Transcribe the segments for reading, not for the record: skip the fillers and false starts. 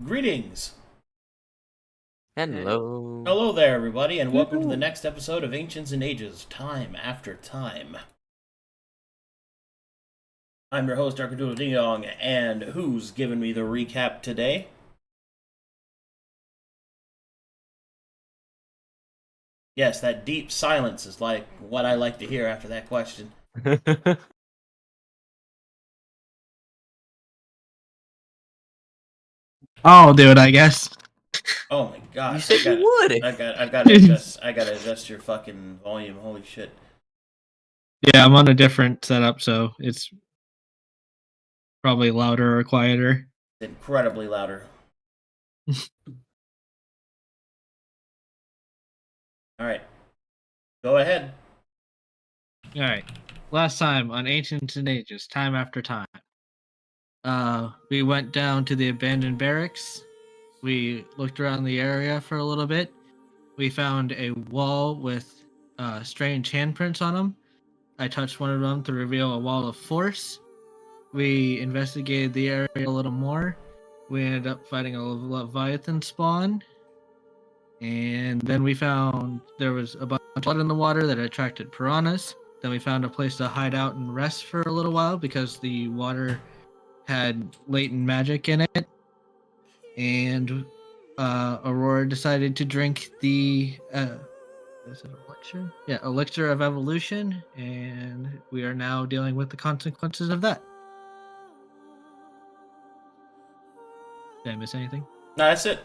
Greetings! Hello. Hello there, everybody, and welcome to the Woohoo. next episode of Ancients and Ages, Time After Time. I'm your host, Arkadoodle Ding Dong, and who's giving me the recap today? Yes, that deep silence is like what I like to hear after that question. I'll do it, I guess. Oh my god, You said you would. I gotta adjust your fucking volume, holy shit. Yeah, I'm on a different setup, so it's probably louder or quieter. Incredibly louder. Alright, go ahead. Alright. Last time on Ancients and Ages, time after time. We went down to the abandoned barracks. We looked around the area for a little bit. We found a wall with strange handprints on them. I touched one of them to reveal a wall of force. We investigated the area a little more. We ended up fighting a Leviathan spawn. And then we found there was a bunch of blood in the water that attracted piranhas. Then we found a place to hide out and rest for a little while because the water had latent magic in it. And Aurora decided to drink the is it elixir? Yeah, elixir of evolution, and we are now dealing with the consequences of that. Did I miss anything? No, that's it.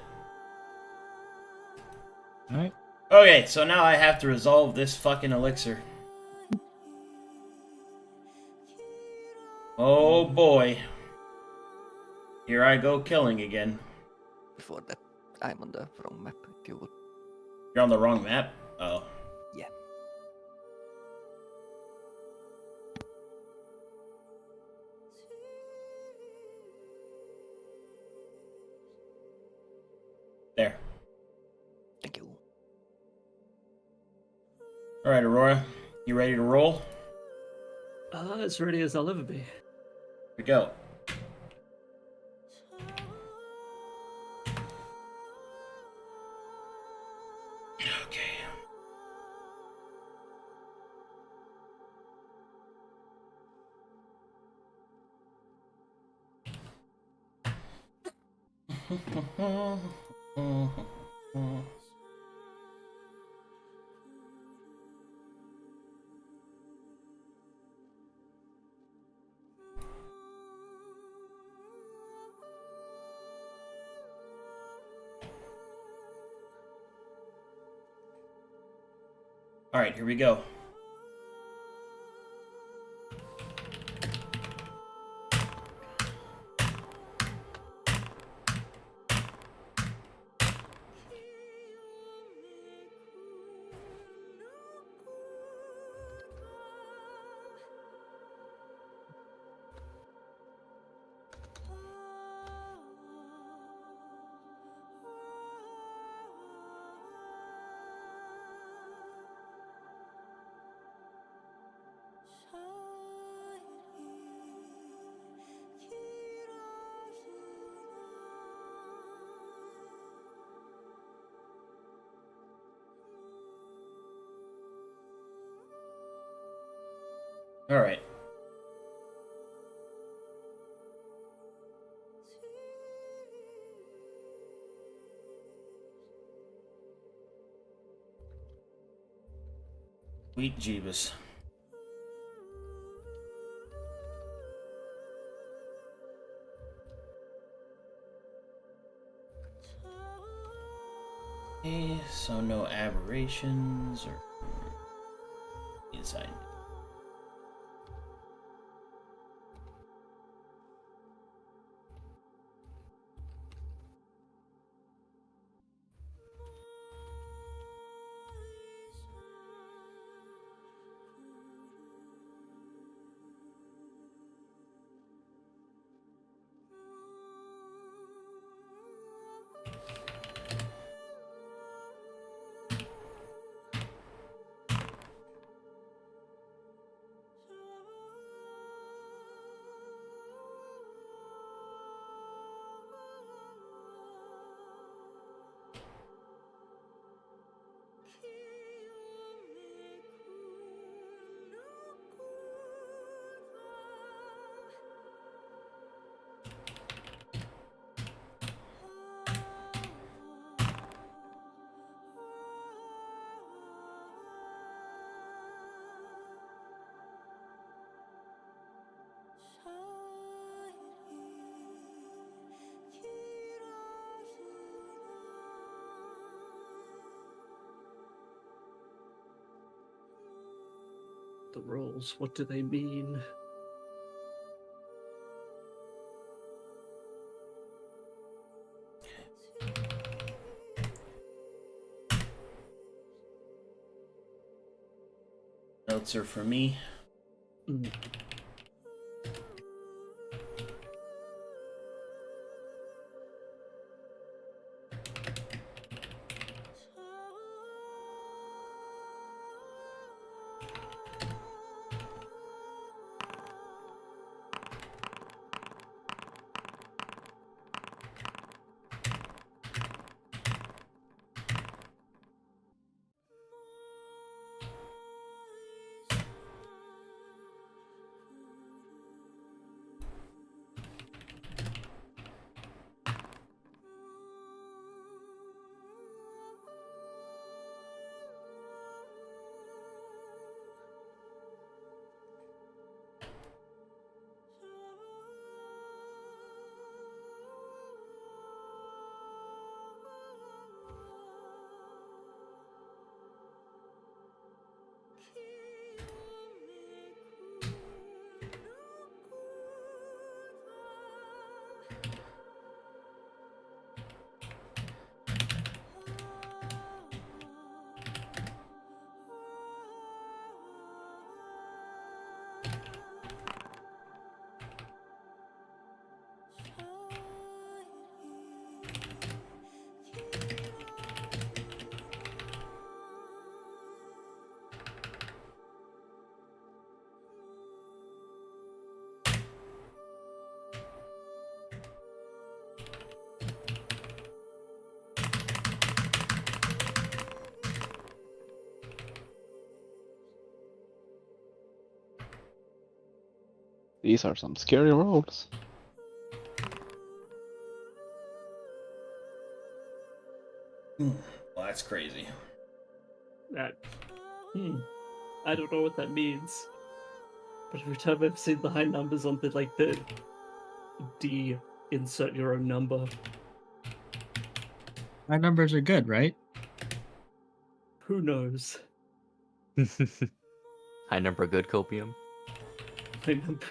All right. Okay, so now I have to resolve this fucking elixir. Oh boy. Here I go killing again. Before that, I'm on the wrong map. If you would. You're on the wrong map? Oh. Yeah. There. Thank you. Alright, Aurora. You ready to roll? As ready as I'll ever be. Here we go. Okay. Alright, here we go. Alright. Sweet Jeebus. Okay, so no aberrations or inside. The rolls, what do they mean? Notes are for me. Mm. These are some scary rolls. Well, that's crazy. That. I don't know what that means. But every time I've seen the high numbers on the D, insert your own number. Our numbers are good, right? Who knows? High number good copium. High number,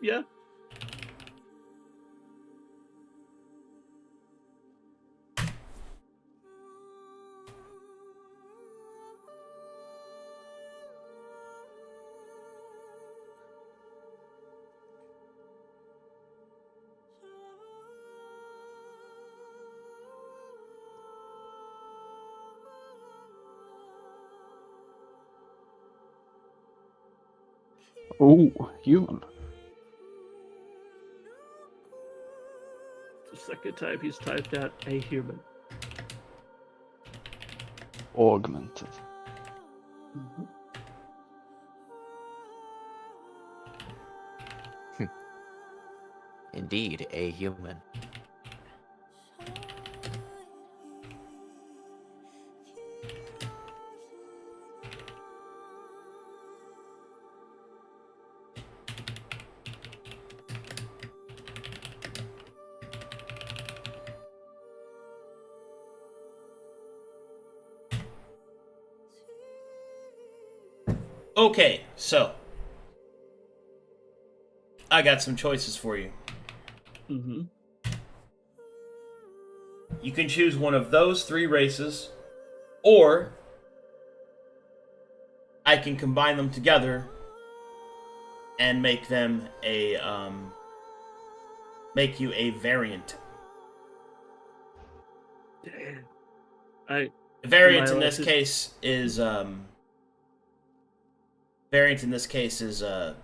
yeah. Oh, human. The second time he's typed out a human. Augmented. Mhm. Indeed, a human. Okay, so I got some choices for you. Mm-hmm. You can choose one of those three races, or I can combine them together and make them a make you a variant. I The variant Am I in this allowed to- case is variant in this case is a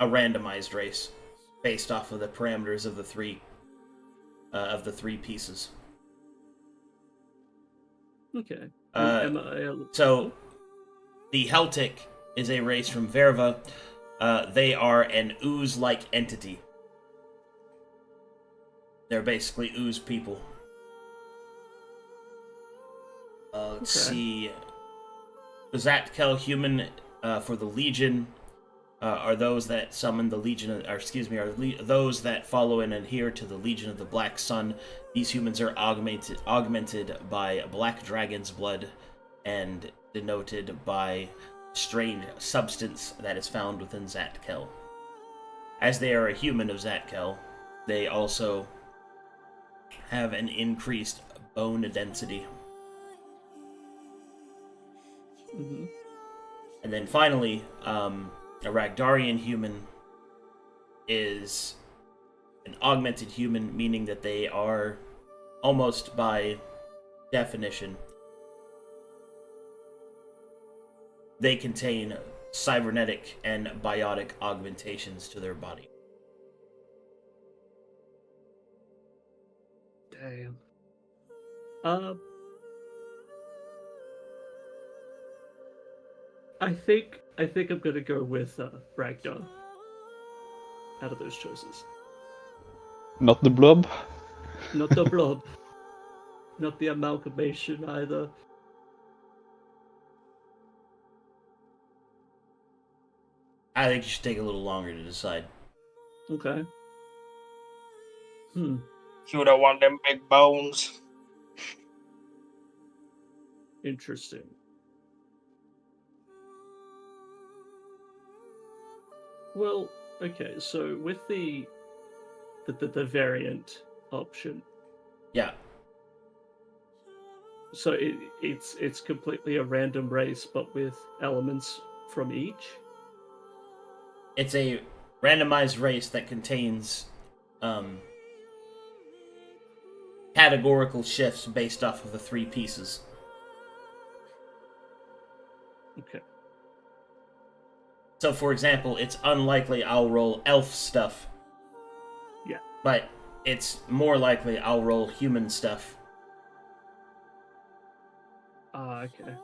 randomized race based off of the parameters of the three pieces. okay. Uh, Am I So, the Heltic is a race from Verva. They are an ooze-like entity. They're basically ooze people. Let's Okay. see. The Zatkel human for the Legion are those that summon the Legion, those that follow and adhere to the Legion of the Black Sun. These humans are augmented by Black Dragon's blood and denoted by strange substance that is found within Zatkel. As they are a human of Zatkel, they also have an increased bone density. Hmm. And then finally, a Ragdarian human is an augmented human, meaning that they are, almost by definition, they contain cybernetic and biotic augmentations to their body. Damn. I think I'm gonna go with Ragnar out of those choices. Not the blob. Not the blob. Not the amalgamation either. I think you should take a little longer to decide. Okay. Hmm. You would have want them big bones. Interesting. Well, okay, so with the variant option, Yeah, so it's completely a random race, but with elements from each. it's a randomized race that contains categorical shifts based off of the three pieces. Okay. So, for example, it's unlikely I'll roll elf stuff. Yeah. But it's more likely I'll roll human stuff. Ah, okay.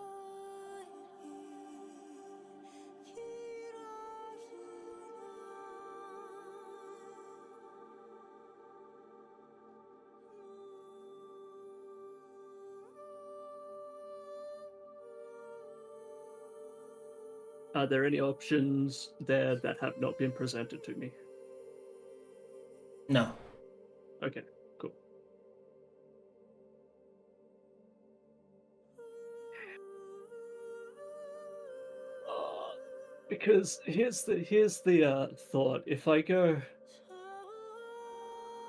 Are there any options there that have not been presented to me? No. Okay, cool. Because here's the thought. If I go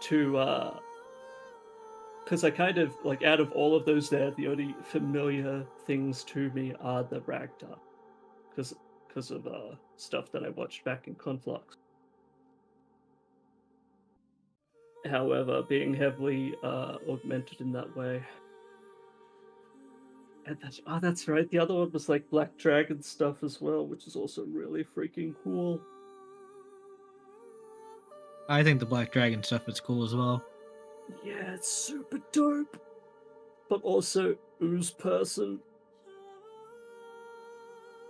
to because I kind of like out of all of those there, the only familiar things to me are the Ragnar, because of stuff that I watched back in Conflux. However, being heavily augmented in that way. And that's right. The other one was like Black Dragon stuff as well, which is also really freaking cool. I think the Black Dragon stuff is cool as well. Yeah, it's super dope. But also, Ooze Person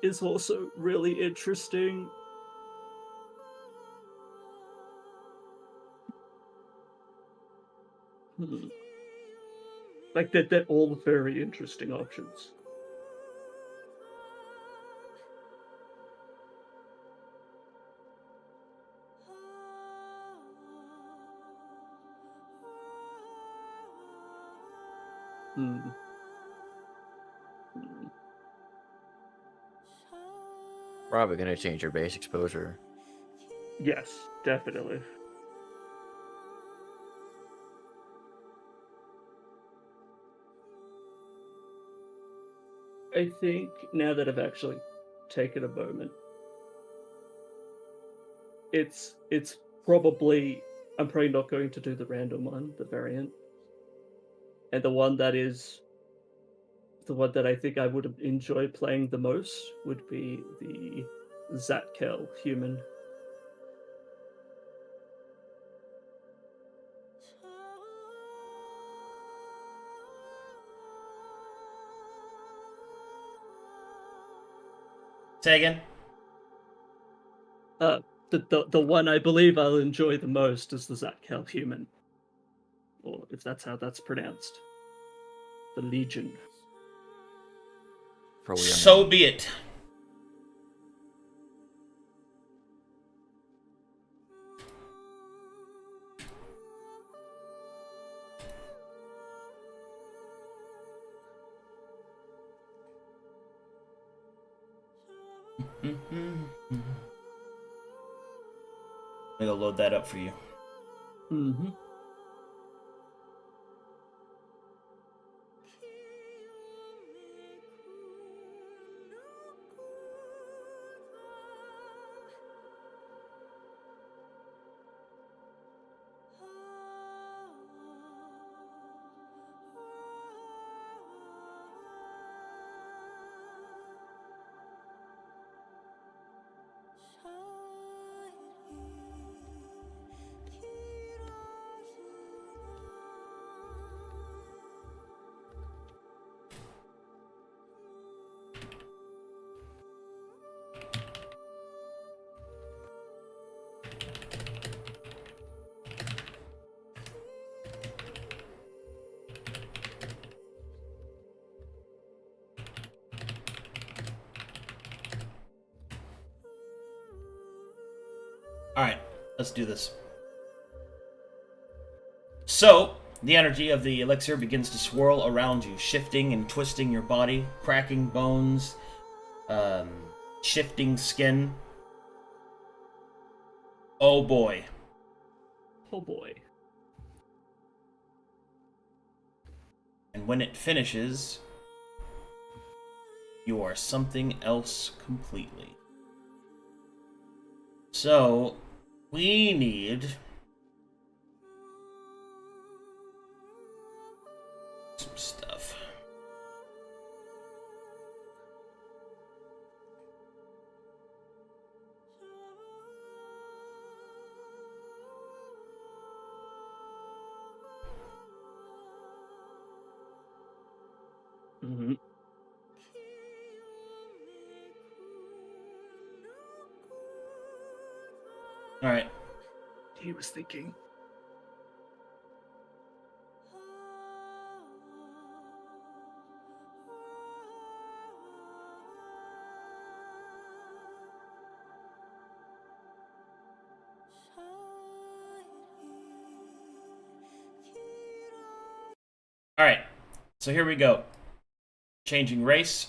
is also really interesting. Like they're all very interesting options. Hmm. Probably gonna change your base exposure. Yes, definitely. I think now that I've actually taken a moment, it's probably I'm probably not going to do the random one, the variant. And the one that is the one that I think I would enjoy playing the most would be the Zatkel human. Say again? The one I believe I'll enjoy the most is the Zatkel human. Or if that's how that's pronounced. The Legion. For we are So men. be it. I'll load that up for you. Mm-hmm. Alright, let's do this. So, the energy of the elixir begins to swirl around you, shifting and twisting your body, cracking bones, shifting skin. Oh boy. Oh boy. And when it finishes, you are something else completely. So, we need some stuff. Mm-hmm. Alright. He was thinking. Alright. So here we go. Changing race.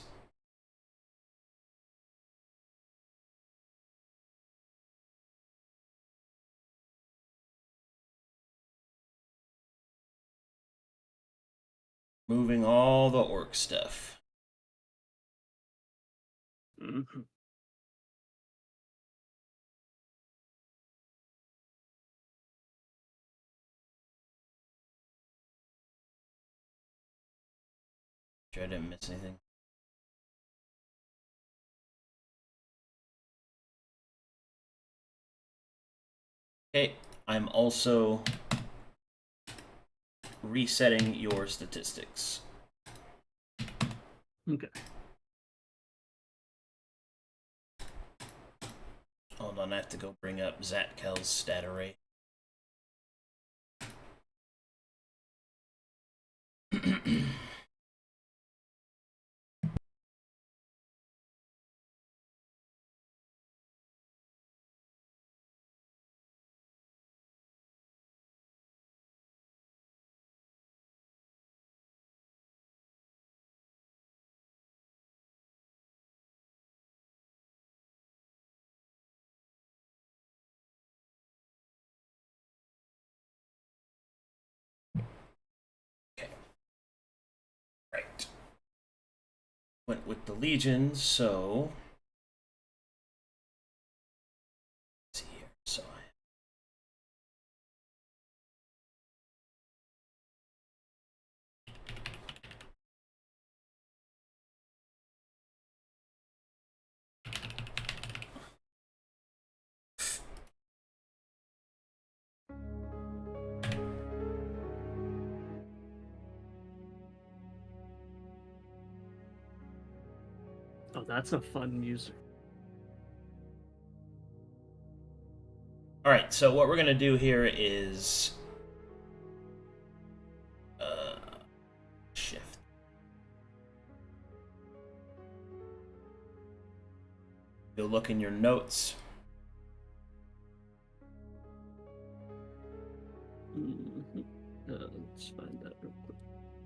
Moving all the orc stuff. Mm-hmm. Sure I didn't miss anything. Okay, I'm also resetting your statistics. Okay. Hold on, I have to go bring up Zatkel's stat array. Okay. Right. Went with the Legion, so let's see here. So Oh, that's a fun music. Alright, so what we're gonna do here is shift. You'll look in your notes. Mm-hmm. Let's find that real quick.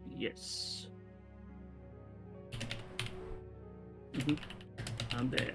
Yes. Mm-hmm. I'm there.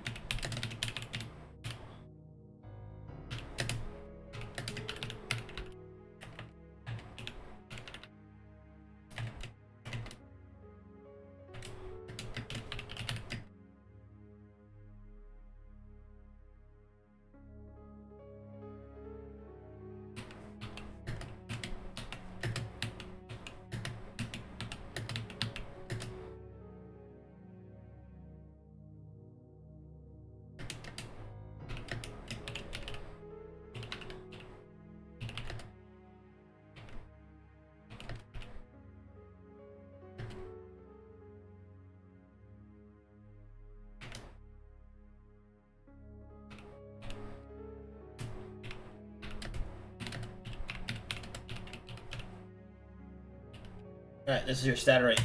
Alright, this is your stat array.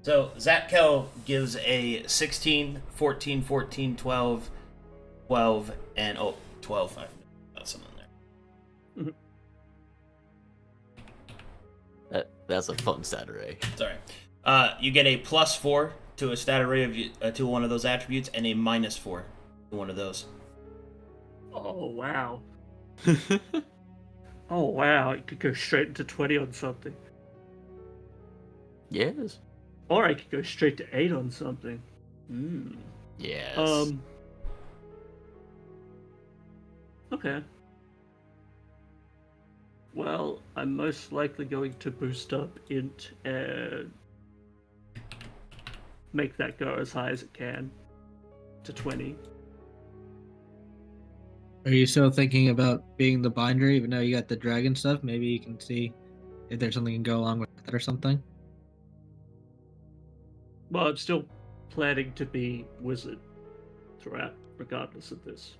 So, Zatkel gives a 16, 14, 14, 12, 12, and 12. I got something there. That's a fun stat array. Sorry. You get a +4 to a stat array to one of those attributes, and a -4 to one of those. Oh wow. Oh wow, it could go straight into 20 on something. Yes. Or I could go straight to 8 on something. Yes. Okay. Well, I'm most likely going to boost up int and make that go as high as it can to 20. Are you still thinking about being the binder, even though you got the dragon stuff? Maybe you can see if there's something you can go along with that or something. Well, I'm still planning to be wizard throughout, regardless of this.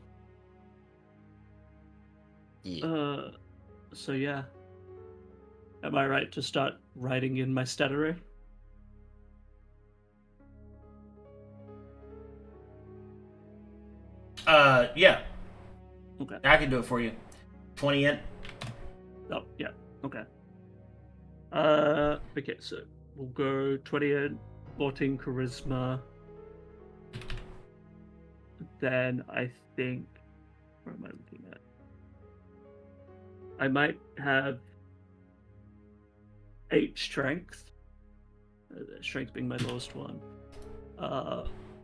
Yeah. So yeah. Am I right to start writing in my stat array? Yeah. Okay. I can do it for you. 20 int. Oh, yeah. Okay. Okay, so we'll go 20 int, 14 charisma. Then I think, where am I looking at? I might have 8 strength. Strength being my lowest one.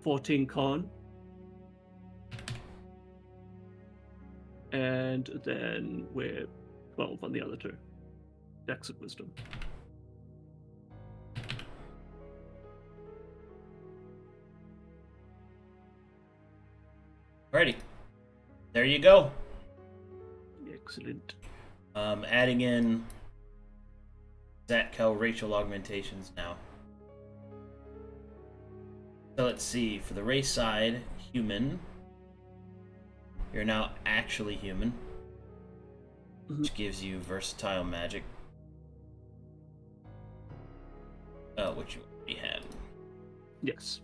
14 con. And then we're 12 on the other two. Dex and wisdom. Alrighty. There you go. Excellent. Adding in Zatkel racial augmentations now. So let's see. For the race side, human. You're now actually human, which gives you versatile magic, which you already had. Yes.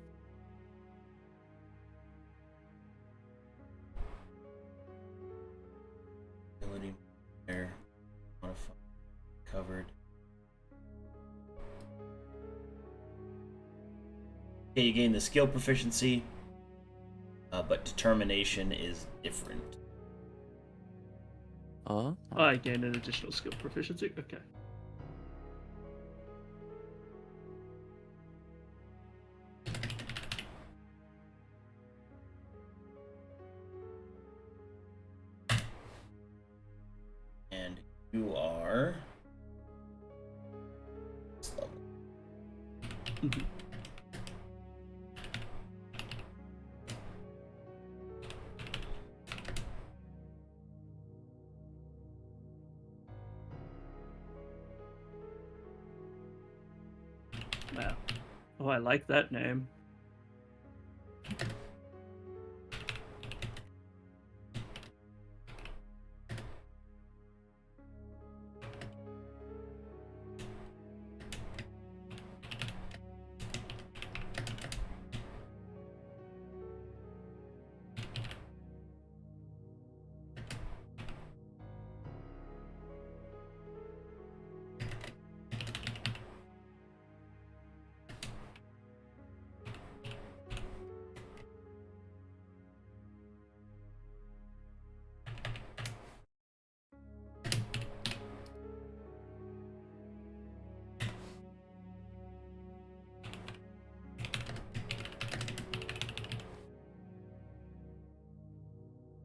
Ability there, modify, covered. Okay, you gain the skill proficiency. But determination is different. I gain an additional skill proficiency. Okay. And you are this level. Wow. Oh, I like that name.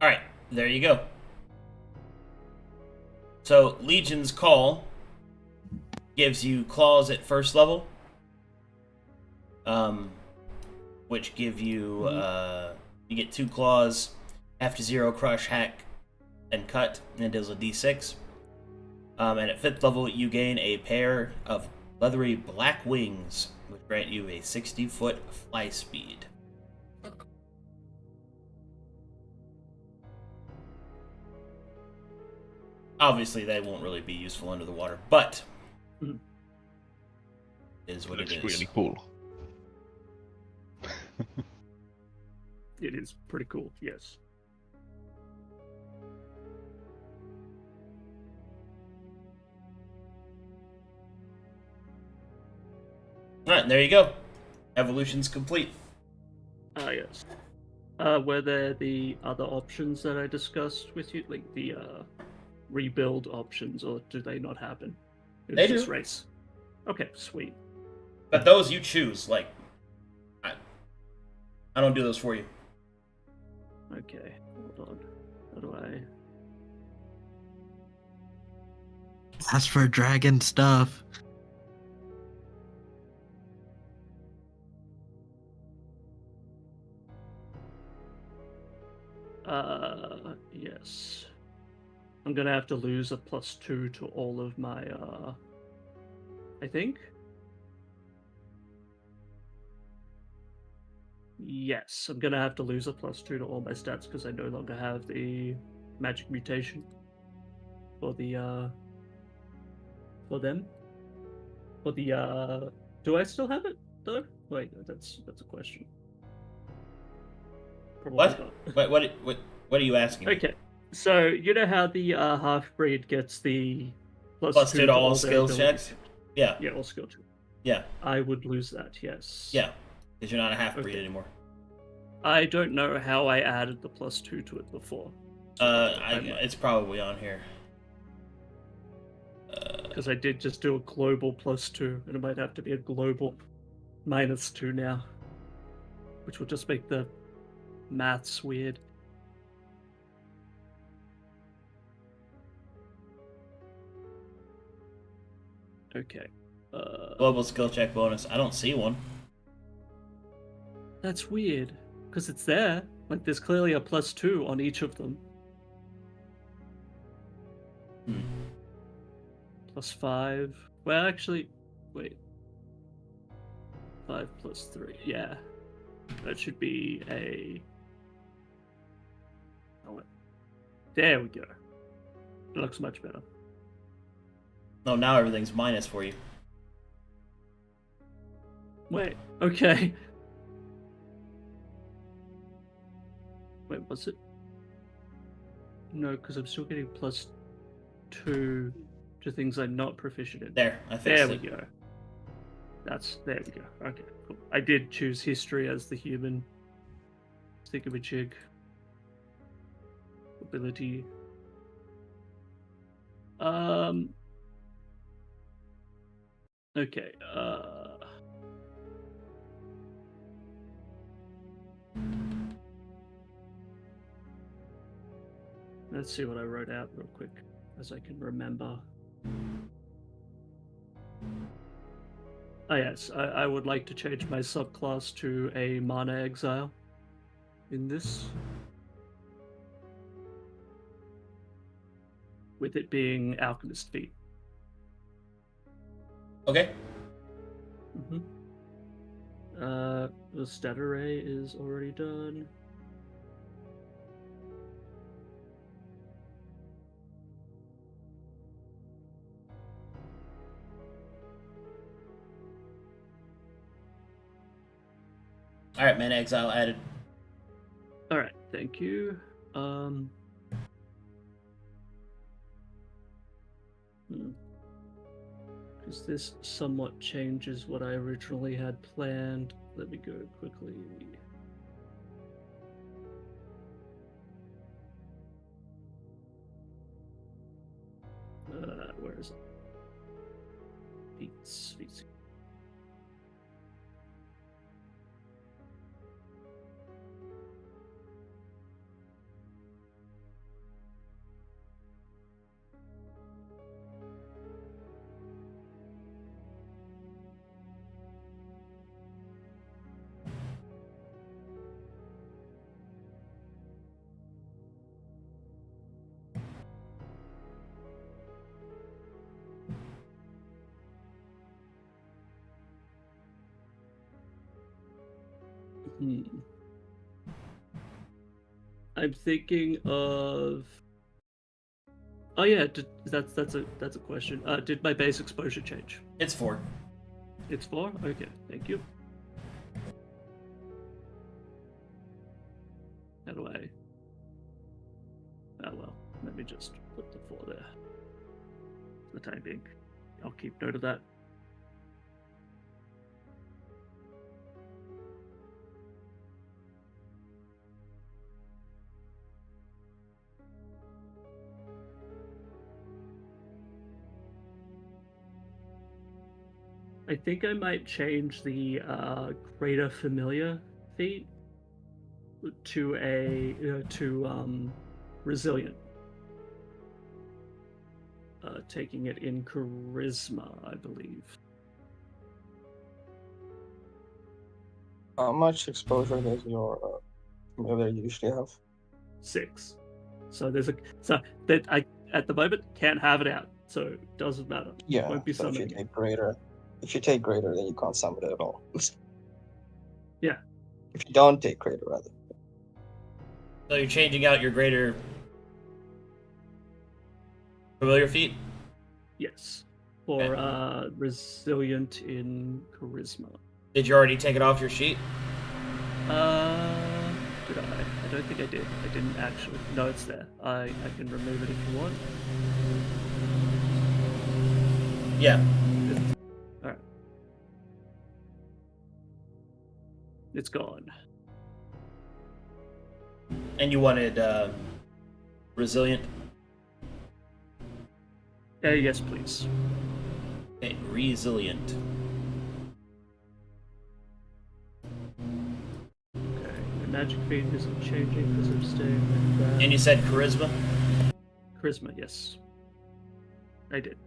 Alright, there you go. So, Legion's Call gives you claws at first level, which give you, you get 2 claws, after 0, crush, hack, and cut, and it deals a d6. And at 5th level, you gain a pair of leathery black wings, which grant you a 60-foot fly speed. Obviously, they won't really be useful under the water, but is what Looks it is. really cool. It is pretty cool, yes. Alright, there you go. Evolution's complete. Ah, yes. Were there the other options that I discussed with you, like the rebuild options, or do they not happen? It's They just do. race. Okay, sweet. But those you choose, like, I don't do those for you. Okay, hold on. How do I? Ask for dragon stuff. Yes. I'm gonna have to lose a +2 to all of my, I think? Yes, I'm gonna have to lose a +2 to all my stats because I no longer have the magic mutation for the, for them. For the, do I still have it, though? Wait, that's a question. Probably What? not. What are you asking me? Okay, so you know how the half-breed gets the Plus 2 to all their skills abilities? checks? Yeah, Yeah, all skill check. yeah, I would lose that, yes. yeah. Because you're not a half-breed Okay. anymore. I don't know how I added the +2 to it before. It's probably on here. Because I did just do a global +2, and it might have to be a global -2 now. Which will just make the maths weird. Okay. Global skill check bonus. I don't see one. That's weird. Because it's there. Like, there's clearly a +2 on each of them. Hmm. +5. Well, actually, wait. 5 + 3. Yeah. That should be a. Oh, wait. There we go. It looks much better. No, now everything's minus for you. Wait. Okay. Wait, was it? No, because I'm still getting +2 to things I'm not proficient in. There, I fixed There we it. go. There we go. Okay, cool. I did choose history as the human thingamajig ability. Okay, let's see what I wrote out real quick, as I can remember. Oh yes, I would like to change my subclass to a Mana Exile in this. With it being Alchemist Feat. Okay. Mm-hmm. The stat array is already done. Alright, man, exile added. Alright, thank you. Because this somewhat changes what I originally had planned. Let me go quickly. Where is it? Feats. I'm thinking of. Oh yeah, that's a question. Did my base exposure change? It's 4. It's 4? Okay, thank you. How do I... Oh well, let me just put the 4 there. For the time being. I'll keep note of that. I think I might change the Greater Familiar feat to Resilient. Taking it in Charisma, I believe. How much exposure does your familiar usually have? 6. So there's that I at the moment can't have it out, so it doesn't matter. Yeah, Won't be so if you summoning it. take greater, then you can't summon it at all. Yeah. If you don't take greater, rather. So you're changing out your greater familiar feat? Yes. For Resilient in Charisma. Did you already take it off your sheet? Did I? I don't think I did. I didn't actually. No, it's there. I can remove it if you want. Yeah. Alright. It's gone. And you wanted resilient? Yes, please. Okay, resilient. Okay. The magic feat isn't changing because I'm staying with that. And you said charisma? Charisma, yes. I did.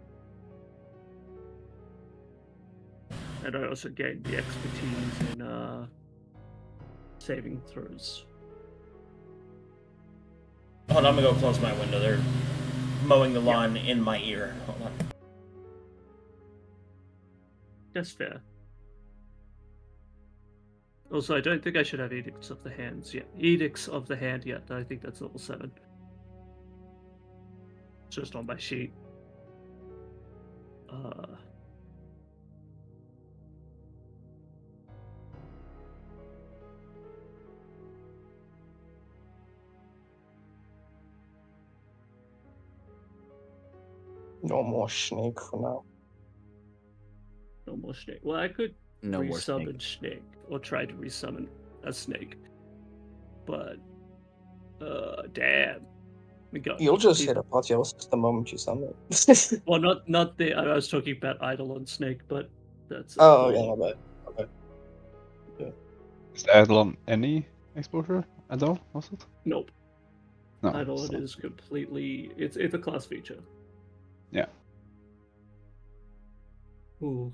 And I also gained the expertise in saving throws. Hold on, I'm gonna go close my window. They're mowing the lawn in my ear. Hold on. That's fair. Also, I don't think I should have Edicts of the Hands yet. Edicts of the Hand yet. I think that's level 7. It's just on my sheet. No more snake for now. No more snake. Well, I could No more resummon snake. snake, or try to resummon a snake. But, damn. We got. You'll just hit apotheosis the moment you summon it. Well, not the. I was talking about Eidolon snake, but that's. Oh, yeah, but okay. Is the Eidolon any exposure at all, was it? Nope. No. Eidolon so- is completely. It's a class feature. Yeah. Ooh.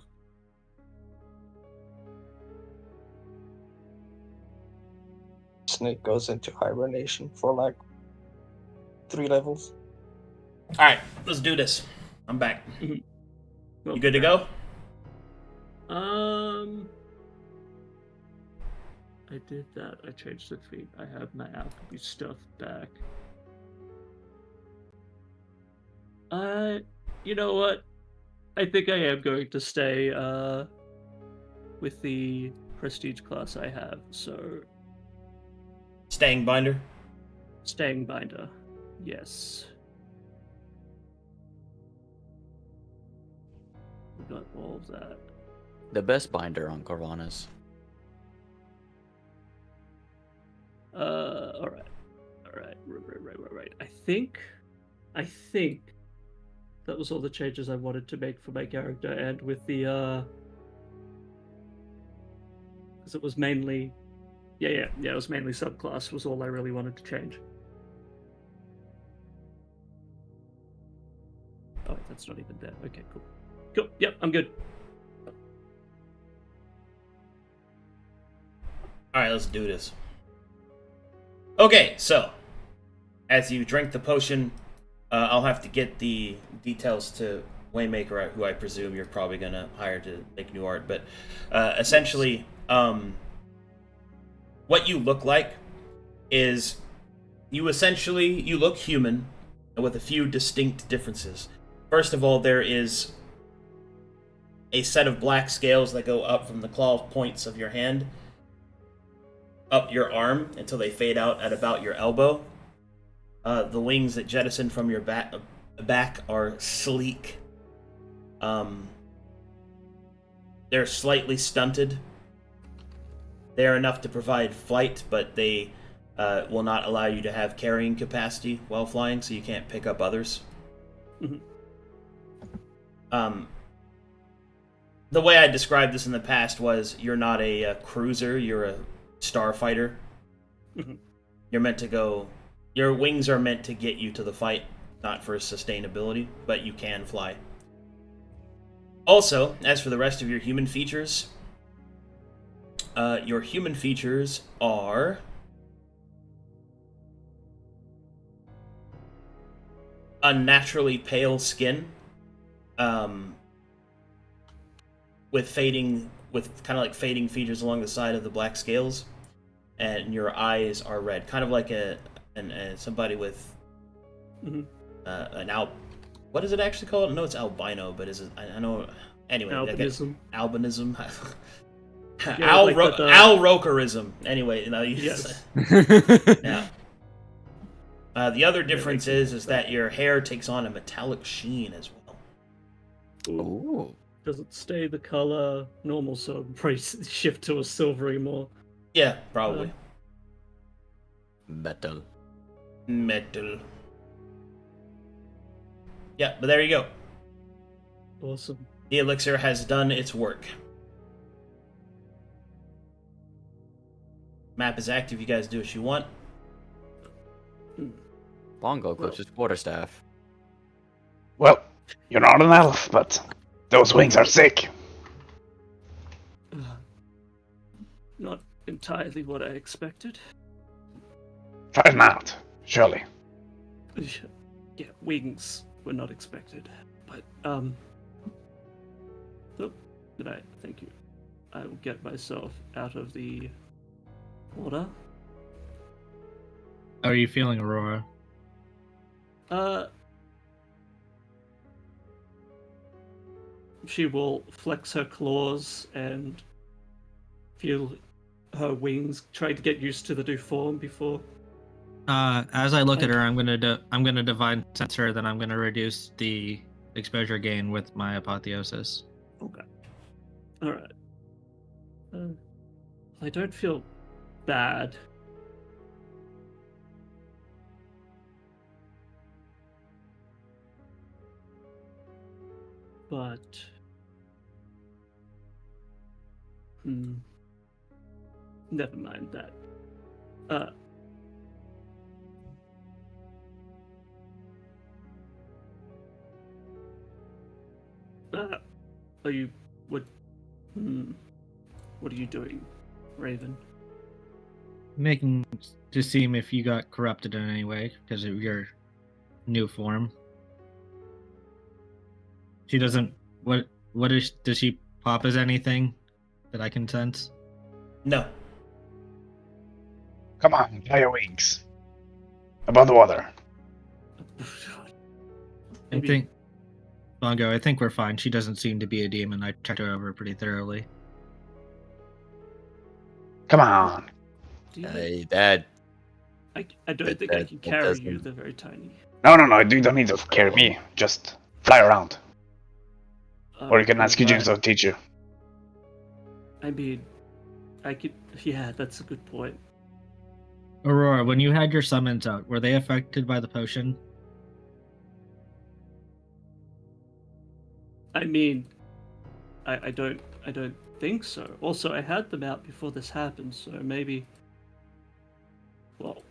Snake goes into hibernation for like 3 levels. Alright, let's do this. I'm back. Well, You good to go? I did that. I changed the feed. I have my alchemy stuff back. You know what? I think I am going to stay with the prestige class I have. So Staying binder? staying binder, yes. We got all of that. The best binder on Corvanas. All right. I think that was all the changes I wanted to make for my character, and with the because it was mainly, it was mainly subclass was all I really wanted to change. Oh, wait, that's not even there. Okay, cool. Yep, I'm good. Alright, let's do this. Okay, so as you drink the potion, I'll have to get the details to Waymaker, who I presume you're probably gonna hire to make new art. But essentially, what you look like is you look human with a few distinct differences. First of all, there is a set of black scales that go up from the claw points of your hand up your arm until they fade out at about your elbow. The wings that jettison from your back are sleek. They're slightly stunted. They're enough to provide flight, but they will not allow you to have carrying capacity while flying, so you can't pick up others. Mhm. The way I described this in the past was you're not a cruiser, you're a starfighter. Mhm. You're meant to go... Your wings are meant to get you to the fight, not for sustainability, but you can fly. Also, as for the rest of your human features, are unnaturally pale skin, with kind of like fading features along the side of the black scales, and your eyes are red, kind of like somebody with Mhm. what is it actually called? I know it's albino, but is it? I know. Anyway, Albinism. Albinism. Yeah, like that, Alrokerism. Anyway, Yes. Yeah. The other difference is that your hair takes on a metallic sheen as well. Ooh. Ooh. Does it stay the color normal, so probably shift to a silvery more? Yeah, probably. Metal. Metal. Yeah, but there you go. Awesome. The elixir has done its work. Map is active. You guys do what you want. Bongo clips his quarterstaff. Well, you're not an elf, but those wings are sick. Not entirely what I expected. Try them out, surely. Yeah, wings were not expected. But, oh, thank you. I will get myself out of the water. How are you feeling, Aurora? She will flex her claws and feel her wings, try to get used to the new form before. As I look at her, I'm gonna divine sense her. Then I'm gonna reduce the exposure gain with my apotheosis. Okay. All right. I don't feel bad. But never mind that. Are you what? What are you doing, Raven? Making to see if you got corrupted in any way because of your new form. She doesn't. Does she pop as anything that I can sense? No. Come on, fly your wings. Above the water. I think, Bongo, I think we're fine. She doesn't seem to be a demon. I checked her over pretty thoroughly. Come on. Do you Hey, Dad. I don't think I can carry you. They're very tiny. No, you don't need to carry me. Just fly around. Or you can ask Eugene to teach you. I mean, I could. Yeah, that's a good point. Aurora, when you had your summons out, were they affected by the potion? I mean, I don't think so. Also, I had them out before this happened, so maybe. Well,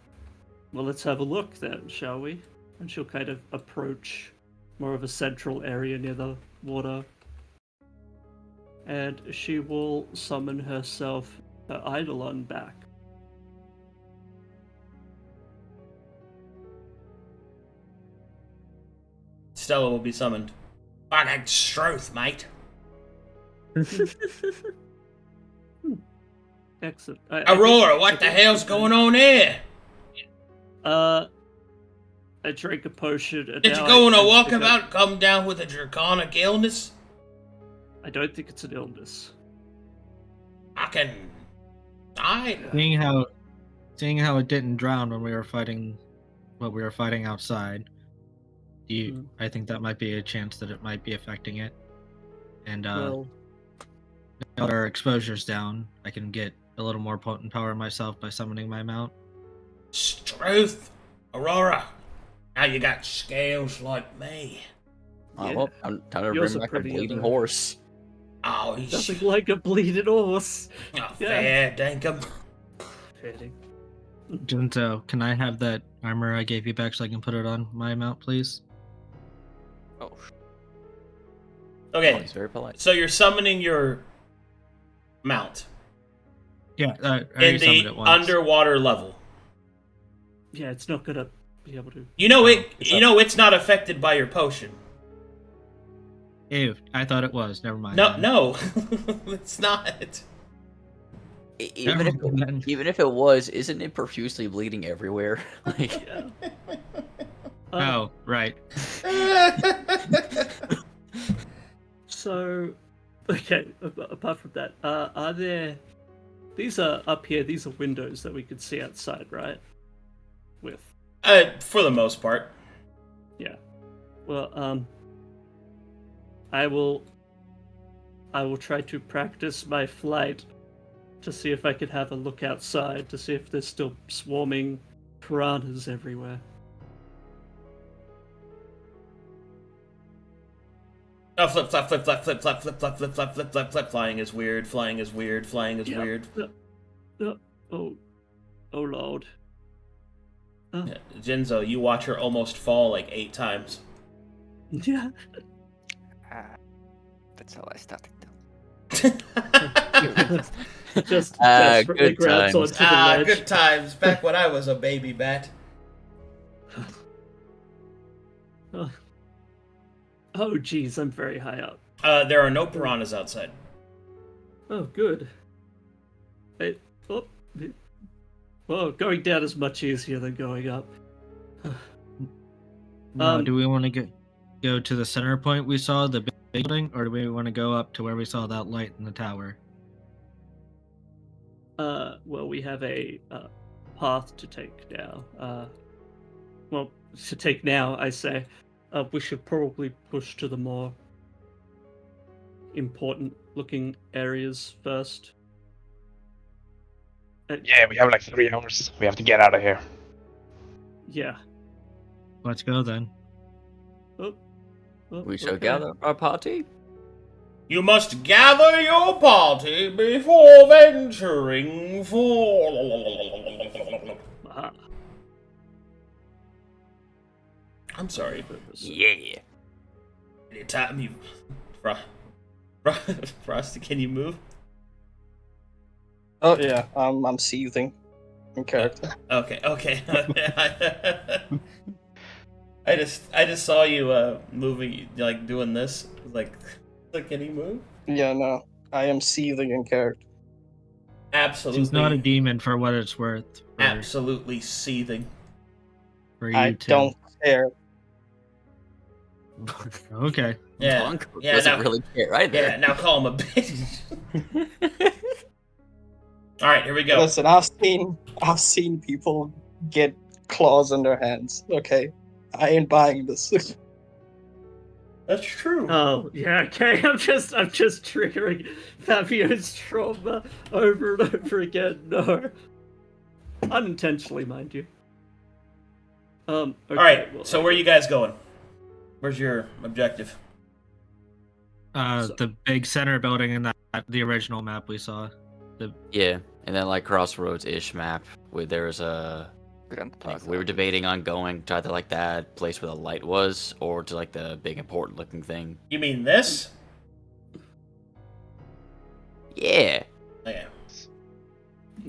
let's have a look then, shall we? And she'll kind of approach more of a central area near the water. And she will summon herself, her Eidolon, back. Stella will be summoned. Fucking Struth, mate. Excellent. Aurora, what the hell's going on here? I drank a potion. And Did you now go on a I think walkabout, come down with a draconic illness? I don't think it's an illness. Seeing how it didn't drown when we were fighting what we were fighting outside, I think that might be a chance that it might be affecting it. And Well, now that our exposure's down, I can get a little more potent power myself by summoning my mount. Struth, Aurora. Now you got scales like me. Oh, Yeah. well, time to Yours bring are back a prettier, bleeding though. horse. Oh, nothing like a bleeding horse. fair dinkum. Fitting. Junto, can I have that armor I gave you back so I can put it on my mount, please? Oh, Oh, Okay, he's very polite. so you're summoning your mount Yeah, I in already summoned the it once. underwater level. Yeah, it's not gonna be able to. You know it's not affected by your potion. Ew, I thought it was. Never mind. No, then. no, it's not. Even if, Never mind. even if it was, isn't it profusely bleeding everywhere? Like, Yeah. Oh, right. So, okay. Apart from that, are there? These are up here. These are windows that we could see outside, right? With For the most part. yeah. Well, I will try to practice my flight to see if I could have a look outside to see if there's still swarming piranhas everywhere. Oh, flip, flap, flip, flap, flip, flap, flip, flap, flip, flap, flip, flap, flip. Flying is weird. Flying is weird. Flying is Yeah. weird. Oh Lord. Yeah, Jinzo, you watch her almost fall like 8 times. Yeah. that's how I started though. Just Ah, desperately good grabs times. onto the ledge. Good times. Back when I was a baby bat. Oh, geez, I'm very high up. There are no piranhas outside. Oh, good. Well, going down is much easier than going up. Now, do we want to go to the center point we saw, the big building, or do we want to go up to where we saw that light in the tower? Well, we have a path to take now. Well, to take now, I say. We should probably push to the more important-looking areas first. Yeah, we have like 3 hours. We have to get out of here. Yeah. Let's go then. Oh, we shall okay. gather our party. You must gather your party before venturing for... Aha. I'm sorry. Yeah. Anytime you... Frosty, can you move? Oh yeah, I'm seething in character. Okay. I just saw you moving, like doing this. Like, can he move? Yeah, no, I am seething in character. Absolutely. She's not a demon for what it's worth. Absolutely seething. For you I two. don't care. Okay. Yeah. Bonk Yeah, doesn't now- really care either. Yeah, now call him a bitch. All right, here we go. Listen, I've seen people get claws in their hands. Okay, I ain't buying this. That's true. Oh, yeah, okay. I'm just triggering Fabio's trauma over and over again. No. Unintentionally, mind you. Okay, All right, well, so where are you guys going? Where's your objective? The big center building in the original map we saw. Yeah, and then like Crossroads-ish map where there's a Grand like Plaza. we were debating on going to either like that place where the light was or to like the big important looking thing. You mean this? Yeah. Okay.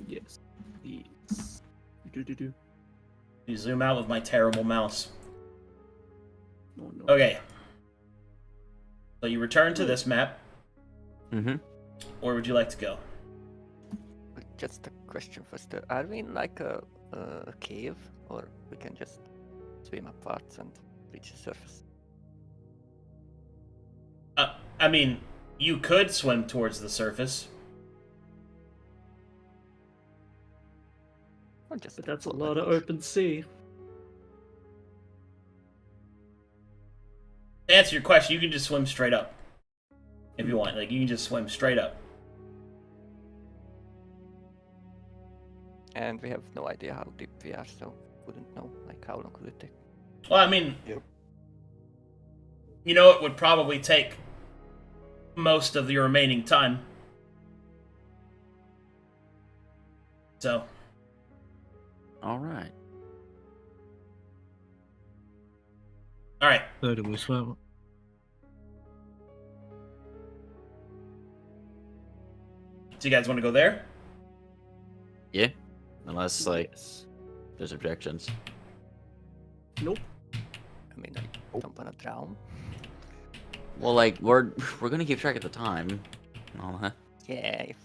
Yes. Do. You zoom out with my terrible mouse. Oh, no. Okay. So you return to this map. Mm-hmm. Where would you like to go? Just a question first. Are we in like a cave, or we can just swim upwards and reach the surface? I mean, You could swim towards the surface. Or just But that's a pull lot that of much. open sea. To answer your question, you can just swim straight up. If you want. Like, you can just swim straight up. And we have no idea how deep we are, so wouldn't know. Like, how long could it take? Well, I mean, Yep. you know, it would probably take most of the remaining time. So, All right. alright. So do we swim? So you guys want to go there? Yeah. Unless like Yes. there's objections. Nope. I mean, I don't wanna drown. Well, like we're gonna keep track of the time. And all that. Yeah, if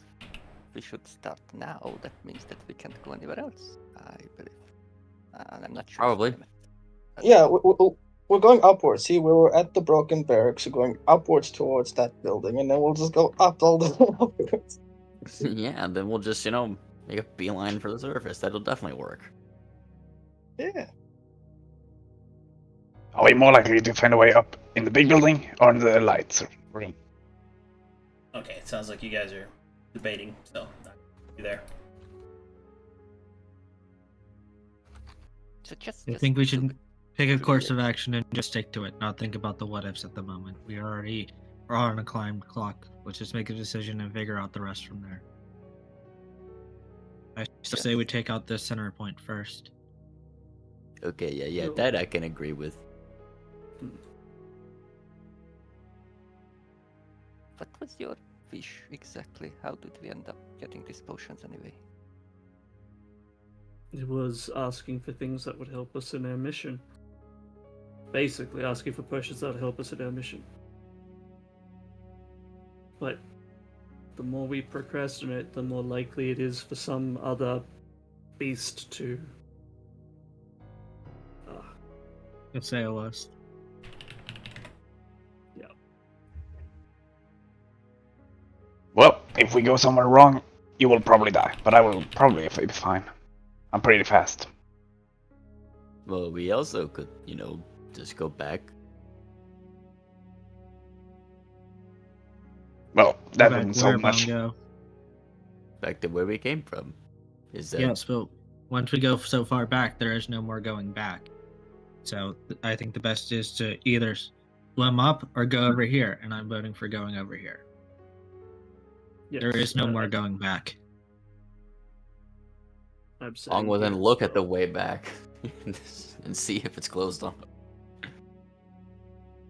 we should start now, that means that we can't go anywhere else, I believe. I'm not sure. Probably. Yeah, we're going upwards. See, we were at the broken barracks, we're going upwards towards that building, and then we'll just go up all the way upwards. Yeah, and then we'll just make a beeline for the surface. That'll definitely work. Yeah. Are we more likely to find a way up in the big building or in the lights room? Okay, it sounds like you guys are debating, so not be there. So just. I think we should pick a course of action and just stick to it, not think about the what ifs at the moment. We already are on a climbed clock. Let's just make a decision and figure out the rest from there. I still say we take out this center point first. Okay, yeah, No. that I can agree with. What was your wish exactly? How did we end up getting these potions anyway? It was asking for things that would help us in our mission. Basically, asking for potions that would help us in our mission. But the more we procrastinate, the more likely it is for some other beast to. Assail us. Well, if we go somewhere wrong, you will probably die, but I will probably be fine. I'm pretty fast. Well, we also could, just go back. Well, that Back wouldn't so where, much. Bongo? Back to where we came from. Is that Yes, but once we go so far back, there is no more going back. So I think the best is to either swim up or go over here, and I'm voting for going over here. There Yes, is no more I- going back. I'm saying Long will then yes, look at the well. way back and see if it's closed off.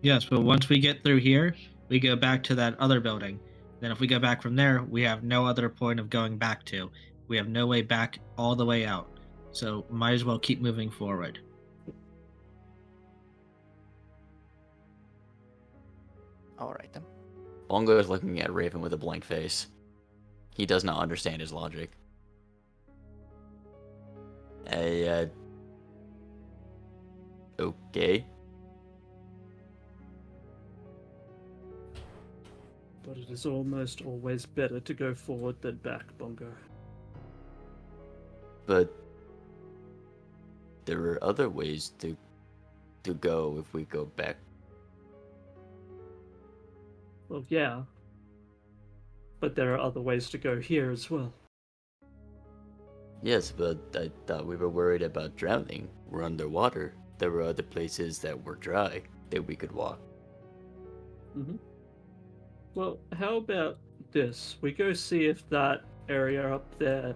Yes, but once we get through here, we go back to that other building. Then if we go back from there, we have no other point of going back to. We have no way back all the way out. So might as well keep moving forward. Alright then. Bongo is looking at Raven with a blank face. He does not understand his logic. Okay. But it is almost always better to go forward than back, Bongo. But there are other ways to go if we go back. Well, yeah. But there are other ways to go here as well. Yes, but I thought we were worried about drowning. We're underwater. There were other places that were dry that we could walk. Mm-hmm. Well, how about this? We go see if that area up there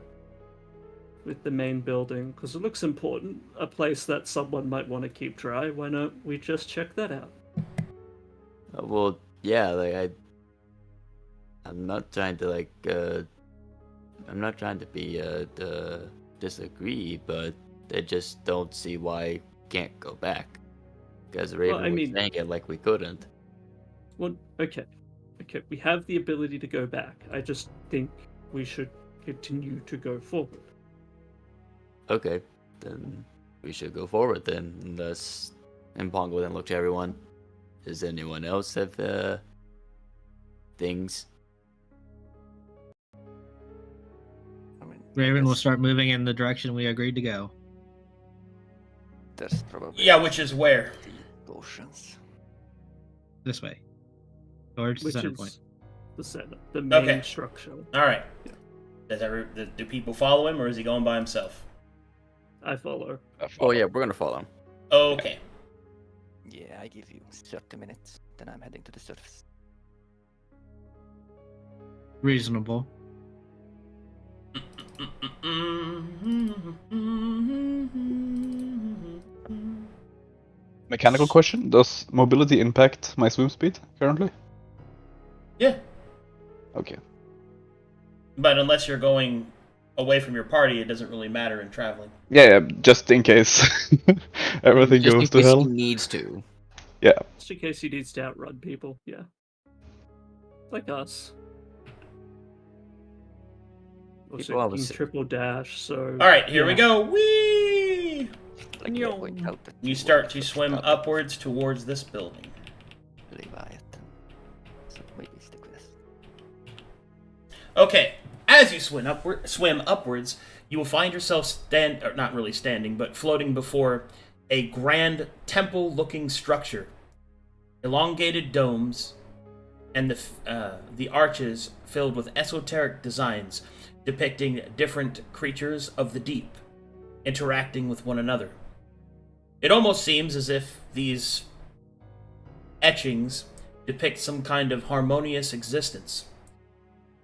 with the main building, because it looks important, a place that someone might want to keep dry. Why not we just check that out? Well, yeah, like I'm not trying to I'm not trying to be disagree, but I just don't see why I can't go back. Because Raven I was mean- saying it like we couldn't. Well, okay. Okay, we have the ability to go back. I just think we should continue to go forward. Okay, then we should go forward then. Unless, and Pongo then looked to everyone. Does anyone else have things. I mean, Raven will yes, start moving in the direction we agreed to go. There's probably Yeah, which is where? the oceans. This way. Towards the Which center is point. the center, the main Okay. structure. All right. Yeah. Do people follow him, or is he going by himself? I follow. Oh yeah, we're gonna follow him. Okay. Yeah, I give you 30 minutes. Then I'm heading to the surface. Reasonable. Mechanical question: does mobility impact my swim speed currently? Yeah, Okay. but unless you're going away from your party, it doesn't really matter in traveling. Yeah, just in case everything Just in goes to case hell. he needs to. Just in case he needs to outrun people. Yeah. Like us. Also People always can say- triple dash, so. All right, here we yeah. go. Whee! Like Yo. I point out that You you start are to the swim target, upwards towards this building. Leviathan. So maybe stick with us. Okay, as you swim upwards, you will find yourself not really standing, but floating before a grand temple-looking structure, elongated domes, and the arches filled with esoteric designs depicting different creatures of the deep interacting with one another. It almost seems as if these etchings depict some kind of harmonious existence.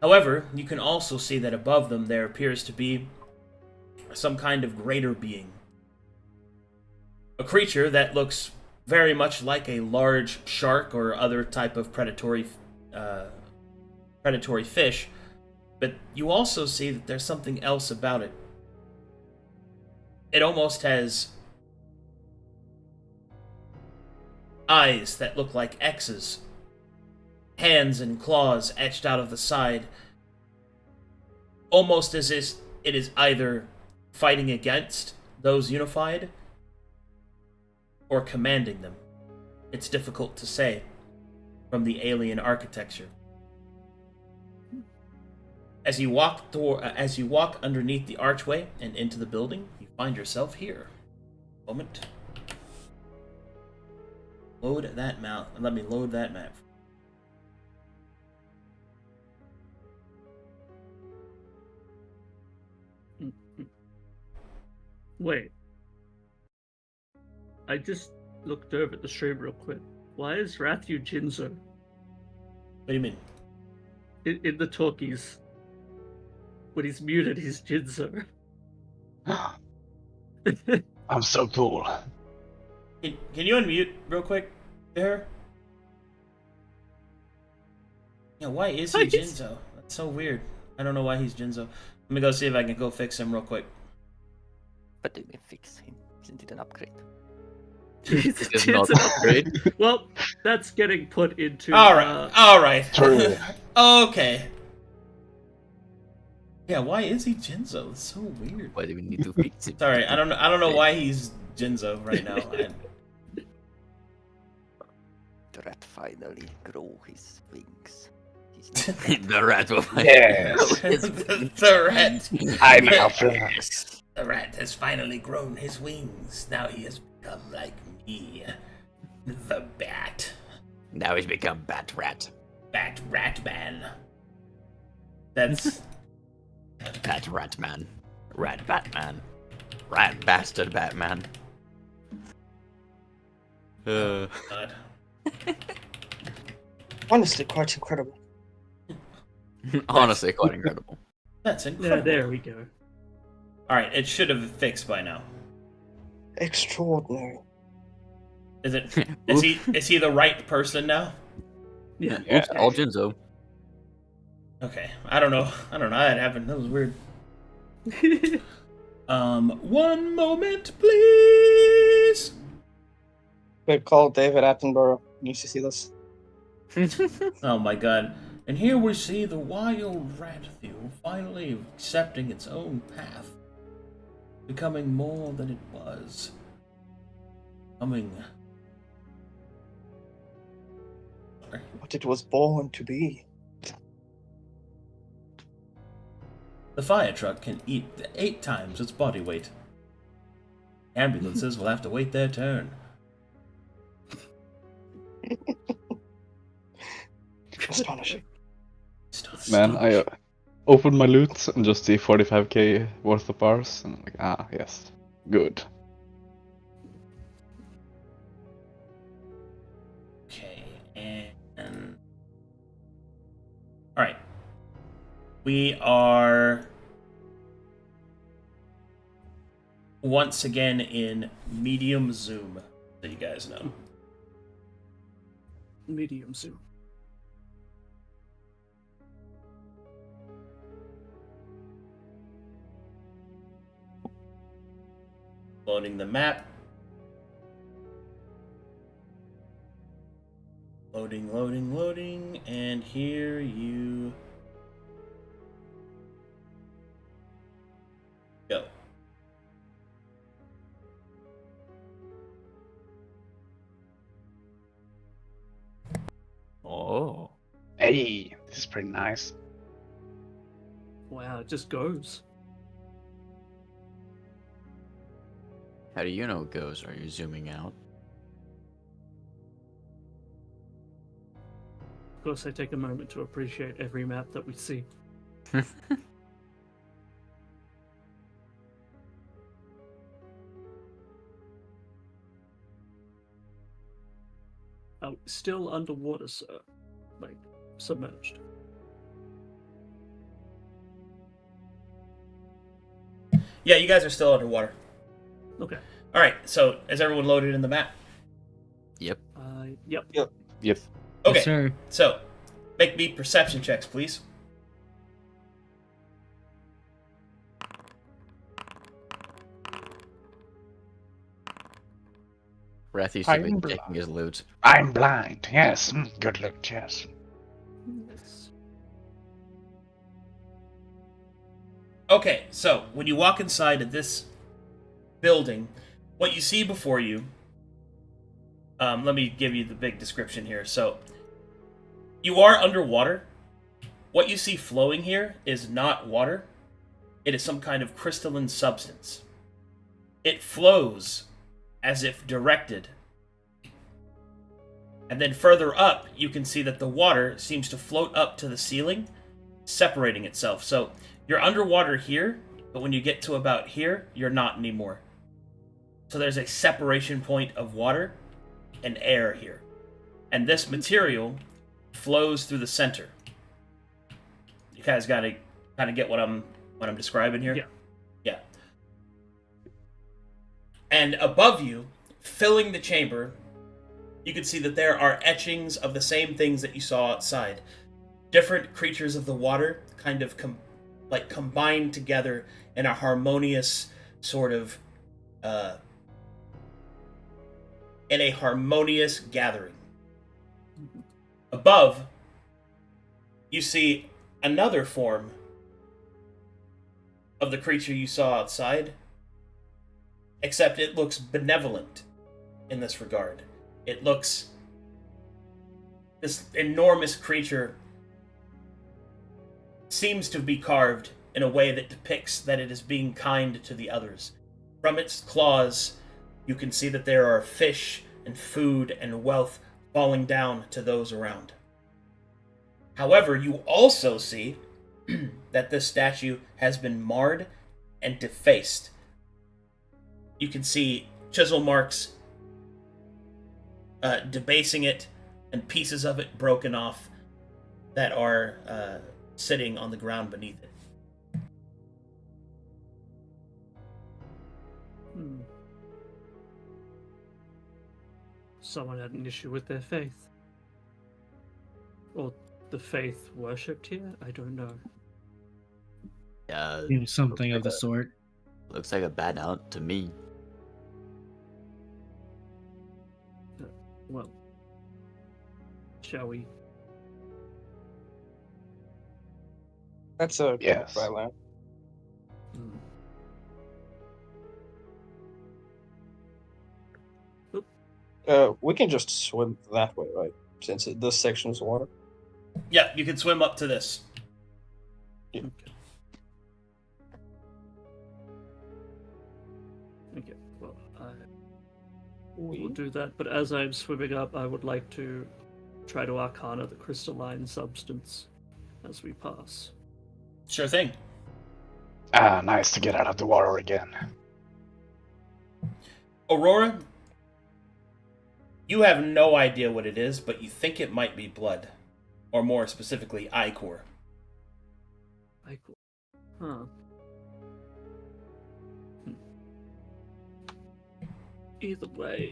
However, you can also see that above them there appears to be some kind of greater being. A creature that looks very much like a large shark or other type of predatory fish, but you also see that there's something else about it. It almost has eyes that look like X's, hands and claws etched out of the side, almost as if it is either fighting against those unified or commanding them. It's difficult to say from the alien architecture. As you walk underneath the archway and into the building, you find yourself here. Moment. Load that map. Let me load that map. Wait. I just looked over at the stream real quick. Why is Rathu Jinzo? What do you mean? In the talkies. When he's muted, he's Jinzo. I'm so cool. Can you unmute real quick there? Yeah, why is he Jinzo? That's so weird. I don't know why he's Jinzo. Let me go see if I can go fix him real quick. But they may fix him. Isn't it an upgrade? It's It's not great. Well, that's getting put into. Alright. True. Okay. Yeah, why is he Jinzo? It's so weird. Why do we need to fix it? Sorry, I don't know why he's Jinzo right now. The rat finally grow his wings. He's The rat will Yes. the rat. I'm now first. The rat has finally grown his wings. Now he has become like me. The bat. Now he's become Bat Rat. Bat Rat Man. That's Bat Rat Man. Rat Batman. Rat Bastard Batman. God. Honestly, quite incredible. Honestly, quite incredible. That's Yeah, incredible. there we go. Alright, it should have fixed by now. Extraordinary. Is it is he the right person now? Yeah. Oops, all Jinzo. Okay. I don't know how that happened. That was weird. One moment, please. We call David Attenborough. Needs to see this. Oh my god. And here we see the wild Rathu finally accepting its own path. Becoming more than it was. What it was born to be. The fire truck can eat 8 times its body weight. Ambulances will have to wait their turn. Astonishing. Man, I open my loot and just see 45k worth of bars, and I'm like, ah, yes, good. Okay, and all right, we are once again in medium zoom, so you guys know. Medium zoom. Loading the map. Loading, and here you go. Oh. Hey, this is pretty nice. Wow, it just goes. How do you know it goes? Are you zooming out? Of course, I take a moment to appreciate every map that we see. Oh, still underwater, sir. Like, submerged. Yeah, you guys are still underwater. Okay. All right, so is everyone loaded in the map? Yep. Yep. Yep. Okay, Yes, sir. so make me perception checks, please. Wrath used to be I'm taking his loot. I'm blind. Yes, good loot. Yes. Yes. Okay, so when you walk inside of this building, what you see before you, let me give you the big description here. So, you are underwater. What you see flowing here is not water. It is some kind of crystalline substance. It flows as if directed. And then further up, you can see that the water seems to float up to the ceiling, separating itself. So, you're underwater here, but when you get to about here, you're not anymore. So there's a separation point of water and air here. And this material flows through the center. You guys gotta kind of get what I'm describing here? Yeah. Yeah. And above you, filling the chamber, you can see that there are etchings of the same things that you saw outside. Different creatures of the water kind of combined together in a harmonious sort of in a harmonious gathering. Above, you see another form of the creature you saw outside, except it looks benevolent in this regard. It looks... This enormous creature seems to be carved in a way that depicts that it is being kind to the others. From its claws, you can see that there are fish and food and wealth falling down to those around. However, you also see that this statue has been marred and defaced. You can see chisel marks debasing it and pieces of it broken off that are sitting on the ground beneath it. Someone had an issue with their faith. Or the faith worshipped here? I don't know. Yeah. Something of the sort. Looks like a bad out to me. Well, shall we? That's a Yes. dry land. Hmm. We can just swim that way, right? Since this section is water. Yeah, you can swim up to this. Okay. We'll do that, but as I'm swimming up, I would like to try to arcana the crystalline substance as we pass. Sure thing. Ah, nice to get out of the water again. Aurora, you have no idea what it is, but you think it might be blood. Or more specifically, ichor. Ichor. Huh. Either way.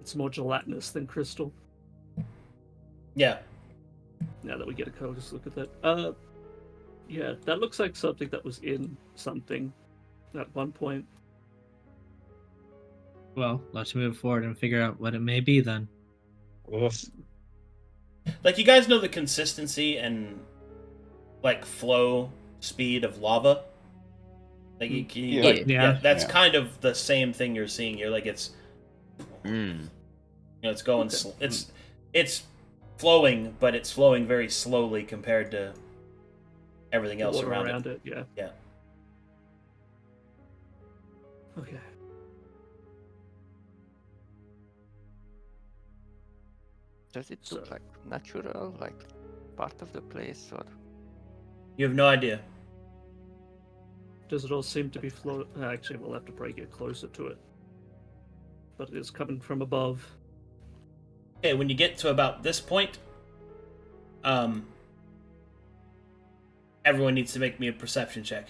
It's more gelatinous than crystal. Yeah. Now that we get a close look at that. Yeah, that looks like something that was in something at one point. Well, let's move forward and figure out what it may be then. Oof. Like, you guys know the consistency and, like, flow speed of lava? Like, Yeah. that's Yeah. kind of the same thing you're seeing here. Like, it's, Mm. it's going, Okay. it's flowing, but it's flowing very slowly compared to everything else Water around it. it. Yeah. Yeah. Okay. Does it look So- like natural, like part of the place, or You have no idea. Does it all seem to be flow? Actually, we'll have to probably get closer to it. But it is coming from above. Okay, when you get to about this point, everyone needs to make me a perception check.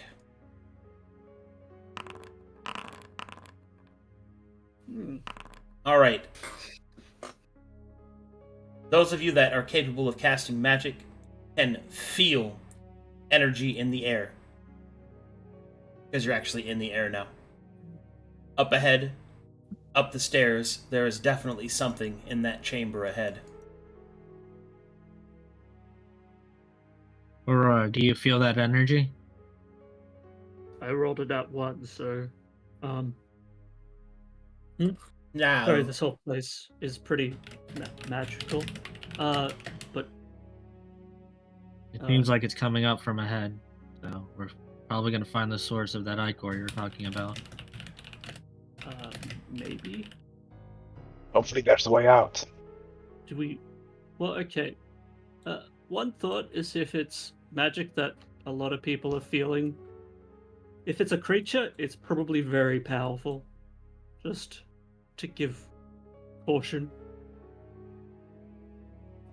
All right. Those of you that are capable of casting magic can feel energy in the air. Because you're actually in the air now. Up ahead, up the stairs, there is definitely something in that chamber ahead. Aurora, do you feel that energy? I rolled it at 1, so Now, sorry, this whole place is pretty magical. But It seems like it's coming up from ahead. So we're probably going to find the source of that ichor you're talking about. maybe Hopefully there's a way out. do we? Well, okay. One thought is if it's magic that a lot of people are feeling. If it's a creature, it's probably very powerful. Just to give caution.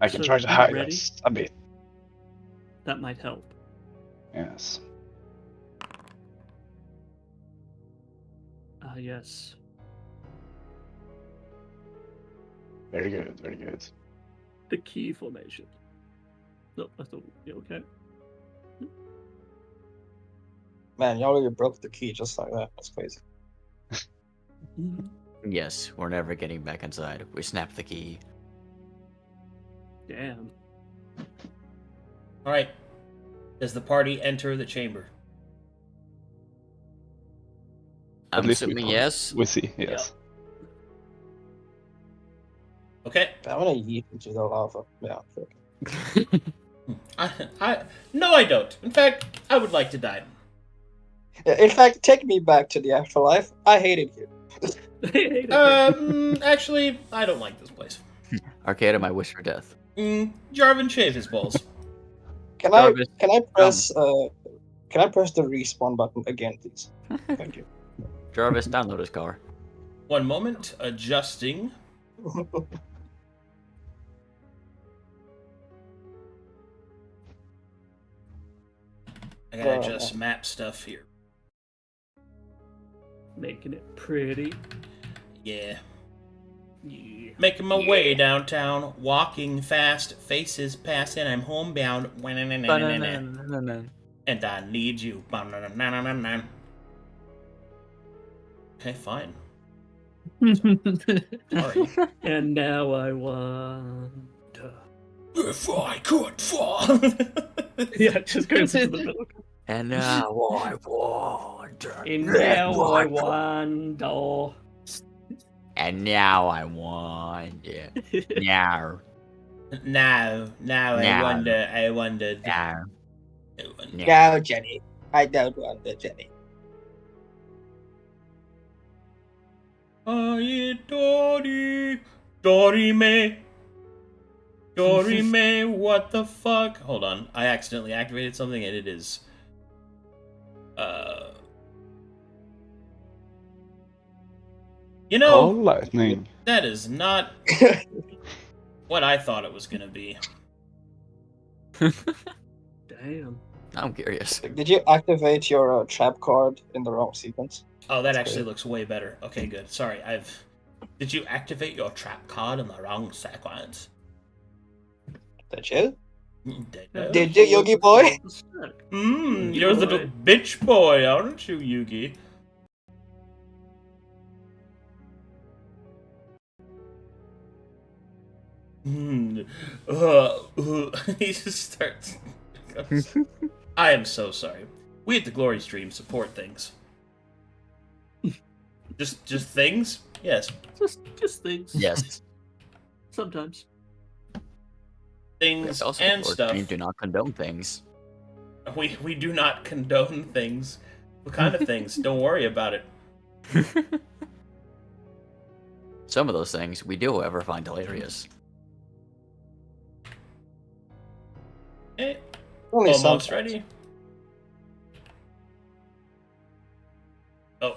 I can So, try to you hide ready? us a bit. That might help. Yes. Yes. Very good, very good. The key formation. No, I thought you okay. Man, you already broke the key just like that. That's crazy. Yes, we're never getting back inside. We snapped the key. Damn. all right. Does the party enter the chamber? I'm least we assuming can- yes. We see, yes. Okay. I'm gonna yeet into the lava. Yeah, sure. No, I don't. In fact, I would like to die. Yeah, in fact, take me back to the afterlife. I hate it here. Actually, I don't like this place. Arcadum, I wish for death. Jarvan, shave his balls. Can Jarvis, I press the respawn button again, please? Thank you. Jarvis, download his car. One moment, adjusting. I gotta adjust map stuff here. Making it pretty. Yeah. Yeah. Making my way downtown, walking fast, faces passing, I'm homebound. And I need you. Okay, fine. Sorry. And now I want. If I could fall. Yeah, just goes into the middle. And now I want. And now I want. And now I want. Yeah. Now. Now I Now. wondered. Now. No, Jenny. I don't want the Jenny. Ai Dory, Dorime, Dorime, what the fuck? Hold on, I accidentally activated something and it is, you Oh, know, lightning. that is not what I thought it was gonna be. Damn. I'm curious. Did you activate your trap card in the wrong sequence? Oh, that That's actually great. looks way better. Okay, good. Sorry, Did you activate your trap card in the wrong sequence? Did you? Did Did you, Yogi boy? You're Yogi a little boy. bitch boy, aren't you, Yugi? He just starts. I am so sorry. We at the Glory Stream support things. Just things? Yes. Just things. Yes. Sometimes. Things Also, and or stuff. we do not condone things. We do not condone things. What kind of things? Don't worry about it. Some of those things we do ever find hilarious. Eh, Only almost sometimes. ready. Oh.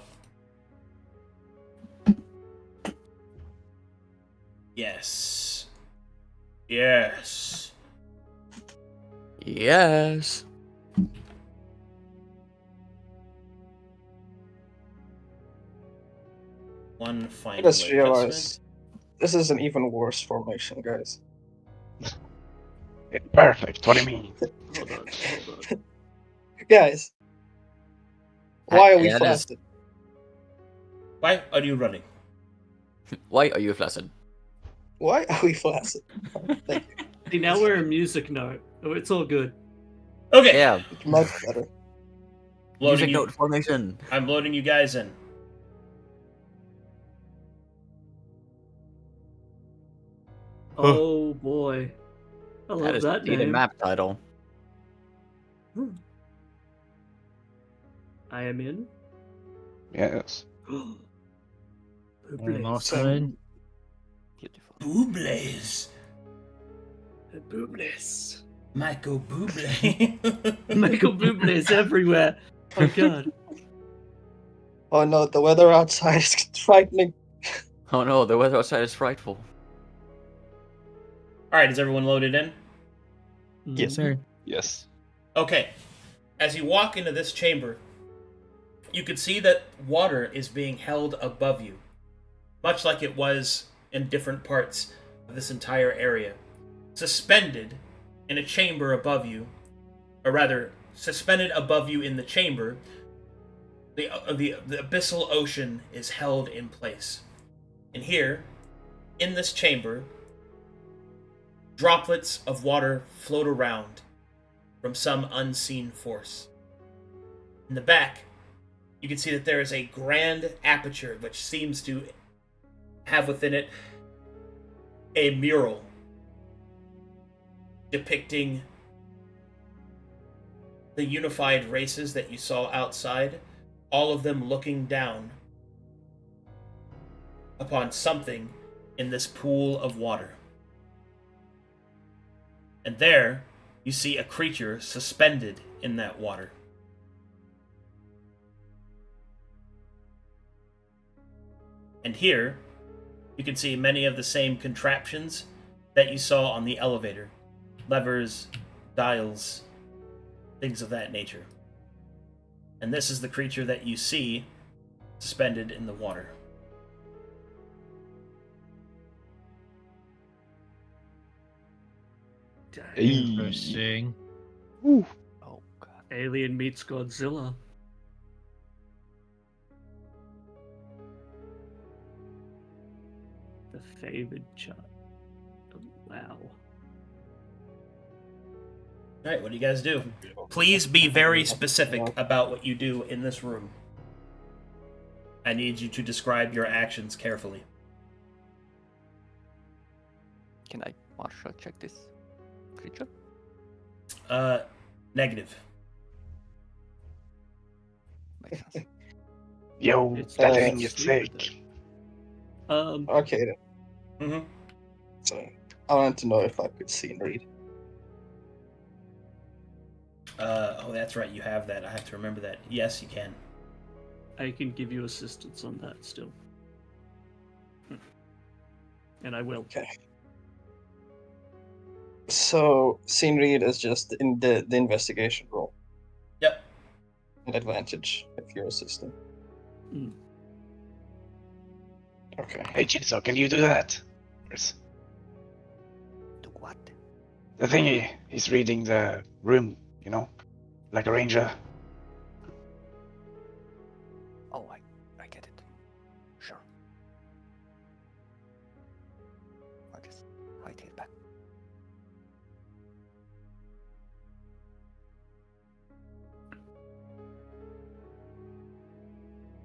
Yes. Yes. Yes. One I final just adjustment. realized this is an even worse formation, guys. It's perfect. What do you mean? Hold on. Guys, why are we That is- flaccid? Why are you running? Why are you flaccid? Why are we flaccid? Thank you. See, now we're in music note. Oh, it's all good. Okay. Yeah. Much better. Loading Music you, note formation. I'm loading you guys in. Oh boy. I That love is that the name. map title. I am in. Yes. Almost Same. in. Beautiful. Bublés. Bublés. Michael Bublé. Michael Bublé's everywhere. Oh god. Oh no, the weather outside is frightening. Oh no, the weather outside is frightful. Alright, is everyone loaded in? Yes, Sir. Yes. Okay. As you walk into this chamber, you can see that water is being held above you, much like it was in different parts of this entire area. Suspended in a chamber above you, or rather, suspended above you in the chamber, the abyssal ocean is held in place. And here, in this chamber, droplets of water float around from some unseen force. In the back, you can see that there is a grand aperture which seems to have within it a mural depicting the unified races that you saw outside, all of them looking down upon something in this pool of water. And there, you see a creature suspended in that water. And here, you can see many of the same contraptions that you saw on the elevator. Levers, dials, things of that nature. And this is the creature that you see suspended in the water. Interesting. Oh god. Alien meets Godzilla. The favored child. Oh, wow. Alright, what do you guys do? Please be very specific about what you do in this room. I need you to describe your actions carefully. Can I martial check this creature? Negative. Makes sense. Yo, It's that uh, thing is stupid, sick. Okay, then. Mm-hmm. So I wanted to know if I could see and read. Oh, that's right. You have that. I have to remember that. Yes, you can. I can give you assistance on that still. And I will. Okay. So scene read is just in the investigation roll. Yep. An advantage if you're assisting. Mm. Okay. Hey, Jitsu, can you do that? Where's Do what? the thingy? He's reading the room, you know? Like a ranger. Oh, I get it. Sure. I'll just write it back.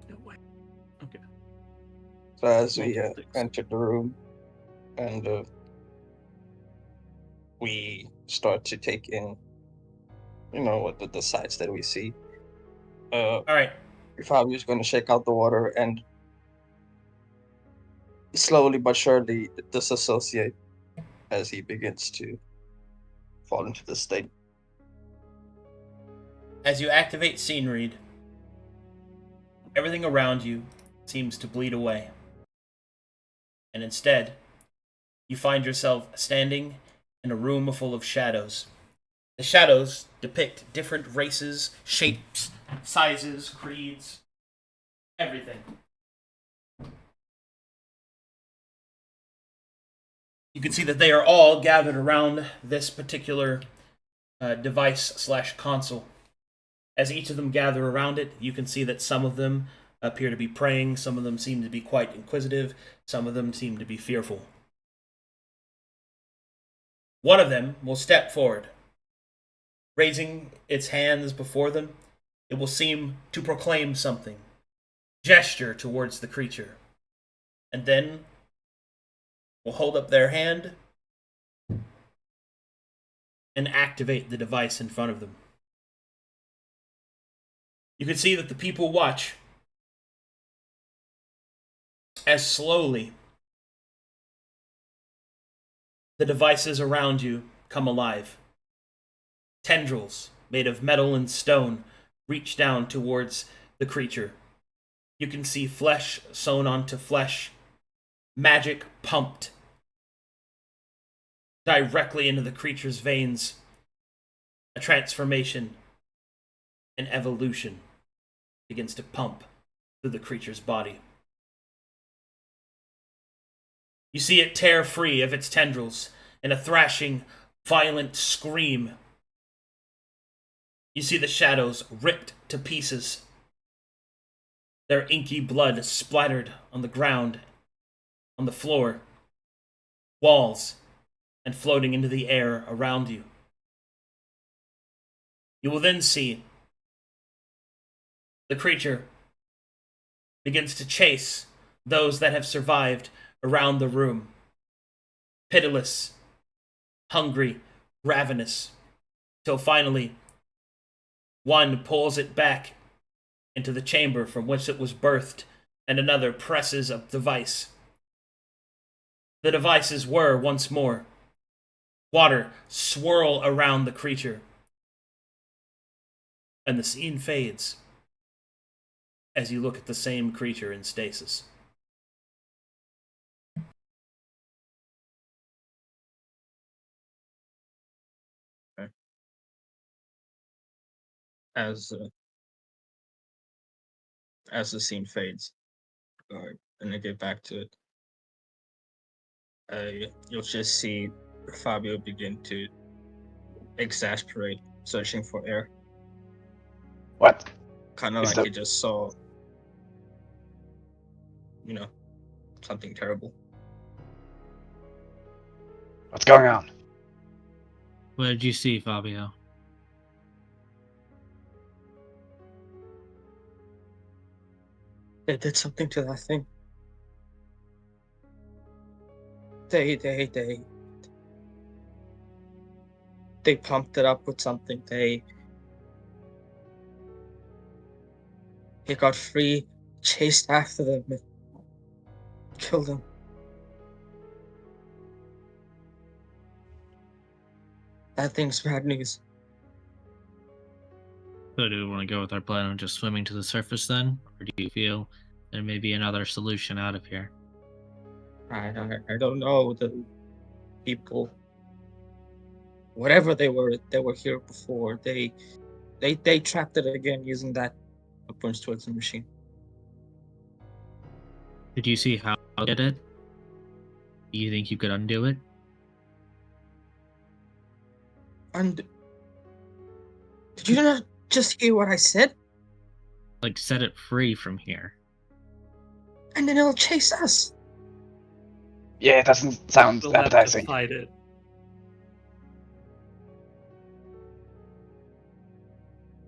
No way. Okay. So as we Multiple things. entered the room, and we start to take in, what the sights that we see. All right. Fabio's going to shake out the water and slowly but surely disassociate as he begins to fall into the state. As you activate scene read, everything around you seems to bleed away. And instead, you find yourself standing in a room full of shadows. The shadows depict different races, shapes, sizes, creeds, everything. You can see that they are all gathered around this particular device/console. As each of them gather around it, you can see that some of them appear to be praying, some of them seem to be quite inquisitive, some of them seem to be fearful. One of them will step forward. Raising its hands before them, it will seem to proclaim something, gesture towards the creature, and then will hold up their hand and activate the device in front of them. You can see that the people watch as slowly the devices around you come alive. Tendrils made of metal and stone reach down towards the creature. You can see flesh sewn onto flesh, magic pumped directly into the creature's veins. A transformation, an evolution begins to pump through the creature's body. You see it tear free of its tendrils in a thrashing, violent scream. You see the shadows ripped to pieces, their inky blood splattered on the ground, on the floor, walls, and floating into the air around you. You will then see the creature begins to chase those that have survived around the room. Pitiless, hungry, ravenous, till finally one pulls it back into the chamber from which it was birthed, and another presses a device. The devices whir once more. Water swirl around the creature. And the scene fades as you look at the same creature in stasis. As the scene fades, and I get back to it, you'll just see Fabio begin to exasperate, searching for air. What? Kind of Is like that- he just saw, something terrible. What's going on? What did you see, Fabio? They did something to that thing. They pumped it up with something. It got free, chased after them. kill them. That thing's bad news. So do we want to go with our plan of just swimming to the surface then? Or do you feel there may be another solution out of here? I don't know. The people, whatever they were here before. They trapped it again using that points towards the machine. Did you see how they did it? Do you think you could undo it? And did you not just hear what I said? Like, set it free from here. And then it'll chase us. Yeah, it doesn't sound We'll have to appetizing. fight it.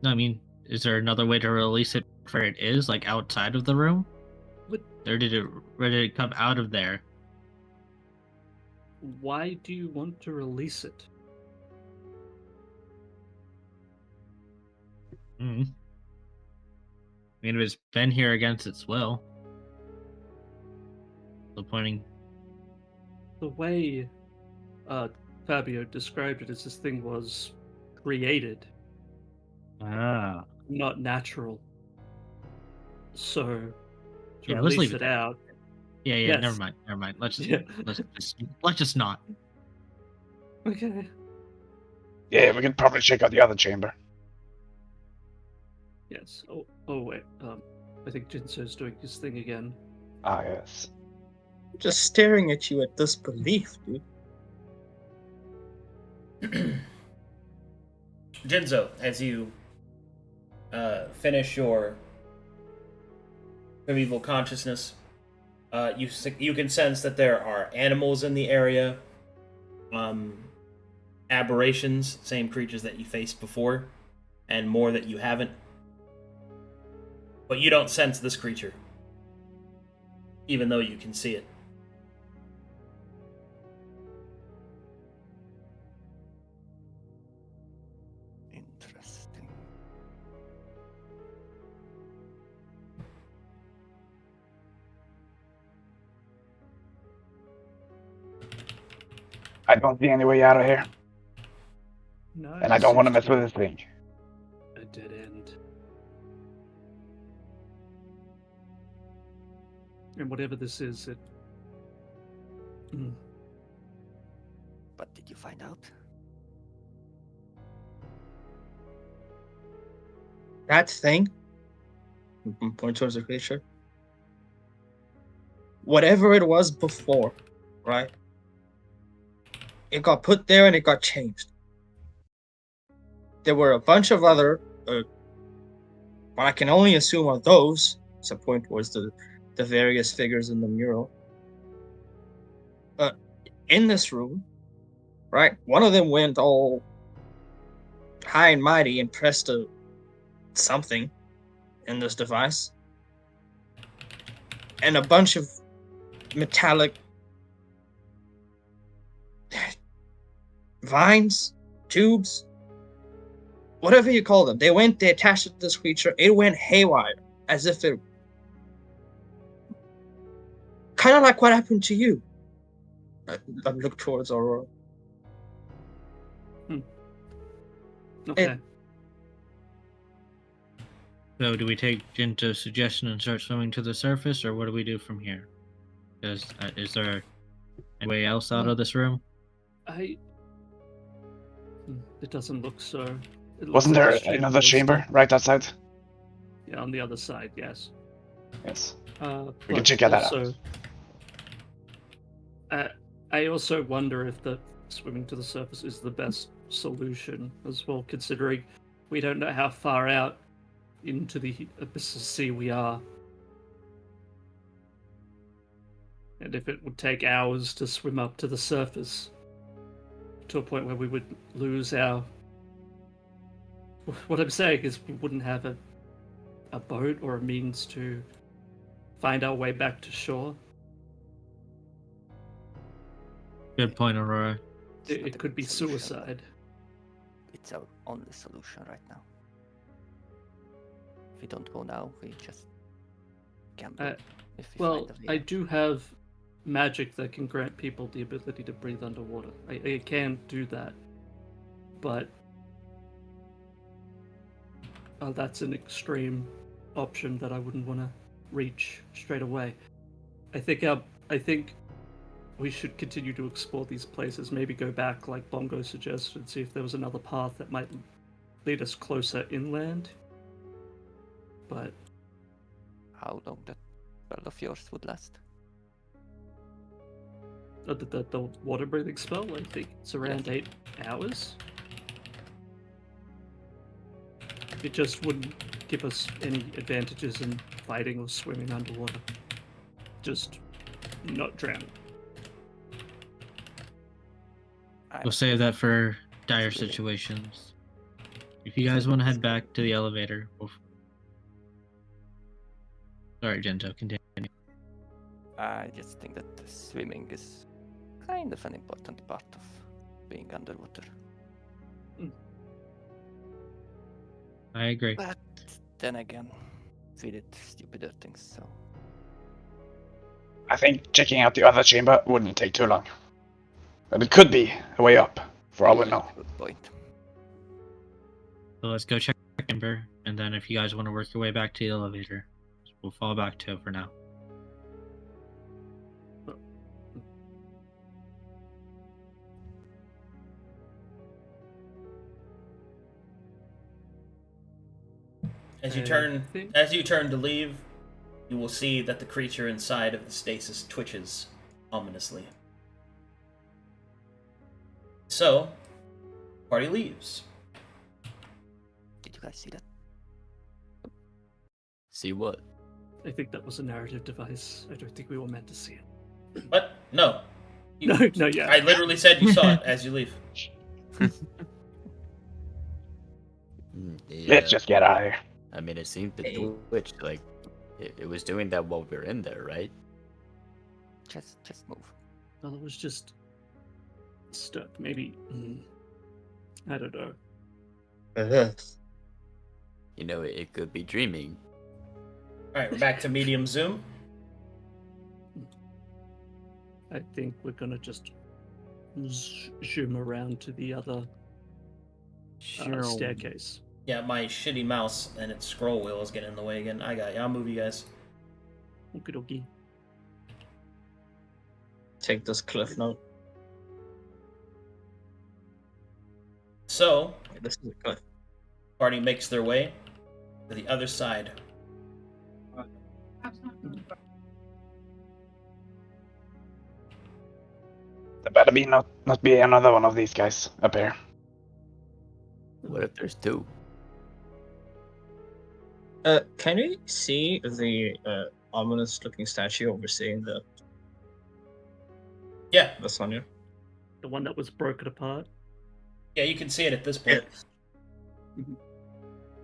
No, I mean, is there another way to release it where it is, like outside of the room? What- Or did it come out of there? Why do you want to release it? I mean, if it's been here against its will. The pointing. The way Fabio described it as this thing was created, Ah. not natural. So to Yeah, let's release leave it it out. Yeah, Yes. never mind. Let's just, Yeah. let's just not. Okay. Yeah, we can probably check out the other chamber. Yes. Oh wait. I think Jinso's doing his thing again. Ah, yes. Just staring at you at disbelief, dude. Jinzo, as you finish your primeval consciousness, you can sense that there are animals in the area, aberrations, same creatures that you faced before, and more that you haven't. But you don't sense this creature, even though you can see it. Interesting. I don't see any way out of here, No. and I don't want to mess with this thing. A dead end. And whatever this is, it. What did you find out? That thing. Point towards the creature. Whatever it was before, right? It got put there and it got changed. There were a bunch of other, what I can only assume are those. So point towards the various figures in the mural. In this room, right? One of them went all high and mighty and pressed something in this device, and a bunch of metallic vines, tubes, whatever you call them. They attached it to this creature. It went haywire, as if it, kind of like what happened to you. I look towards Aurora. Okay. So, do we take Jinto's suggestion and start swimming to the surface, or what do we do from here? Is there any way else out of this room? It doesn't look so. It looks Wasn't like there this chamber another was chamber stuck- right outside? Yeah, on the other side. Yes. Yes. We can check that out. I also wonder if the swimming to the surface is the best solution as well, considering we don't know how far out into the abyssal sea we are. And if it would take hours to swim up to the surface to a point where we would lose our... What I'm saying is we wouldn't have a boat or a means to find our way back to shore. Good point, Aurora. It could be suicide. It's our only solution right now. If we don't go now, we just gamble. If we Well, find a I way. do have magic that can grant people the ability to breathe underwater. I can do that, but that's an extreme option that I wouldn't want to reach straight away. I think we should continue to explore these places. Maybe go back, like Bongo suggested, see if there was another path that might lead us closer inland. But How long that spell of yours would last? the water breathing spell, I think it's around 8 hours. It just wouldn't give us any advantages in fighting or swimming underwater. Just not drowning. We'll save that for dire situations. If you guys want to head back to the elevator, sorry, Gento, continue. I just think that swimming is kind of an important part of being underwater. I agree. But then again, we did stupider things, so I think checking out the other chamber wouldn't take too long. But it could be a way up, for all we know. good point. So let's go check Amber, and then if you guys want to work your way back to the elevator, we'll fall back to it for now. As you turn to leave, you will see that the creature inside of the stasis twitches ominously. So, party leaves. Did you guys see that? See what? I think that was a narrative device. I don't think we were meant to see it. What? No. No, yeah. I literally said you saw it as you leave. Let's just get out of here. I mean, it seemed to twitch, like, it was doing that while we were in there, right? Just move. Well, it was just stuck. Maybe. I don't know. You know, it could be dreaming. Alright, we're back to medium zoom. I think we're gonna just zoom around to the other staircase. Yeah, my shitty mouse and its scroll wheel is getting in the way again. I got you. I'll move you guys. Okie dokie. Take this cliff note. So, This is a cliff. party makes their way to the other side. There better be not be another one of these guys up here. What if there's two? Can we see the ominous looking statue overseeing the Yeah, Sonya? The one that was broken apart. yeah, you can see it at this point.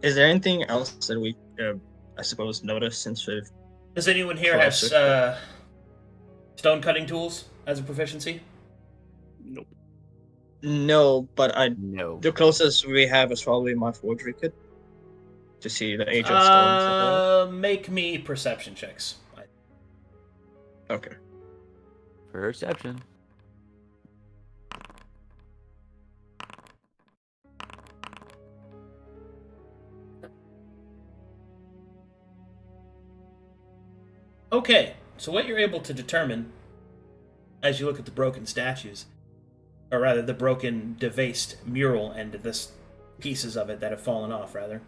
Is there anything else that we, I suppose, noticed since we've... Does anyone here have stone cutting tools as a proficiency? Nope. No, but No. the closest we have is probably my forgery kit. To see the age of stones. Make me perception checks. Okay. Perception. Okay, so what you're able to determine as you look at the broken statues, or rather the broken, defaced mural and the pieces of it that have fallen off, rather.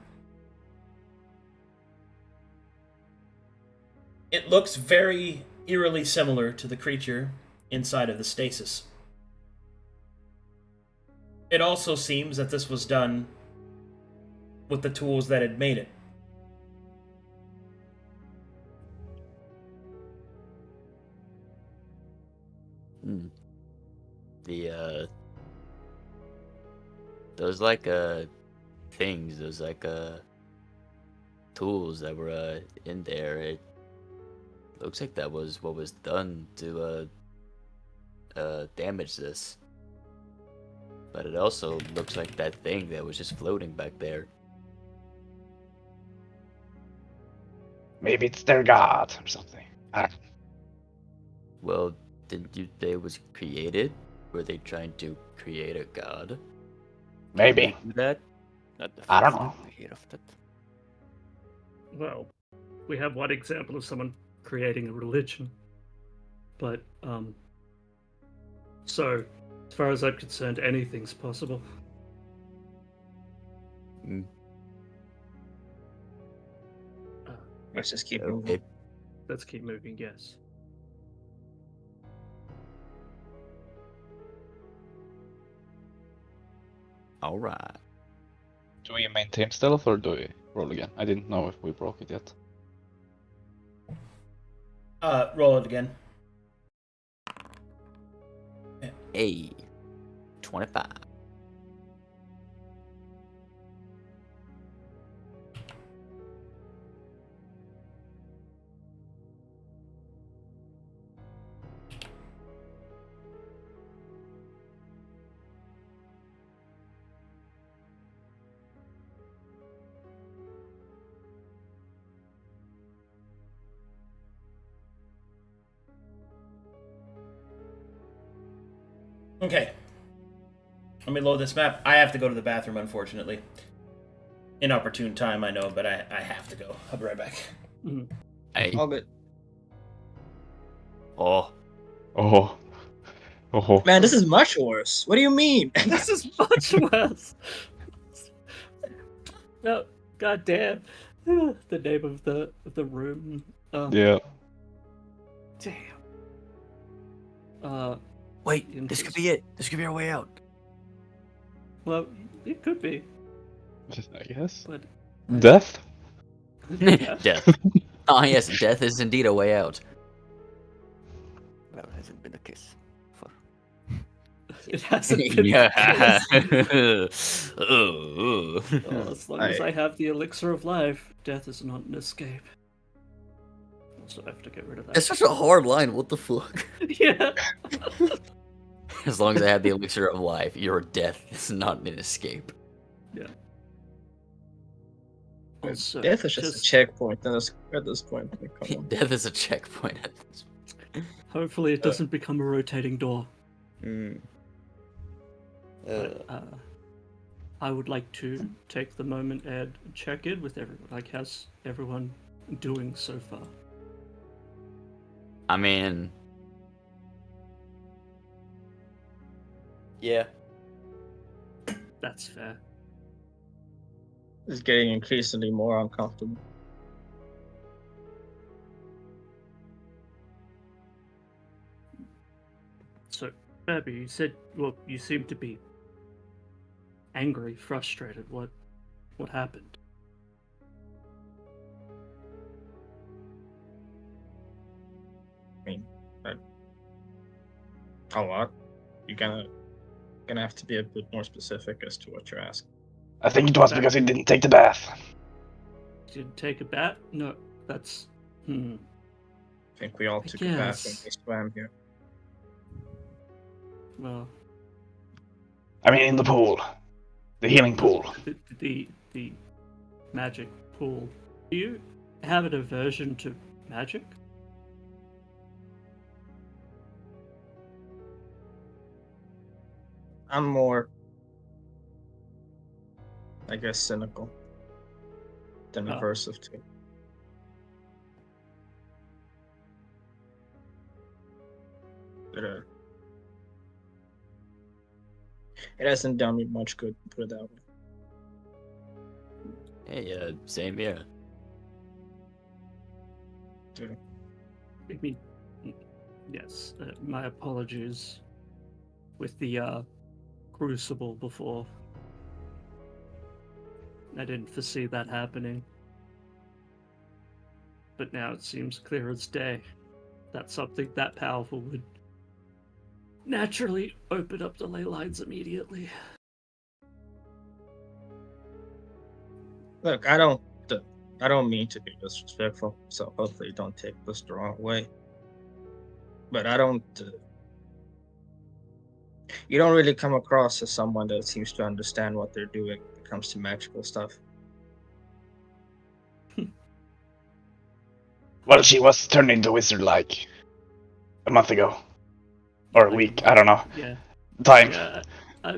It looks very eerily similar to the creature inside of the stasis. It also seems that this was done with the tools that had made it. Those things, those tools that were in there, it looks like that was what was done to damage this. But it also looks like that thing that was just floating back there. Maybe it's their god or something. I don't know. Well, didn't you say it was created? Were they trying to create a god? Maybe. Did they do that? Not the I don't first know. time I hear of that. Well, we have one example of someone creating a religion. But, so, as far as I'm concerned, anything's possible. Mm, Let's just keep okay. moving. Let's keep moving, yes. All right. Do we maintain stealth or do we roll again? I didn't know if we broke it yet. Roll it again. Hey, 25. Okay. Let me load this map. I have to go to the bathroom, unfortunately. Inopportune time, I know, but I have to go. I'll be right back. Hey. All good. Oh, Oh. Oh. Man, this is much worse. What do you mean? This is much worse. No, goddamn. The name of the room. Yeah. Damn. wait, this could be it. This could be our way out. Well, it could be, I guess. but Death? Death. Ah, yes, death is indeed a way out. Well, hasn't been the case for. it hasn't been. Yeah. Oh, as long as I have the elixir of life, death is not an escape. Also, I have to get rid of that. That's such a hard line. What the fuck? Yeah. As long as I have the elixir of life, your death is not an escape. Also, Death is just a checkpoint at this point. Like, come on. Death is a checkpoint. hopefully, it doesn't become a rotating door. Mm. But, I would like to take the moment and check in with everyone. Like, how's everyone doing so far? I mean, yeah. That's fair. It's getting increasingly more uncomfortable. So, Abby, you said, well, you seem to be angry, frustrated. What happened? A lot. You're gonna have to be a bit more specific as to what you're asking. I think it was because he didn't take the bath. Did take a bat? No, that's. I think we all took a bath when guess. we swam here. Well, I mean, in the pool. The healing pool. the magic pool. Do you have an aversion to magic? I'm more, I guess, cynical than Oh. aversive to it. But, it hasn't done me much good, put it that way. Hey, same here. I mean, yes. My apologies with the crucible before. I didn't foresee that happening. But now it seems clear as day that something that powerful would naturally open up the ley lines immediately. Look, I don't mean to be disrespectful, so hopefully you don't take this the wrong way. But I don't. You don't really come across as someone that seems to understand what they're doing when it comes to magical stuff. Well, she was turned into a wizard like a month ago. or Like, week. I don't know. Yeah. Time. Yeah.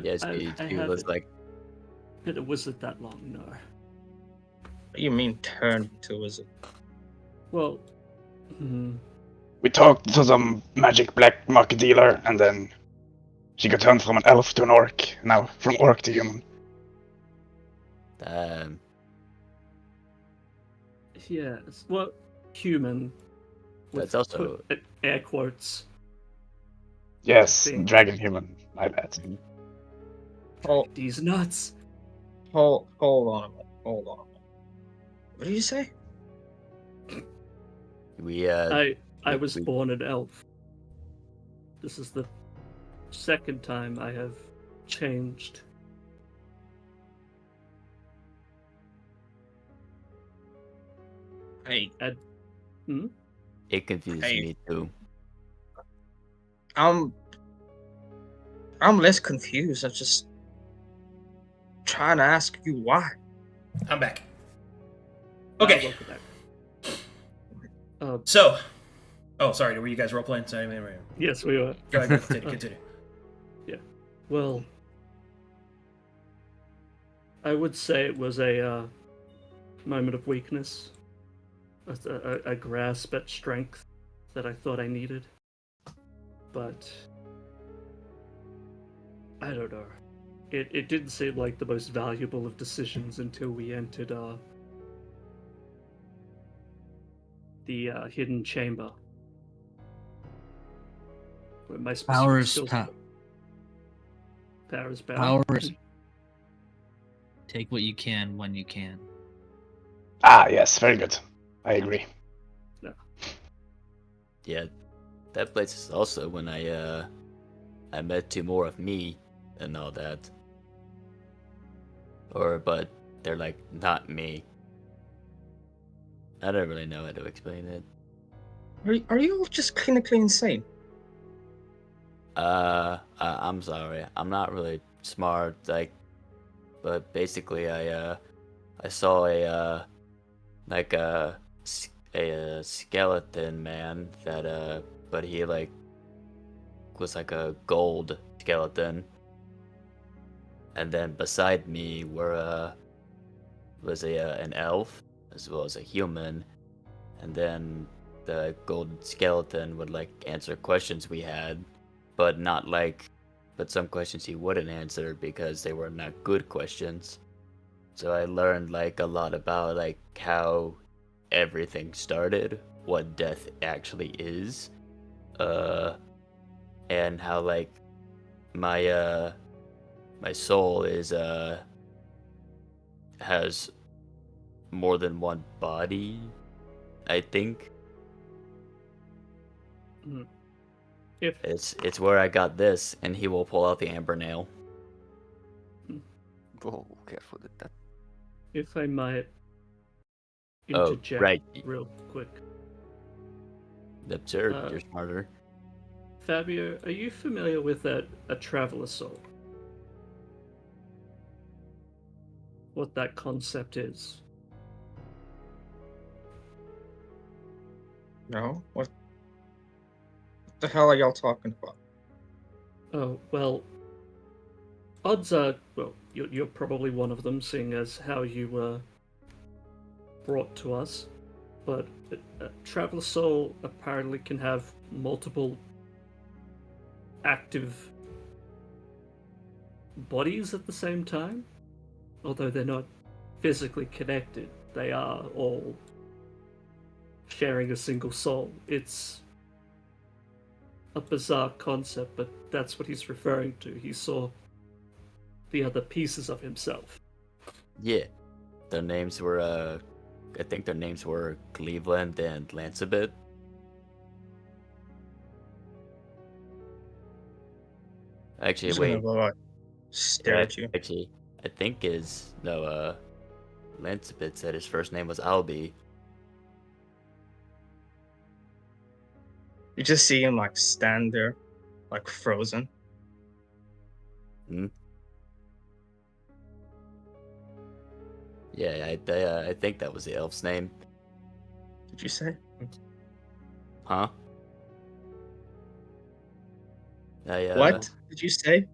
Yes, I he haven't was like, been a wizard that long, no. What do you mean turned into a wizard? Well, We talked to some magic black market dealer, and then she got turned from an elf to an orc. Now from orc to human. yeah, well, human. With That's also- air quotes. Yes, Thing. dragon human. My bad. Hold, These nuts. hold on a minute. Hold on a minute. What did you say? we I was we- born an elf. This is the second time I have changed. Hey, it confuses Hey. me too. I'm less confused. I'm just trying to ask you why. I'm back. Ah, Okay, welcome back. so. Oh, sorry. Were you guys role playing? Sorry, Yes, we were. go ahead. Continue. Well, I would say it was a moment of weakness, a grasp at strength that I thought I needed, but I don't know. It didn't seem like the most valuable of decisions until we entered the hidden chamber. Where my specific Power is skills- power. Power is power. Power is. Take what you can when you can. Ah, yes, very good. I agree. Yeah, that place is also when I met two more of me and all that. But they're like not me. I don't really know how to explain it. Are you all just clinically insane? I'm sorry. I'm not really smart, but basically I saw a skeleton man that but he was like a gold skeleton. And then beside me was an elf as well as a human, and then the gold skeleton would answer questions we had, but some questions he wouldn't answer because they were not good questions. So I learned a lot about how everything started, what death actually is, and how my soul has more than one body, I think. If It's where I got this, and he will pull out the amber nail. Whoa, careful with that. if I might Oh, interject right. real quick. Absurd, you're smarter. Fabio, are you familiar with a traveler soul? What that concept is? No. What the hell are y'all talking about? Oh, well, odds are, well, you're probably one of them, seeing as how you were brought to us. But a traveler soul apparently can have multiple active bodies at the same time. Although they're not physically connected, they are all sharing a single soul. It's a bizarre concept, but that's what he's referring to. He saw the other pieces of himself. Yeah. Their names were, I think their names were Cleveland and Lancebit. Actually, Just wait. gonna stare at you. Actually, I think Lancebit said his first name was Albie. You just see him stand there, frozen. Yeah, I think that was the elf's name. Did you say? Huh? What did you say?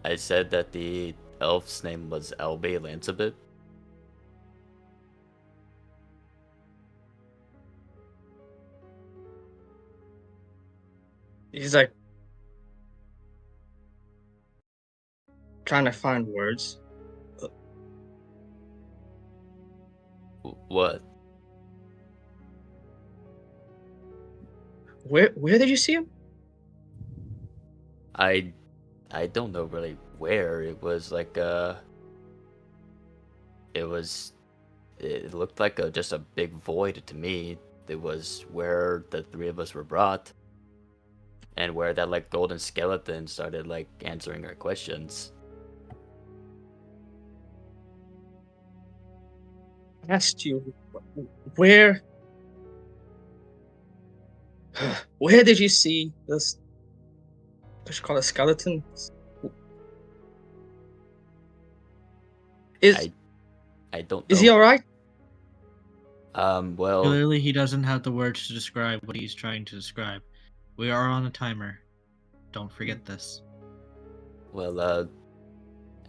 I said that the elf's name was Elbe Lancebit. He's like trying to find words. What? Where did you see him? I don't know really where. It was like it looked like just a big void to me. It was where the three of us were brought, and where that like golden skeleton started like answering our questions. I asked you where where did you see this? What you call a skeleton? I don't know. Is he all right? Well, Clearly, he doesn't have the words to describe what he's trying to describe. We are on a timer. Don't forget this. well,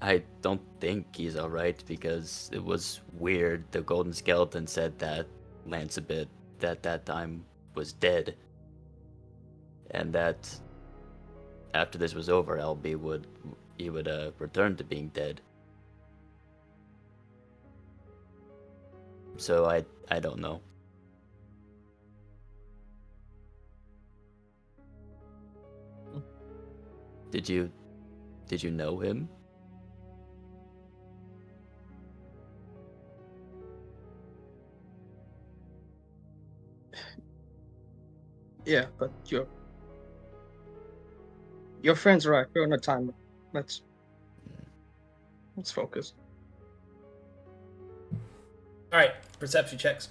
I don't think he's alright because it was weird. The golden skeleton said that Lancebit at that time was dead. And that after this was over, Elby would return to being dead. So I don't know. Did you know him? Yeah, but your friend's right. We're on a timer. Let's focus. All right, perception checks.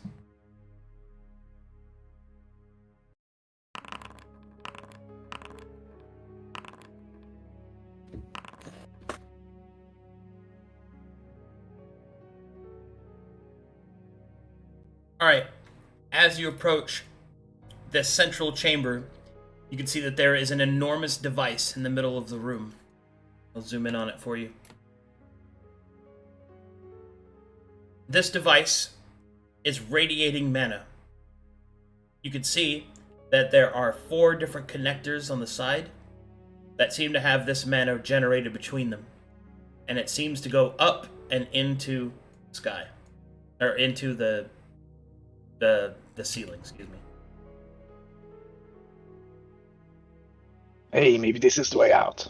All right, as you approach the central chamber, you can see that there is an enormous device in the middle of the room. I'll zoom in on it for you. This device is radiating mana. You can see that there are 4 different connectors on the side that seem to have this mana generated between them. And it seems to go up and into the sky. Or into the ceiling, excuse me. Hey, maybe this is the way out.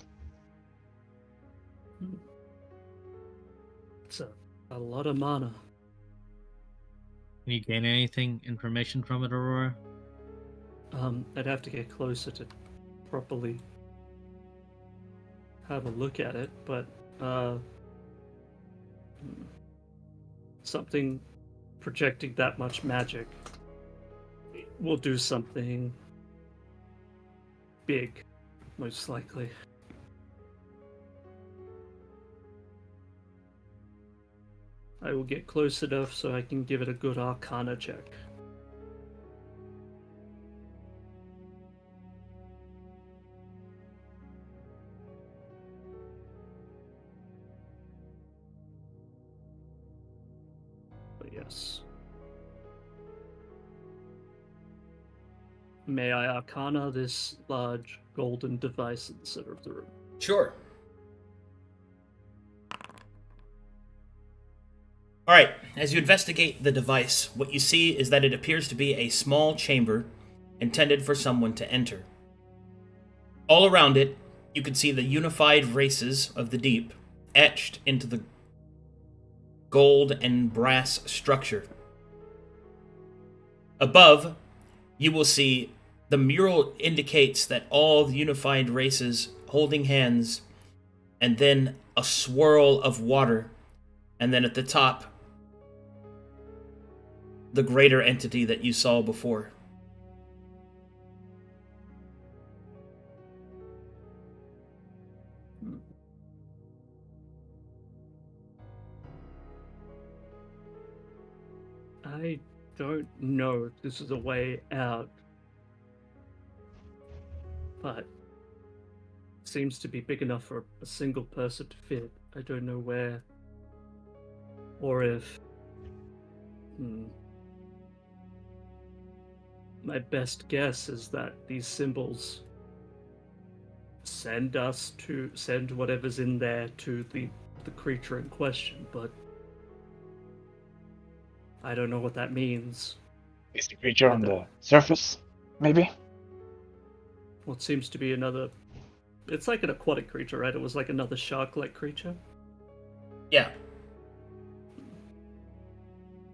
It's a lot of mana. Can you gain anything, information from it, Aurora? I'd have to get closer to properly have a look at it, but something projecting that much magic will do something big, most likely. I will get close enough so I can give it a good Arcana check. But yes. May I Arcana this large golden device in the center of the room? Sure. All right, as you investigate the device, what you see is that it appears to be a small chamber intended for someone to enter. All around it, you can see the unified races of the deep etched into the gold and brass structure. Above, you will see the mural indicates that all the unified races holding hands, and then a swirl of water, and then at the top, the greater entity that you saw before. I don't know if this is a way out, but seems to be big enough for a single person to fit. I don't know where, or if. My best guess is that these symbols send whatever's in there to the creature in question, but I don't know what that means. Is the creature on the surface? Maybe? What seems to be another. It's like an aquatic creature, right? It was like another shark-like creature. Yeah.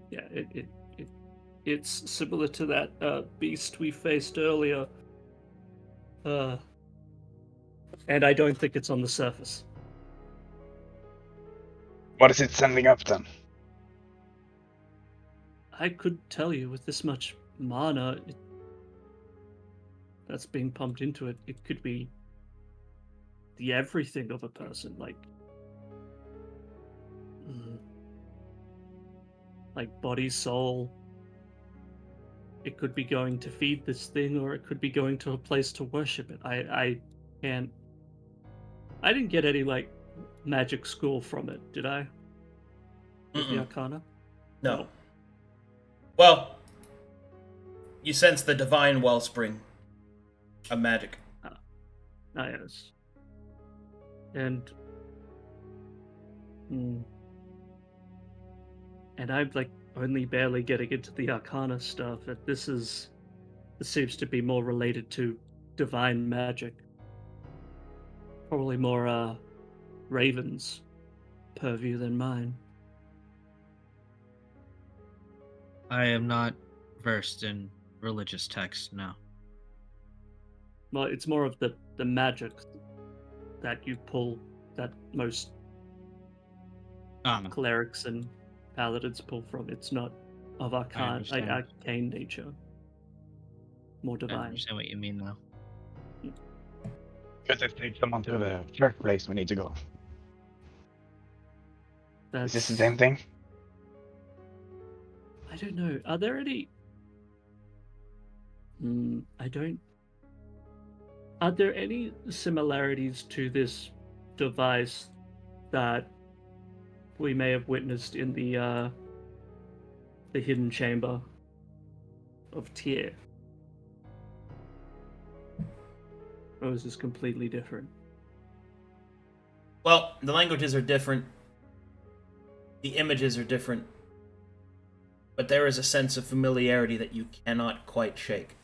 Yeah, it's similar to that beast we faced earlier. And I don't think it's on the surface. What is it sending up then? I couldn't tell you with this much mana that's being pumped into it. It could be the everything of a person, like body, soul. It could be going to feed this thing, or it could be going to a place to worship it. I didn't get any like magic school from it, did I? With the Arcana? No. Well, you sense the divine wellspring of magic. Yes. And I'm like only barely getting into the Arcana stuff. This seems to be more related to divine magic. Probably more Raven's purview than mine. I am not versed in religious texts, no. Well, it's more of the magic that you pull, that most clerics and paladins pull from. It's not of arcane nature. More divine. I understand what you mean, though. Because it takes someone to the third place we need to go. Is this the same thing? I don't know. Are there any... Are there any similarities to this device that we may have witnessed in the hidden chamber of Tyr? Or is this completely different? Well, the languages are different. The images are different. But there is a sense of familiarity that you cannot quite shake.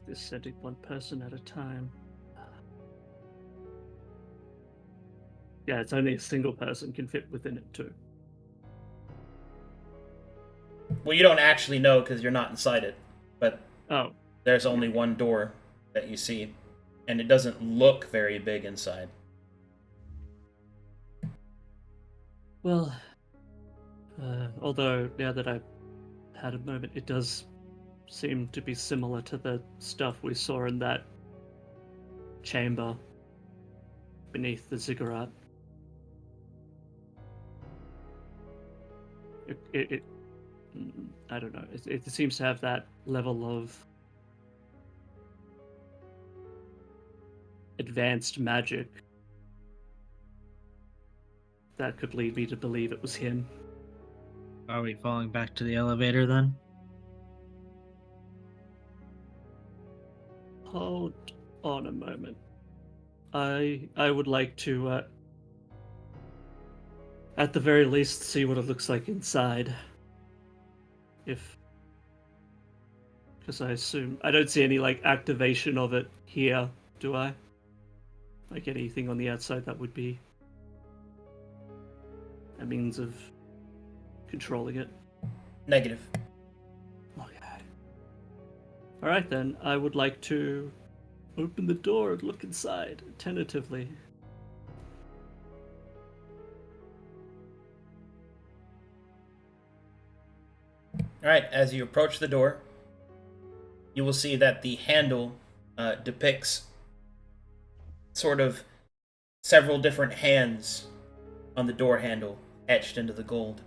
This sending one person at a time. Yeah, it's only a single person can fit within it too. Well, you don't actually know because you're not inside it, but Oh, there's only one door that you see, and it doesn't look very big inside. well, although now that I've had a moment, it does seem to be similar to the stuff we saw in that chamber beneath the ziggurat. I don't know. It seems to have that level of advanced magic that could lead me to believe it was him. Are we falling back to the elevator then? Hold on a moment. I would like to, at the very least, see what it looks like inside. Because I assume I don't see any like activation of it here, do I? Like anything on the outside that would be a means of controlling it. Negative. Okay. Alright then, I would like to open the door and look inside, tentatively. Alright, as you approach the door, you will see that the handle depicts sort of several different hands on the door handle etched into the gold.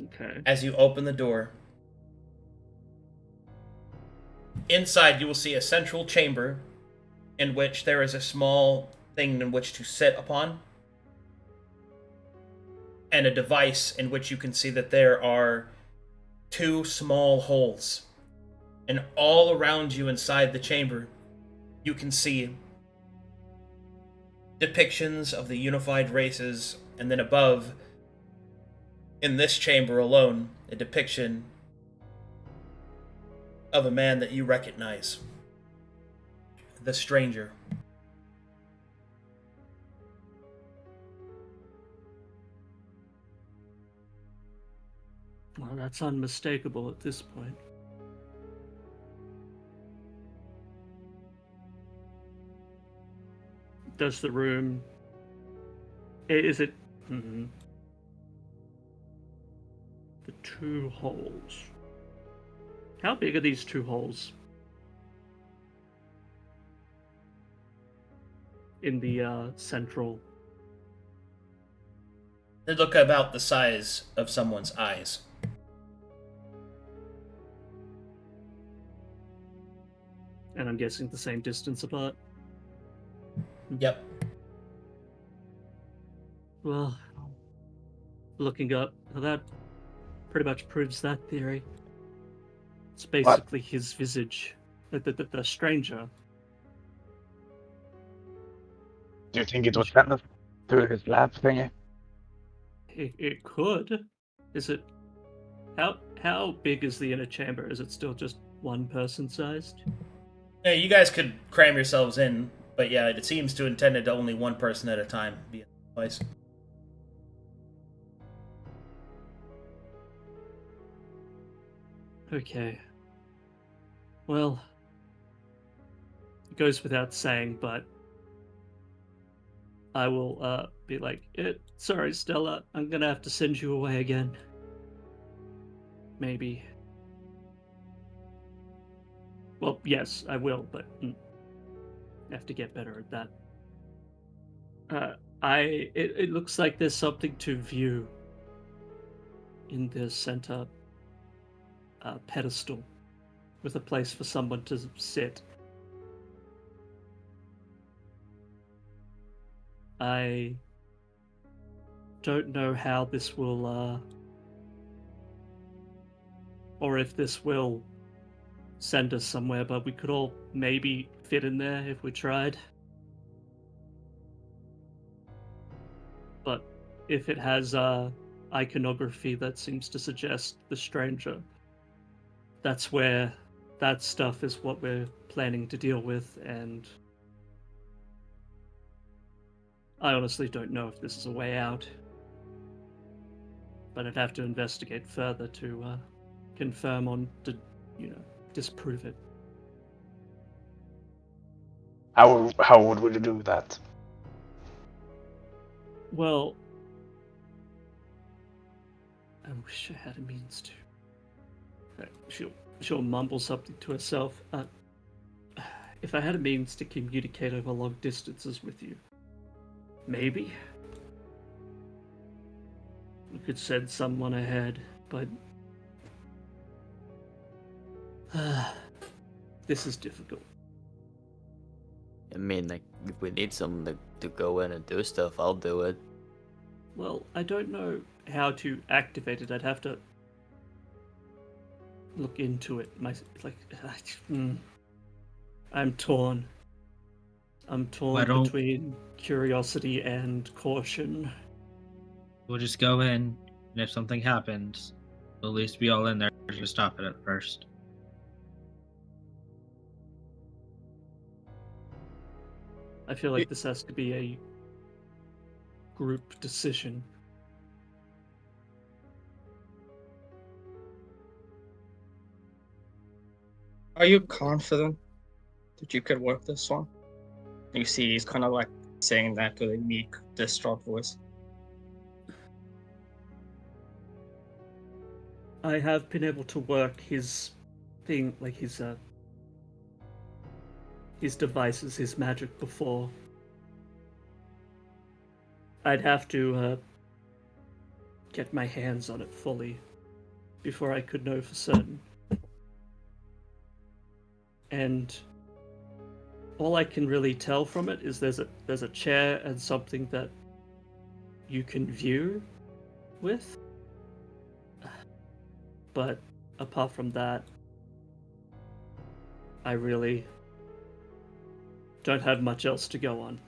Okay. As you open the door, inside you will see a central chamber in which there is a small thing in which to sit upon, and a device in which you can see that there are 2 small holes. And all around you inside the chamber, you can see depictions of the unified races, and then above, in this chamber alone, a depiction of a man that you recognize. The Stranger. Well, that's unmistakable at this point. Does the room... Is it... The 2 holes. How big are these 2 holes? In the central... They look about the size of someone's eyes. And I'm guessing the same distance apart? Yep. Well, looking up, that pretty much proves that theory. It's basically his visage, the stranger. Do you think it was sent to his lab thingy? It could. Is it... How big is the inner chamber? Is it still just 1 person sized? Yeah, you guys could cram yourselves in, but yeah, it seems to intended to only 1 person at a time be in the place. Okay. Well, it goes without saying, but I will be like, sorry, Stella, I'm gonna have to send you away again. Maybe. Well, yes, I will, but I have to get better at that. It looks like there's something to view in the center pedestal with a place for someone to sit. I don't know how this will, or if this will send us somewhere, but we could all maybe fit in there if we tried. But if it has iconography that seems to suggest the stranger, that's where that stuff is what we're planning to deal with, and I honestly don't know if this is a way out. But I'd have to investigate further to confirm on to, disprove it. How would we do that? Well, I wish I had a means to. She'll mumble something to herself. If I had a means to communicate over long distances with you, maybe we could send someone ahead, but this is difficult. I mean, like, if we need someone to go in and do stuff, I'll do it. Well, I don't know how to activate it. I'd have to look into it. I'm torn. I'm torn between curiosity and caution. We'll just go in, and if something happens, we'll at least be all in there to stop it at first. I feel like this has to be a group decision. Are you confident that you could work this one? You see, he's kind of like saying that with a meek, distraught voice. I have been able to work his thing, like his devices, his magic before. I'd have to get my hands on it fully before I could know for certain. And all I can really tell from it is there's a chair and something that you can view with. But apart from that, I really don't have much else to go on.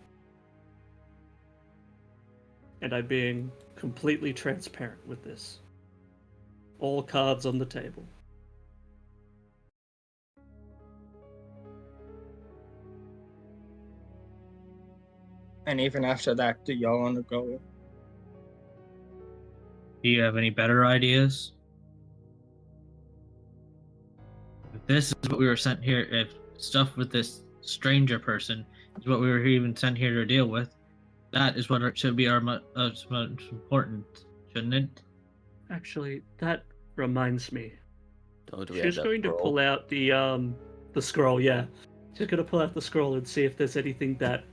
And I'm being completely transparent with this. All cards on the table. And even after that, do y'all want to go? Do you have any better ideas? If this is what we were sent here, if stuff with this stranger person is what we were even sent here to deal with, that is what should be our most important, shouldn't it? Actually, that reminds me. Don't we have She's that going to scroll? pull out the scroll, yeah. She's going to pull out the scroll and see if there's anything that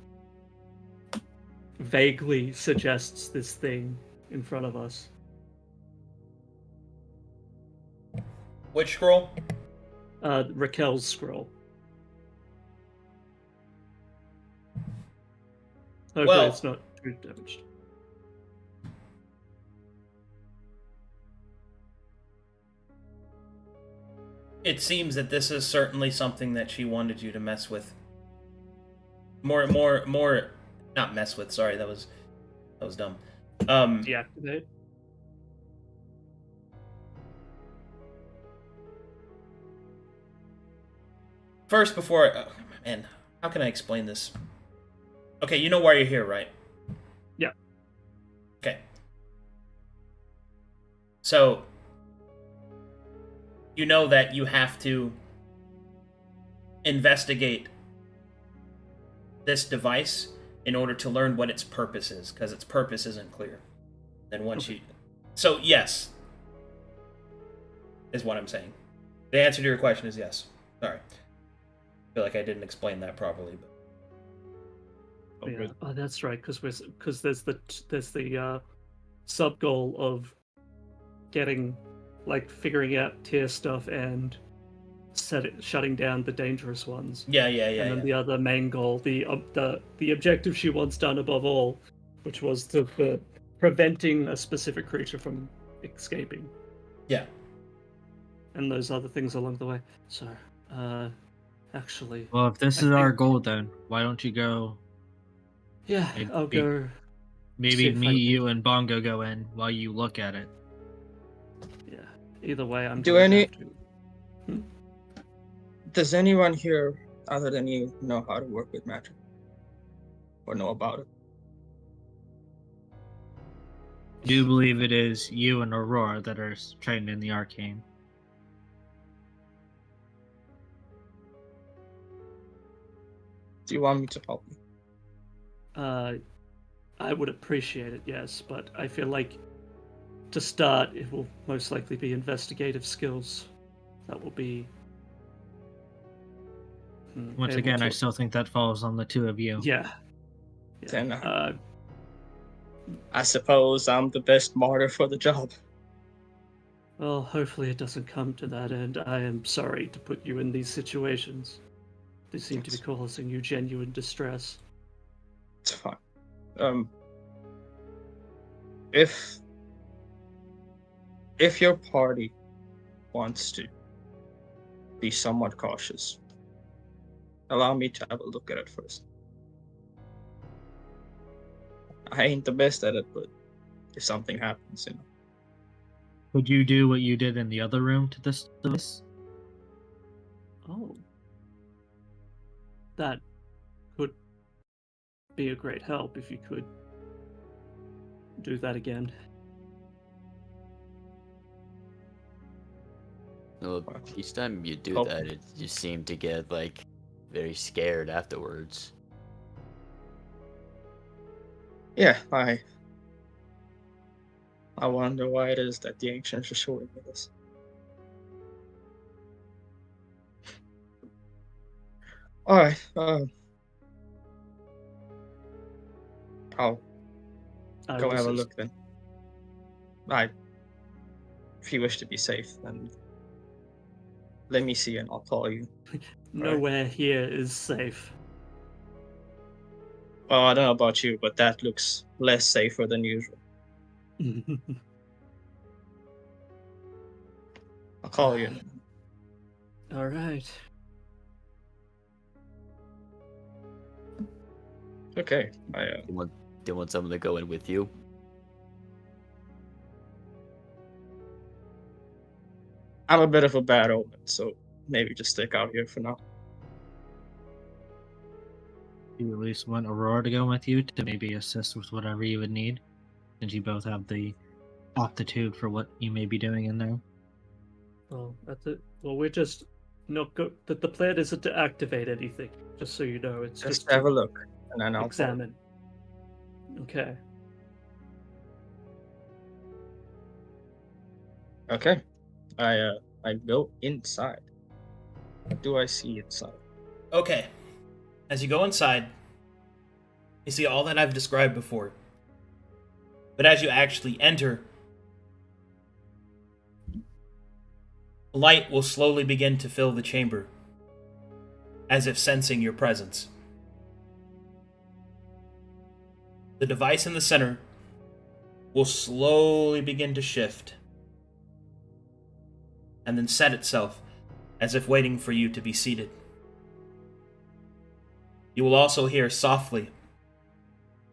vaguely suggests this thing in front of us. Which scroll? Raquel's scroll. Hopefully Well- it's not too damaged. It seems that this is certainly something that she wanted you to mess with. More, not mess with. Sorry, that was dumb. Deactivate. First, before, man, how can I explain this? Okay, you know why you're here, right? Yeah. Okay. So, you know that you have to investigate this device in order to learn what its purpose is, because its purpose isn't clear. Then once you... So, yes. Is what I'm saying. The answer to your question is yes. Sorry. I feel like I didn't explain that properly, but... Yeah. good. Oh, that's right. Because there's the sub goal of getting, like, figuring out tier stuff and shutting down the dangerous ones. Yeah. And then the other main goal, the objective she wants done above all, which was the preventing a specific creature from escaping, Yeah. and those other things along the way. So, actually, Well, if this I is our think- goal, then why don't you go? yeah, Maybe- I'll go. Maybe See if me, I- you, and Bongo go in while you look at it. Yeah. Either way, I'm. Do going to any- have to- Does anyone here, other than you, know how to work with magic? Or know about it? I do believe it is you and Aurora that are trained in the arcane. Do you want me to help you? I would appreciate it, yes, but I feel like to start, it will most likely be investigative skills. That will be. Once able again, I to- still think that falls on the two of you. Yeah. Then, Uh, I suppose I'm the best martyr for the job. well, hopefully it doesn't come to that end. I am sorry to put you in these situations. They seem to be Yes. causing you genuine distress. It's fine. If your party wants to be somewhat cautious, allow me to have a look at it first. I ain't the best at it, but if something happens, you know. Could you do what you did in the other room to this device? Oh. That could be a great help if you could do that again. Well, each time you do Oh. that, you seem to get like very scared afterwards. Yeah, I wonder why it is that the ancients are showing me this. Alright, I'll I go will have a assist. look then. I if you wish to be safe, then let me see and I'll call you. Nowhere here is safe. Well, I don't know about you, but that looks less safer than usual. I'll call you. All right. Okay. Do you want someone to go in with you? I'm a bit of a bad omen, so maybe just stick out here for now. You at least want Aurora to go with you to maybe assist with whatever you would need, since you both have the aptitude for what you may be doing in there. Well, that's it. Well, we're just not go. The plan isn't to activate anything. Just so you know, it's Just just have to a look, and then I'll examine. Okay. Okay. I go inside. What do I see inside? Okay. As you go inside, you see all that I've described before. But as you actually enter, light will slowly begin to fill the chamber, as if sensing your presence. The device in the center will slowly begin to shift, and then set itself, as if waiting for you to be seated. You will also hear softly,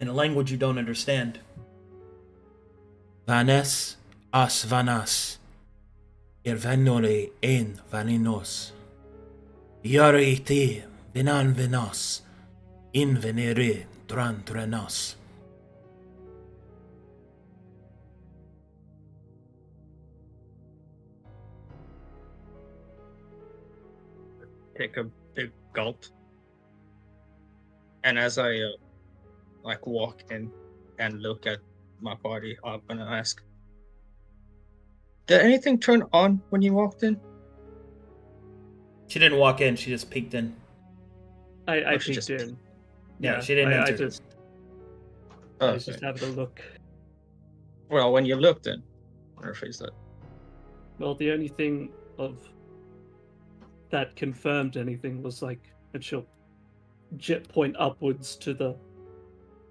in a language you don't understand, Vanes as vanas, irvenore en vaninos, Yarite venan venas, in venere dran trenas. Take a big gulp, and as I walk in and look at my party, I'm gonna ask, did anything turn on when you walked in? She didn't walk in, she just peeked in. I she peeked just in. Yeah, she didn't I enter. just Oh, I was just having a look. well, when you looked in, where face that? Well, the only thing of that confirmed anything was like, and she'll point upwards to the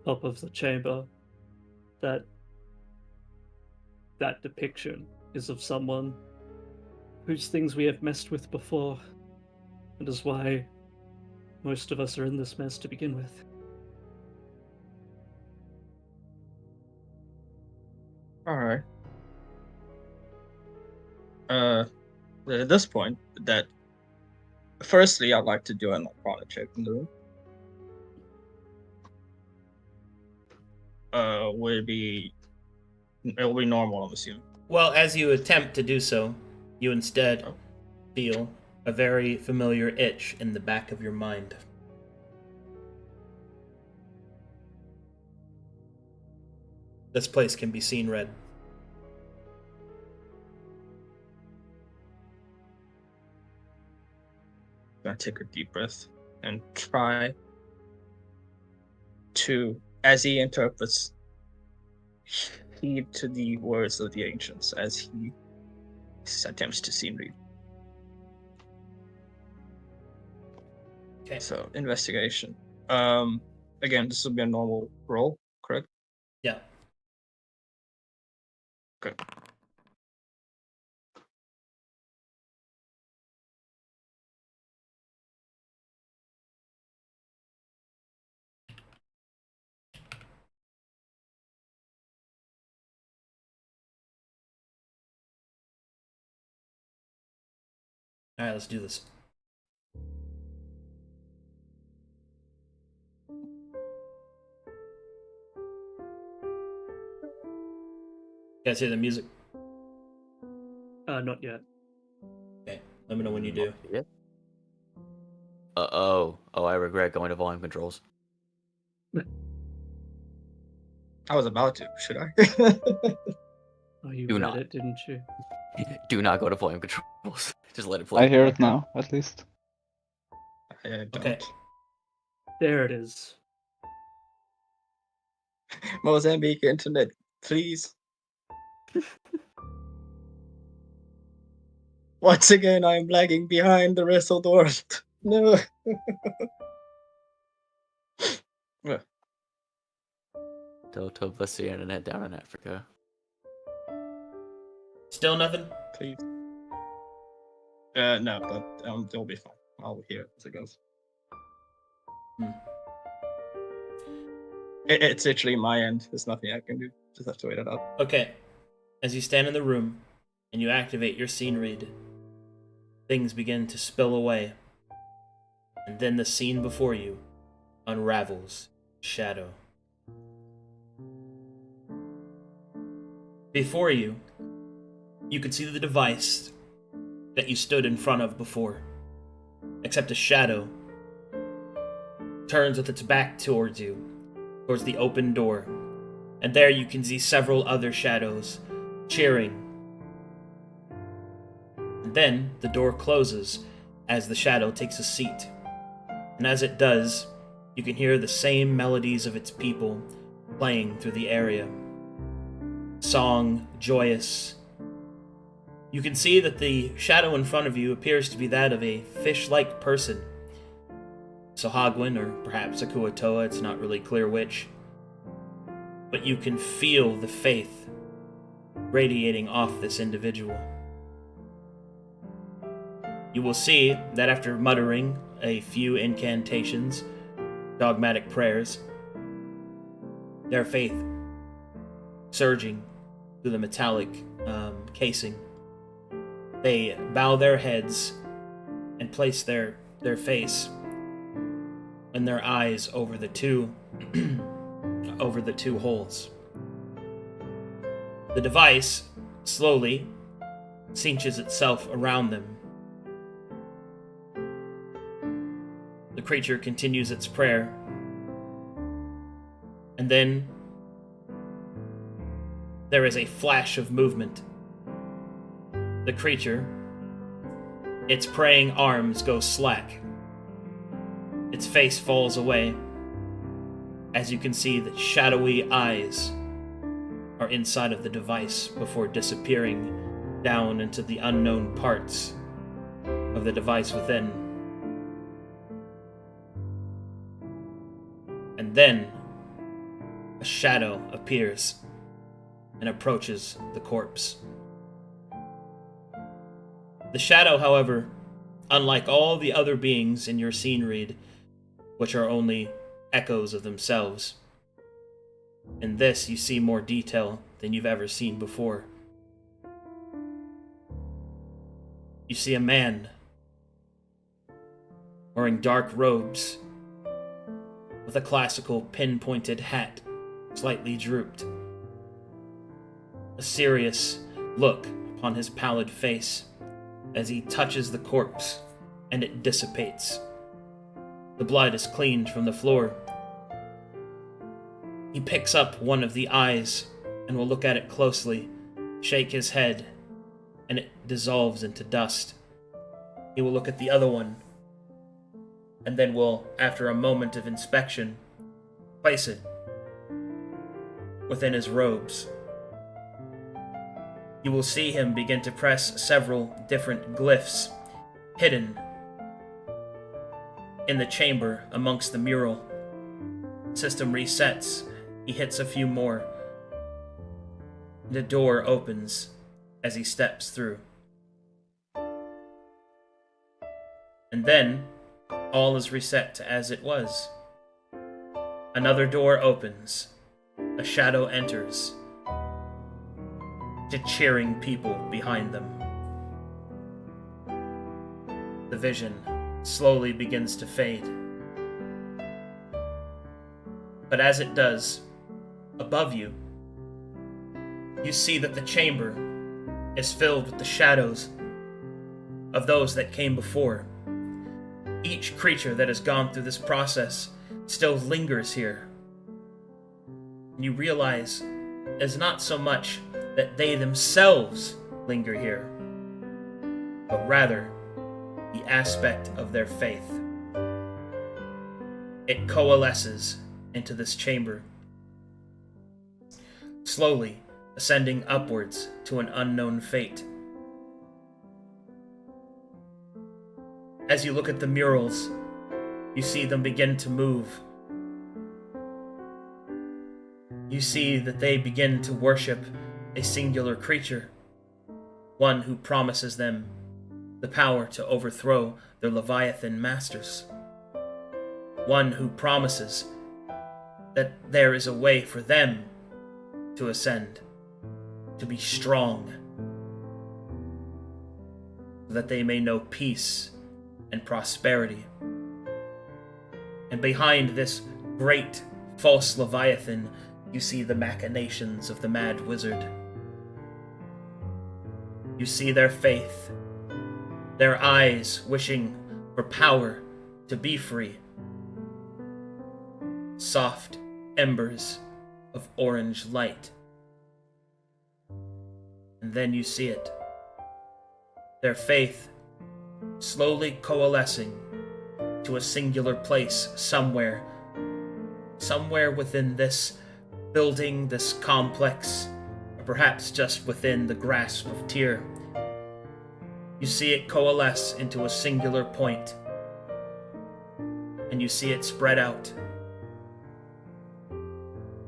top of the chamber. That depiction is of someone whose things we have messed with before, and is why most of us are in this mess to begin with. All right. At this point, that firstly, I'd like to do an Arcana check in the room. Would it be? It'll be normal, I'm assuming. Well, as you attempt to do so, you instead feel a very familiar itch in the back of your mind. This place can be seen red. I'm gonna take a deep breath and try to, as he interprets, heed to the words of the ancients as he attempts to see and read. Okay. So investigation. Again, this will be a normal roll, correct? Yeah. Okay. Alright, let's do this. You guys hear the music? Not yet. Okay, let me know when you do. Yeah. Oh, I regret going to volume controls. I was about to. Should I? Oh, you Do read not. it, didn't you? Do not go to volume controls. Just let it play. I hear it now, at least. I don't. Okay. There it is. Mozambique internet, please. Once again, I am lagging behind the rest of the world. No. Don't bust the internet down in Africa. Still nothing? Please. No, but it'll be fine. I'll hear it as it goes. It's literally my end. There's nothing I can do. Just have to wait it out. Okay. As you stand in the room and you activate your scene read, things begin to spill away. And then the scene before you unravels in shadow. Before you, you can see the device that you stood in front of before, except a shadow turns with its back towards you, towards the open door, and there you can see several other shadows cheering. And then the door closes as the shadow takes a seat, and as it does, you can hear the same melodies of its people playing through the area. Song, joyous. You can see that the shadow in front of you appears to be that of a fish-like person. Sahagwin, or perhaps a Kuatoa, it's not really clear which. But you can feel the faith radiating off this individual. You will see that after muttering a few incantations, dogmatic prayers, their faith surging through the metallic casing, they bow their heads and place their face and their eyes over the two holes. The device slowly cinches itself around them. The creature continues its prayer, and then there is a flash of movement. The creature, its praying arms go slack. Its face falls away, as you can see that shadowy eyes are inside of the device before disappearing down into the unknown parts of the device within. And then a shadow appears and approaches the corpse. The shadow, however, unlike all the other beings in your scene read, which are only echoes of themselves, in this you see more detail than you've ever seen before. You see a man wearing dark robes with a classical pinpointed hat slightly drooped. A serious look upon his pallid face as he touches the corpse and it dissipates. The blood is cleaned from the floor. He picks up one of the eyes and will look at it closely, shake his head, and it dissolves into dust. He will look at the other one, and then will, after a moment of inspection, place it within his robes. You will see him begin to press several different glyphs hidden in the chamber amongst the mural. System resets. He hits a few more. The door opens as he steps through. And then, all is reset to as it was. Another door opens. A shadow enters. To cheering people behind them. The vision slowly begins to fade. But as it does, above you, you see that the chamber is filled with the shadows of those that came before. Each creature that has gone through this process still lingers here. And you realize it's not so much that they themselves linger here, but rather the aspect of their faith. It coalesces into this chamber, slowly ascending upwards to an unknown fate. As you look at the murals, you see them begin to move. You see that they begin to worship a singular creature, one who promises them the power to overthrow their Leviathan masters, one who promises that there is a way for them to ascend, to be strong, so that they may know peace and prosperity. And behind this great false Leviathan, you see the machinations of the Mad Wizard. You see their faith, their eyes wishing for power to be free. Soft embers of orange light. And then you see it. Their faith slowly coalescing to a singular place somewhere within this building, this complex, or perhaps just within the grasp of Tyr. You see it coalesce into a singular point, and you see it spread out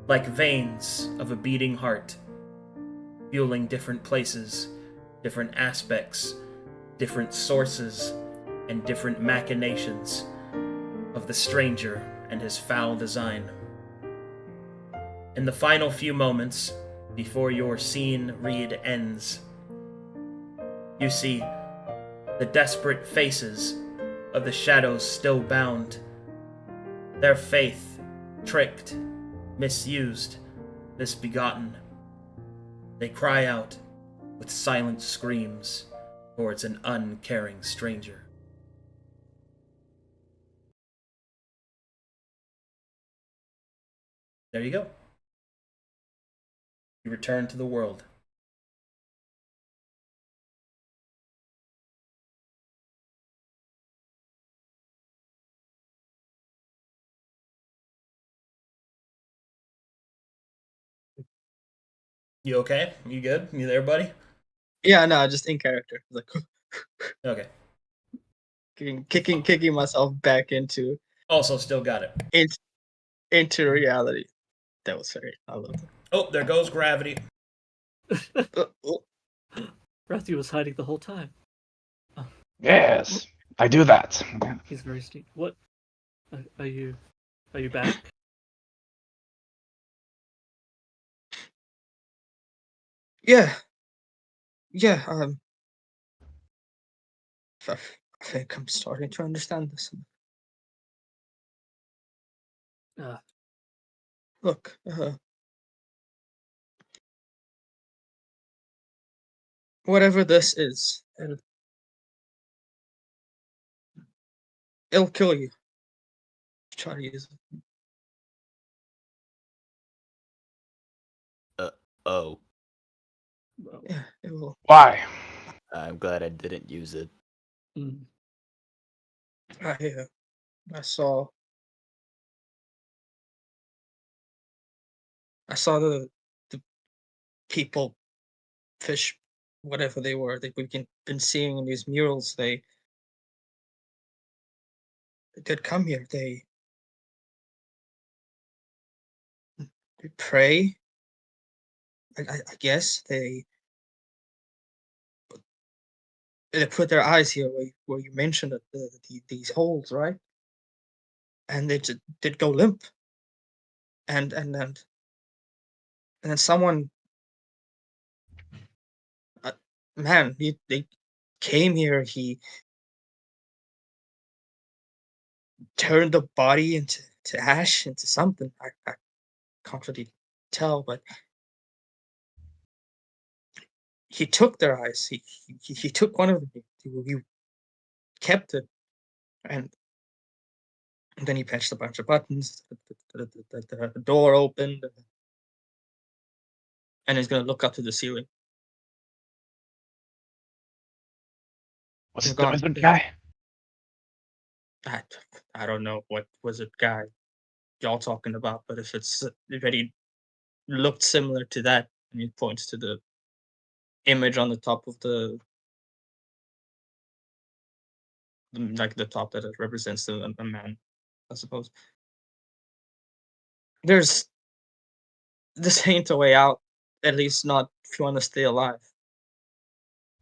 like veins of a beating heart, fueling different places, different aspects, different sources, and different machinations of the stranger and his foul design. In the final few moments, before your scene read ends, you see the desperate faces of the shadows still bound, their faith tricked, misused, misbegotten. They cry out with silent screams towards an uncaring stranger. There you go. You return to the world. You okay? You good? You there, buddy? Yeah, no, just in character. Like Okay. kicking myself back into Also, still got it. into reality. That was very. I love it. Oh, there goes gravity. Oh, Rathu was hiding the whole time. Yes, I do that. He's very sneaky. What? Are you back? yeah, yeah. I think I'm starting to understand this. Look, whatever this is, it'll kill you. Try to use it. Oh, Well, Yeah, it will. Why? I'm glad I didn't use it. mm, I saw the people, fish, whatever they were that we've been seeing in these murals. They did come here. They pray. I guess they put their eyes here where you mentioned it, these holes, right? And they did go limp. And then someone, man, they came here. He turned the body into ash, into something. I can't really tell, but he took their eyes. He took one of them. He kept it, and then he patched a bunch of buttons. The door opened, and he's gonna look up to the ceiling. Was He's it the gone. wizard guy? I don't know what wizard guy y'all talking about, but if he looked similar to that, and he points to the image on the top of the like the top that it represents a man, I suppose. This ain't a way out. At least not if you want to stay alive.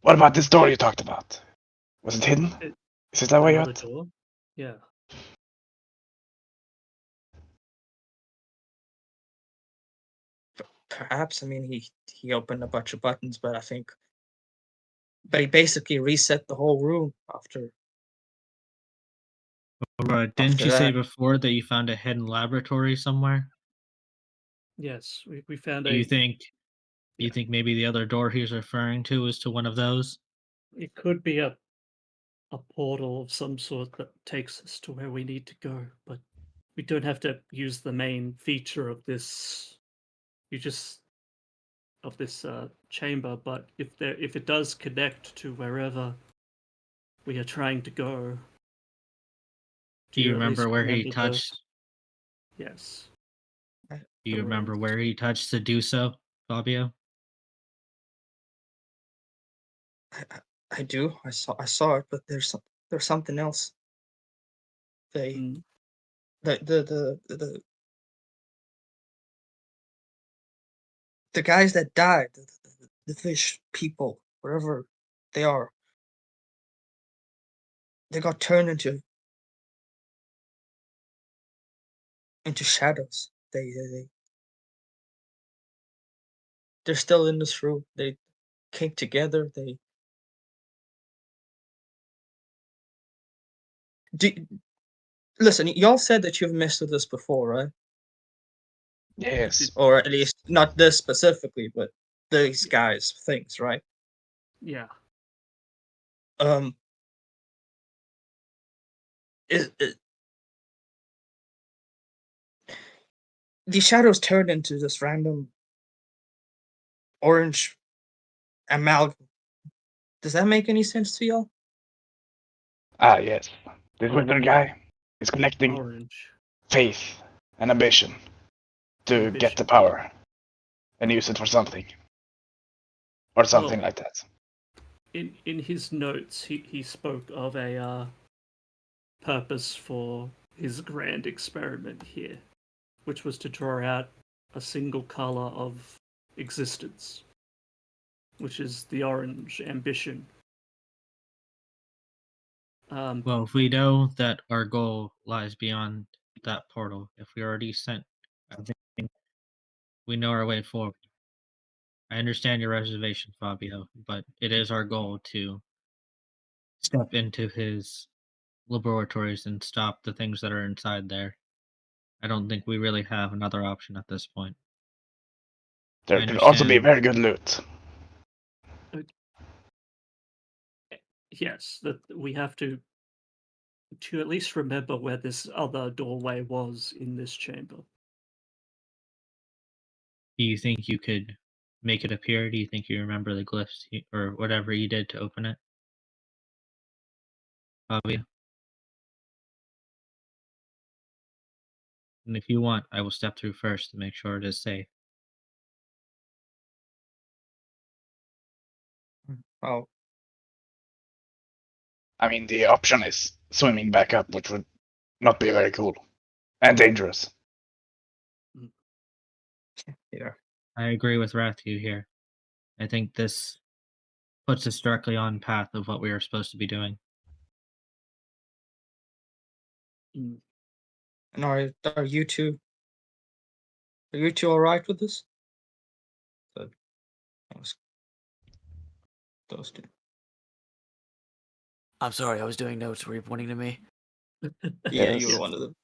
What about this door you talked about? Was it hidden? Is it that way Another out? door? Yeah. Perhaps. I mean, he opened a bunch of buttons, but he basically reset the whole room after. Didn't After you say that. before that you found a hidden laboratory somewhere? Yes, we found Do a. you think Yeah. maybe the other door he's referring to is to one of those? It could be a portal of some sort that takes us to where we need to go, but we don't have to use the main feature of this. You just of this chamber, but if it does connect to wherever we are trying to go, Do you at least remember where he remember the- touched? Yes. Do you the remember ruins? where he touched to do so, Fabio? I do. I saw it, but there's something else. They Mm, the guys that died, the fish people, wherever they are, they got turned into shadows. They're still in this room. They came together. Listen. Y'all said that you've messed with this before, right? Yes. Or at least not this specifically, but these guys things, right? yeah. Is the shadows turned into this random orange amalgam. Does that make any sense to y'all? Ah, yes. This wizard guy is connecting Orange. faith and ambition to get the Ambition. power and use it for something. Or something like that. In his notes, he spoke of a purpose for his grand experiment here, which was to draw out a single color of existence, which is the orange ambition. Well, if we know that our goal lies beyond that portal, if we already sent, I think we know our way forward. I understand your reservation, Fabio, but it is our goal to step into his laboratories and stop the things that are inside there. I don't think we really have another option at this point. There I could also be understand. very good loot. Yes, that we have to at least remember where this other doorway was in this chamber. Do you think you could make it appear? Do you think you remember the glyphs or whatever you did to open it? Fabio? And if you want, I will step through first to make sure it is safe. Oh, I mean, the option is swimming back up, which would not be very cool. And dangerous. yeah. I agree with Rathu here. I think this puts us directly on path of what we are supposed to be doing. Mm. And are you two? Are you two all right with this? Those two. I'm sorry, I was doing notes. Were you pointing to me? Yeah, you Yes. were one of them.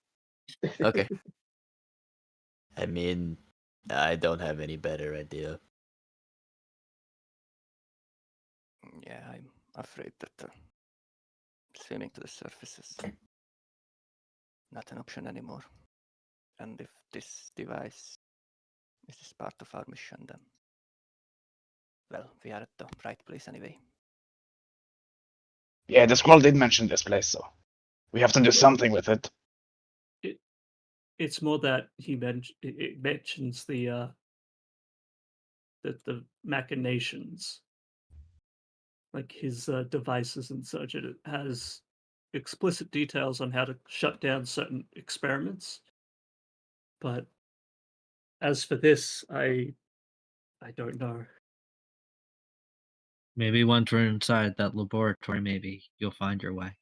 Okay. I mean, I don't have any better idea. Yeah, I'm afraid that swimming to the surface is not an option anymore. And if this device is part of our mission, then, well, we are at the right place anyway. Yeah, the scroll did mention this place, so we have to do something with it. It's more that it mentions the machinations, like his devices and such. It has explicit details on how to shut down certain experiments. But as for this, I don't know. Maybe once we're inside that laboratory, maybe you'll find your way.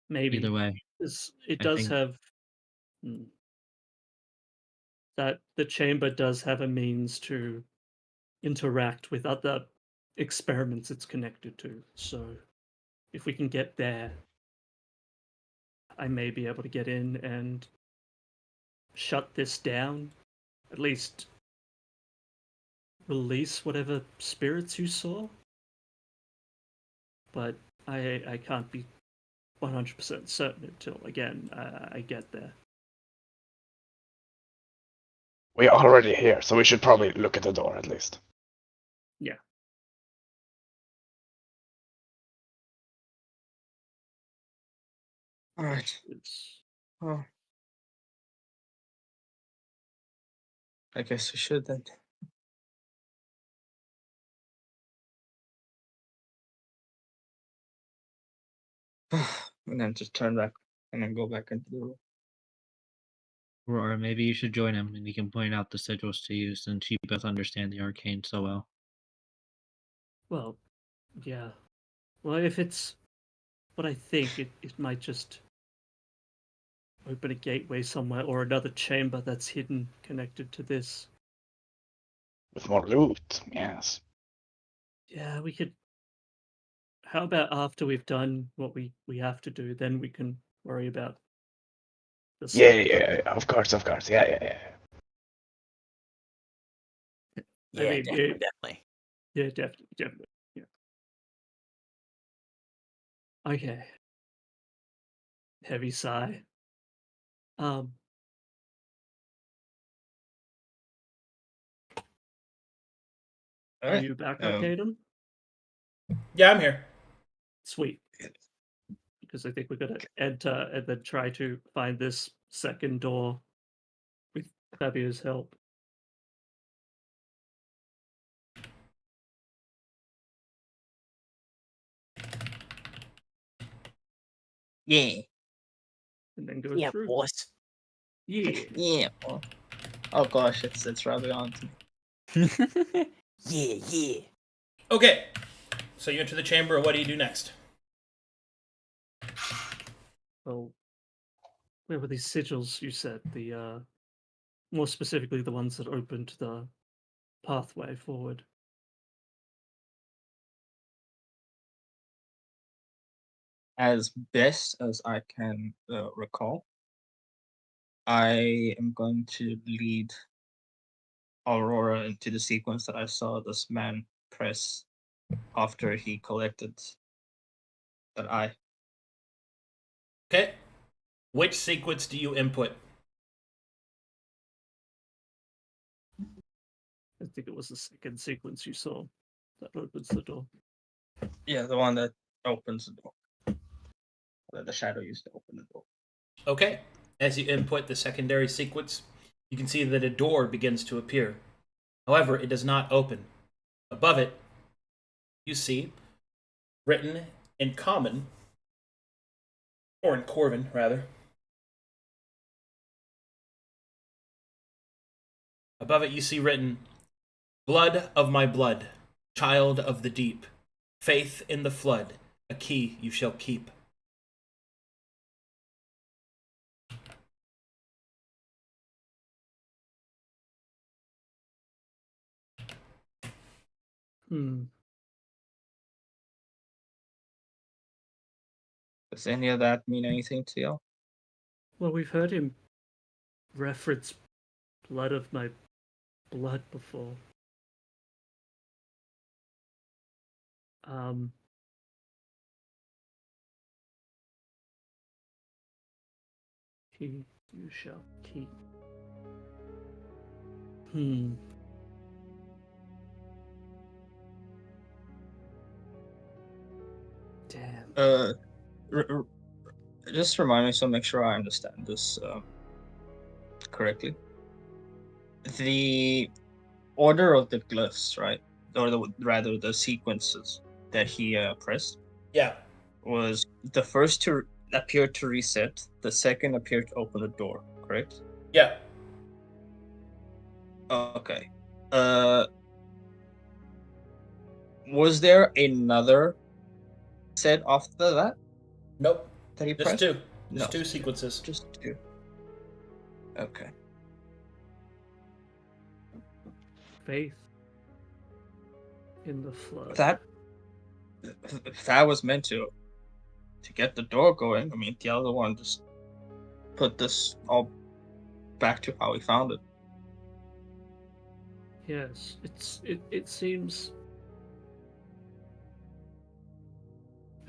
Maybe Either way, it I does think- have that the chamber does have a means to interact with other experiments it's connected to. So if we can get there, I may be able to get in and shut this down, at least release whatever spirits you saw. But I can't be 100% certain until, again, I get there. We're already here, so we should probably look at the door at least. Yeah. All right. It's Well, I guess we should then. And then just turn back and then go back into the room. Or maybe you should join him and he can point out the sigils to you since you both understand the arcane so well. well, yeah. Well, if it's what I think, it might just open a gateway somewhere or another chamber that's hidden connected to this. With more loot, yes. Yeah, we could. How about after we've done what we have to do, then we can worry about the Yeah, of course, yeah. Yeah, mean, definitely. Yeah, definitely. Yeah. Okay. Heavy sigh. Are Alright, you back um, up, Caden? Yeah, I'm here. Sweet. Because I think we're gonna enter and then try to find this second door with Fabio's help. Yeah. And then go Yeah, through. boss. Yeah. Yeah. Well, oh gosh, it's rubbing on to me. Yeah. Okay. So you enter the chamber. What do you do next? Well, where were these sigils you said? The more specifically the ones that opened the pathway forward. As best as I can recall, I am going to lead Aurora into the sequence that I saw this man press after he collected that eye. Okay. Which sequence do you input? I think it was the second sequence you saw that opens the door. Yeah, the one that opens the door. That the shadow used to open the door. Okay. As you input the secondary sequence, you can see that a door begins to appear. However, it does not open. Above it, you see, written in common, or in Corvin, rather. Above it, you see written, "Blood of my blood, child of the deep, faith in the flood, a key you shall keep." Does any of that mean anything to you? Well, we've heard him reference blood of my blood before. Key you shall keep. Damn. Just remind me so make sure I understand this correctly. The order of the glyphs, right? Or rather the sequences that he pressed. Yeah. was the first to appear to reset, the second appeared to open the door, correct? Yeah. Okay. Was there another set after that Nope. that he Just pressed? two. No. Just two sequences. Just two. Okay. Faith in the flood. That if that was meant to get the door going, I mean, the other one just put this all back to how we found it. Yes, it seems.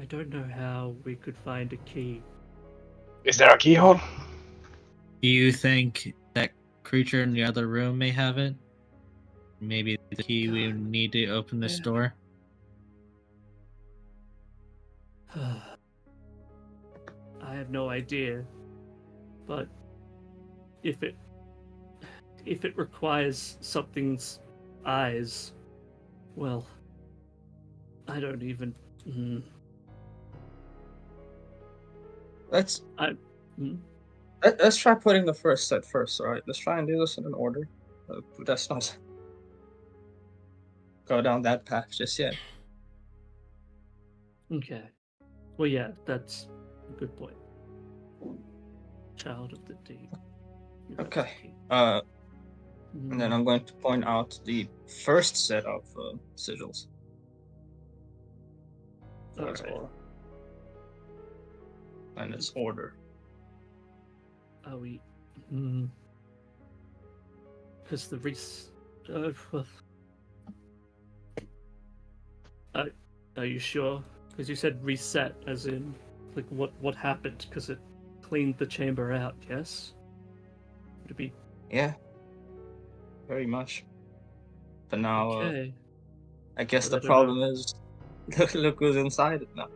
I don't know how we could find a key. Is there a keyhole? Do you think that creature in the other room may have it? Maybe the key we need to open this Yeah. door? I have no idea, but if it requires something's eyes, well, I don't even. Let's Hmm? let's try putting the first set first, alright? Let's try and do this in an order. Let's not go down that path just yet. Okay. Well, yeah, that's a good point. Child of the deep. You have the Okay. key. And then I'm going to point out the first set of sigils. That's Alright. all. And its order. Are we? Because the are you sure? Because you said reset, as in, like, what happened? Because it cleaned the chamber out. Yes. Would it be Yeah. Very much. But now, okay? I guess But the I don't problem is, look who's inside it now.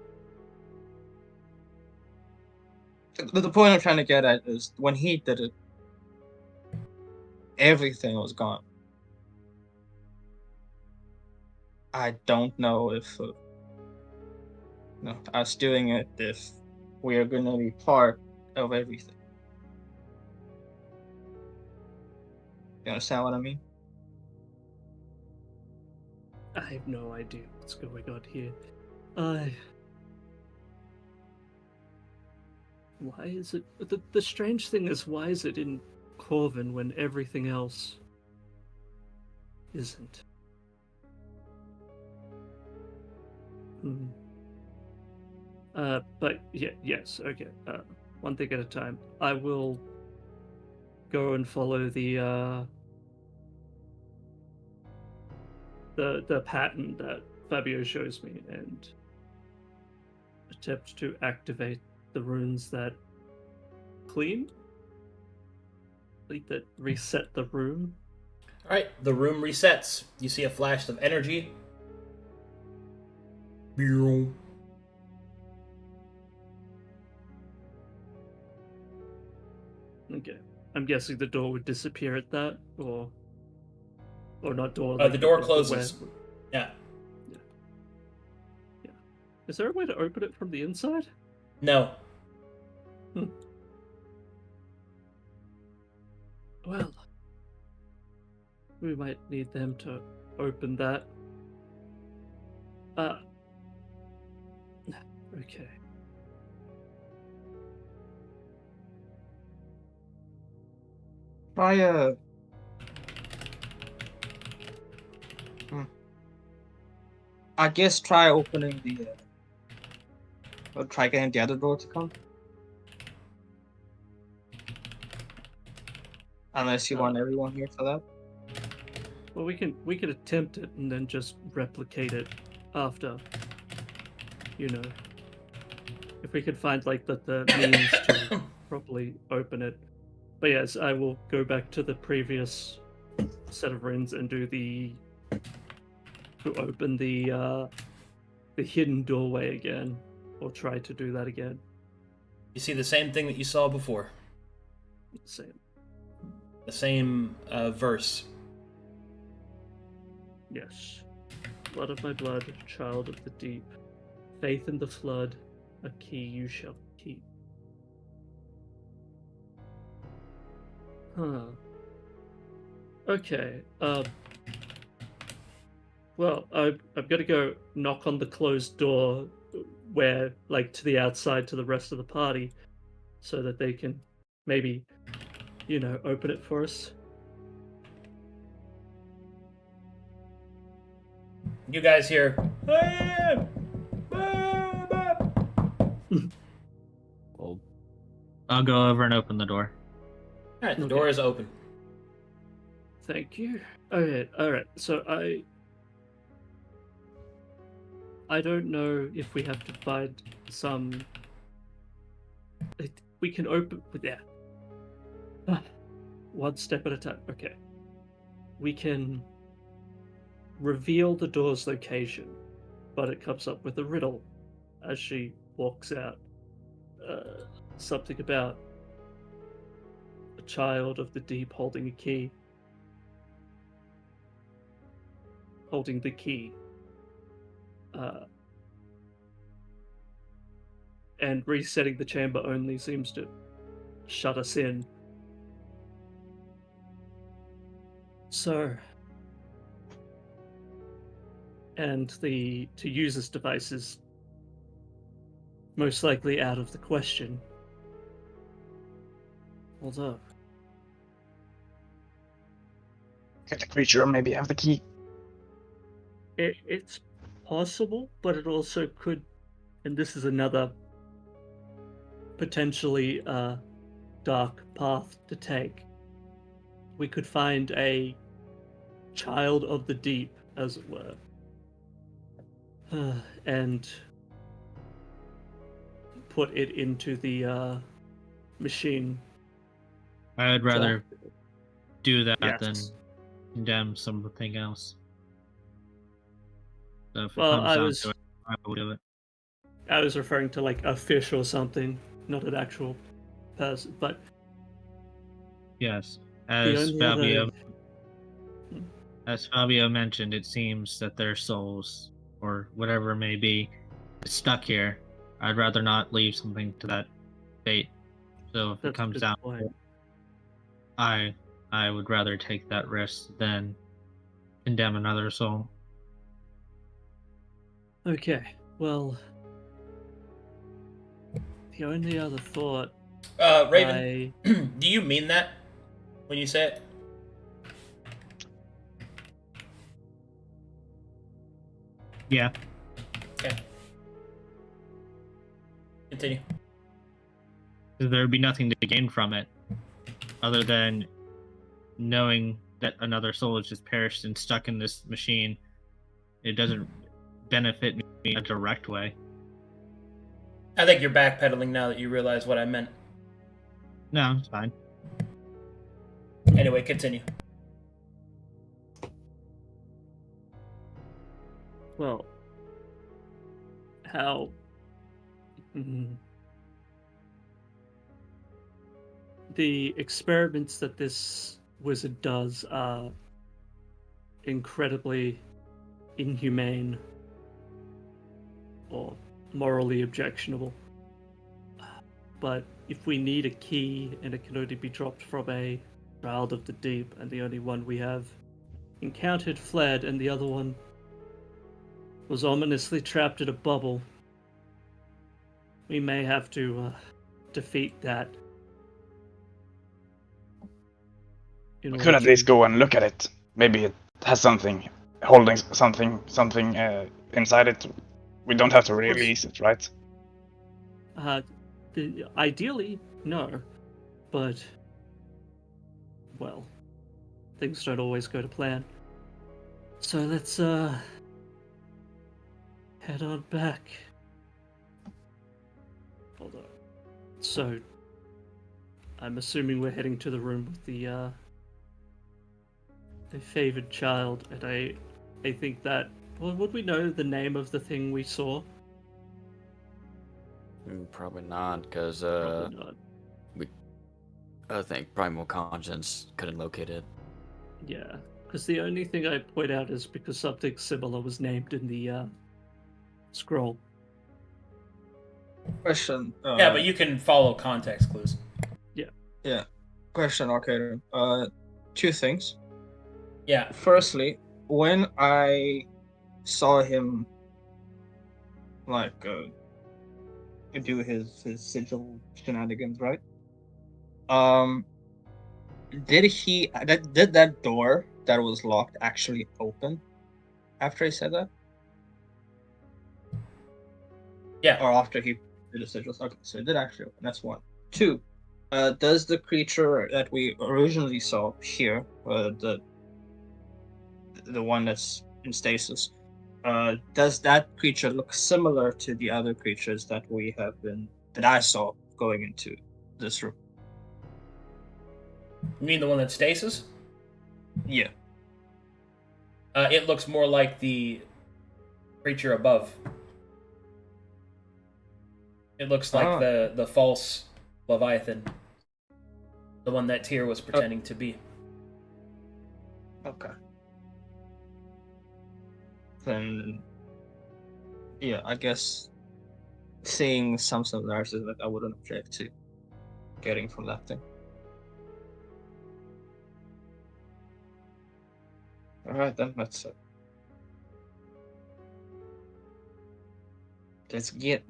The point I'm trying to get at is, when he did it, everything was gone. I don't know if us doing it, if we are going to be part of everything. You understand what I mean? I have no idea what's going on here. Why is it? The strange thing is, why is it in Corvin when everything else isn't? But yeah, yes, okay. One thing at a time. I will go and follow the pattern that Fabio shows me and attempt to activate the runes that that reset the room. All right, the room resets. You see a flash of energy. Okay. I'm guessing the door would disappear at that, or not door. The door the closes. web. Yeah. Is there a way to open it from the inside? No. Well, we might need them to open that. Okay. Try I guess try opening the or try getting the other door to come. Unless you want everyone here for that. Well, we could attempt it and then just replicate it after. You know, if we could find like the means to properly open it. But yes, I will go back to the previous set of runes and do to open the hidden doorway again, or try to do that again. You see the same thing that you saw before. Same. The same verse. Yes. Blood of my blood, child of the deep. Faith in the flood. a key you shall keep. Huh. Okay. Well, I'm gonna go knock on the closed door, where, like, to the outside to the rest of the party, so that they can maybe, open it for us. You guys hear, Well, I'll go over and open the door. Alright, the Okay. door is open. Thank you. Okay, alright. So I don't know if we have to find some. We can open. Yeah. One step at a time. Okay. We can reveal the door's location, but it comes up with a riddle as she walks out. Something about a child of the deep holding a key. Holding the key. And resetting the chamber only seems to shut us in. So, and to use this device is most likely out of the question. Although, Could the creature maybe have the key? it's possible, but it also could, and this is another potentially dark path to take. We could find a child of the deep, as it were, and put it into the machine. I would rather do that Yes. than condemn something else. So if it Well, comes I down was to it, I will do it. I was referring to like a fish or something, not an actual person. But Yes, the as only Fabio, other as Fabio mentioned, it seems that their souls, or whatever it may be, is stuck here. I'd rather not leave something to that fate. So if that's it comes a good down, point. I would rather take that risk than condemn another soul. Okay, well, the only other thought Raven, do you mean that when you say it? Yeah, Okay. Continue. there would be nothing to gain from it, other than knowing that another soul is just perished and stuck in this machine. It doesn't benefit me in a direct way. I think you're backpedaling now that you realize what I meant. No, it's fine. Anyway, continue. Well, how? Mhm. The experiments that this wizard does are incredibly inhumane or morally objectionable. But if we need a key and it can only be dropped from a child of the deep, and the only one we have encountered fled, and the other one was ominously trapped in a bubble, we may have to defeat that. We could at least go and look at it. Maybe it has something, holding something inside it. We don't have to release it, right? Ideally, no. But, well, things don't always go to plan. So let's, head on back. Hold on. So, I'm assuming we're heading to the room with the favored child, and I think that... Well, would we know the name of the thing we saw? Probably not, because Probably not. I think Primal Conscience couldn't locate it. Yeah, because the only thing I point out is because something similar was named in the scroll. Question. Yeah, but you can follow context clues. Yeah. Question, Arcade. Two things. Yeah. Firstly, when I saw him like do his sigil shenanigans, right? Did that door that was locked actually open after he said that, Yeah. or after he did the sigils? Okay, so it did actually open. That's one. Two. Does the creature that we originally saw here, the one that's in stasis, does that creature look similar to the other creatures that I saw going into this room? You mean the one that's stasis? Yeah. It looks more like the creature above. It looks like Ah. the false Leviathan. The one that Tyr was pretending to be. Okay. Then, yeah, I guess seeing some similarities that I wouldn't object to getting from that thing. Alright then, let's get.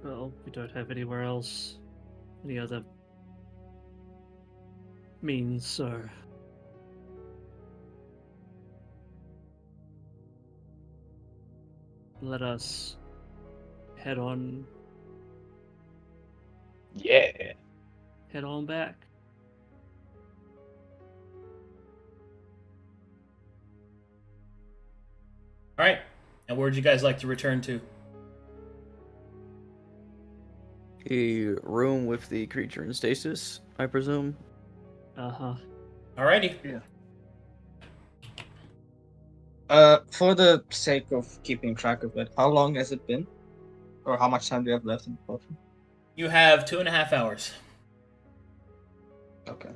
Well, we don't have anywhere else, any other means, so let us head on Yeah. back. All right. And where'd you guys like to return to? A room with the creature in stasis, I presume. Uh-huh. Alrighty. For the sake of keeping track of it, how long has it been? Or how much time do you have left in the potion? You have 2.5 hours. Okay.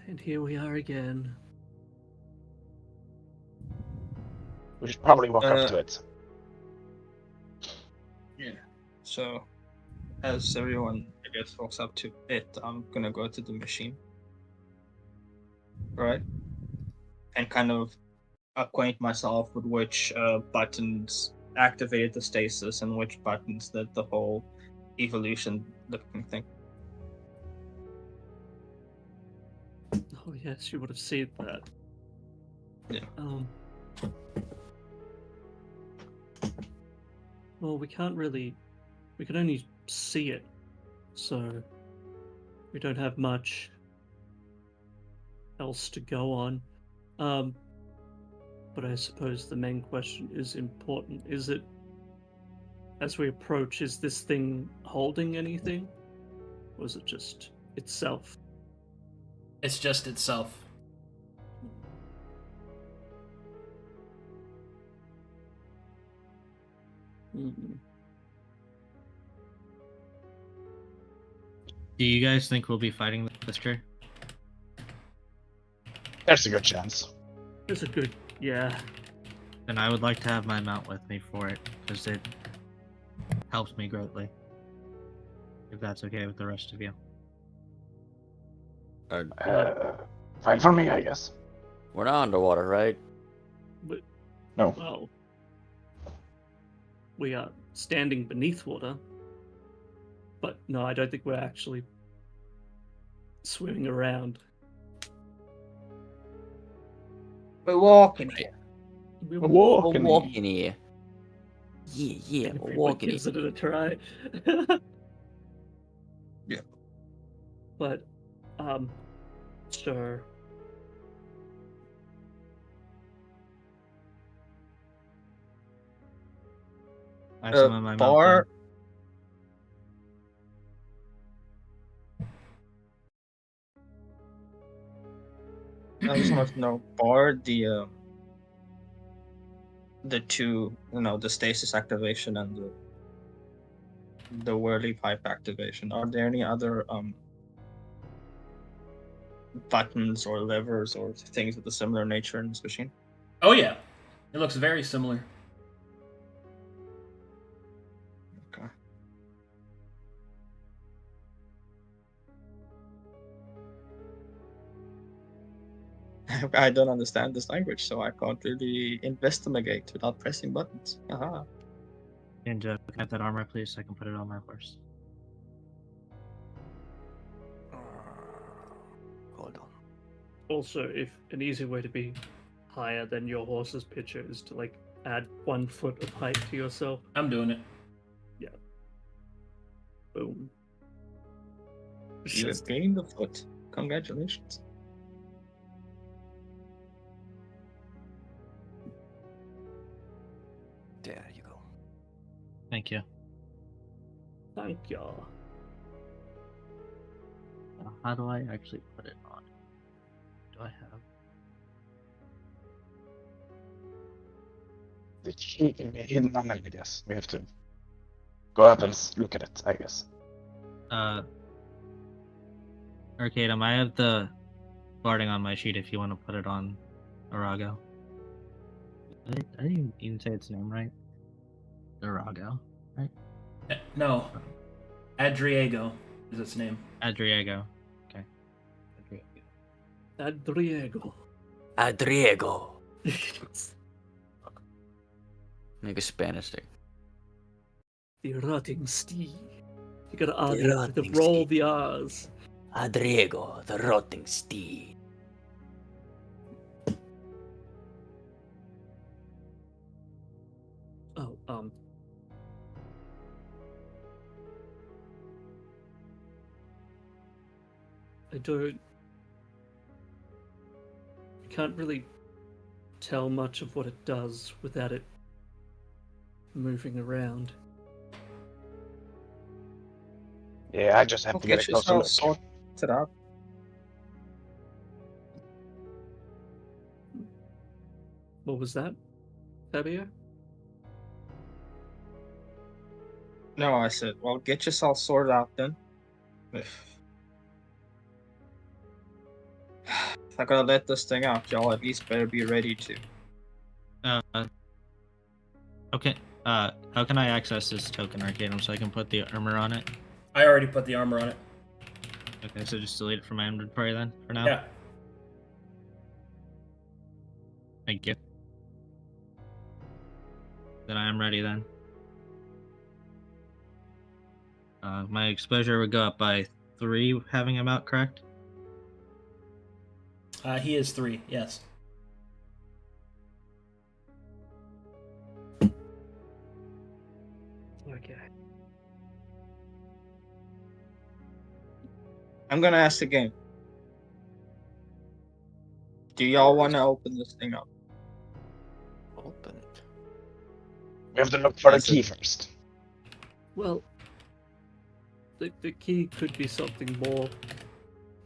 And here we are again. We should probably walk up to it. Yeah. So, as everyone, I guess, walks up to it, I'm gonna go to the machine. Right? And kind of acquaint myself with which buttons activated the stasis and which buttons did the whole evolution looking thing. Oh yes, you would have seen that. Yeah. Well, we can only see it, so we don't have much else to go on. But I suppose the main question is important. Is it, as we approach, is this thing holding anything? Or is it just itself? It's just itself. Mm-mm. Do you guys think we'll be fighting the sister? There's a good chance. It's a good, yeah. Then I would like to have my mount with me for it, because it helps me greatly. If that's okay with the rest of you. Fine for me, I guess. We're not underwater, right? No. Well, we are standing beneath water, but no, I don't think we're actually swimming around. We're walking here. We're walking. We're walking here. Yeah, we're Everyone walking gives here. it a try. Yeah. But, sure. I have some of my Bar. I just want to know, Bar, the the two, the stasis activation and the whirly pipe activation, are there any other buttons or levers or things of a similar nature in this machine? Oh yeah, it looks very similar. Okay. I don't understand this language, so I can't really investigate without pressing buttons. Aha. And can I have that armor, please, so I can put it on my horse? Hold on. Also, if an easy way to be higher than your horse's picture is to like add 1 foot of height to yourself. I'm doing it. Boom. You have gained a foot. Congratulations. There you go. Thank you. Thank y'all. How do I actually put it on? Do I have? The key can be hidden on it, I guess. We have to go up and look at it, I guess. Arcadum, I have the barding on my sheet if you want to put it on Arago. I didn't even say its name right. Arago, right? No, Adriego is its name. Adriego. Okay. Adriego. Adriego. Adriego. Make a Spanish thing. The rotting steed. You gotta add The the rotting roll steed. the R's. Adriego, the rotting steed. Oh, I can't really tell much of what it does without it moving around. Yeah, I just have to get a closer look. Sort it out. What was that, Fabio? No, I said, well, get yourself sorted out then. If I gotta let this thing out, y'all at least better be ready to. Okay. How can I access this token, Arcadum, so I can put the armor on it? I already put the armor on it. Okay, so just delete it from my inventory then, for now? Yeah. Thank you. Then I am ready then. My exposure would go up by 3 having him out, correct? He is 3, yes. Okay. I'm gonna ask again. Do y'all want to open this thing up? Open it. We have to look for the That's key it. first. Well, the key could be something more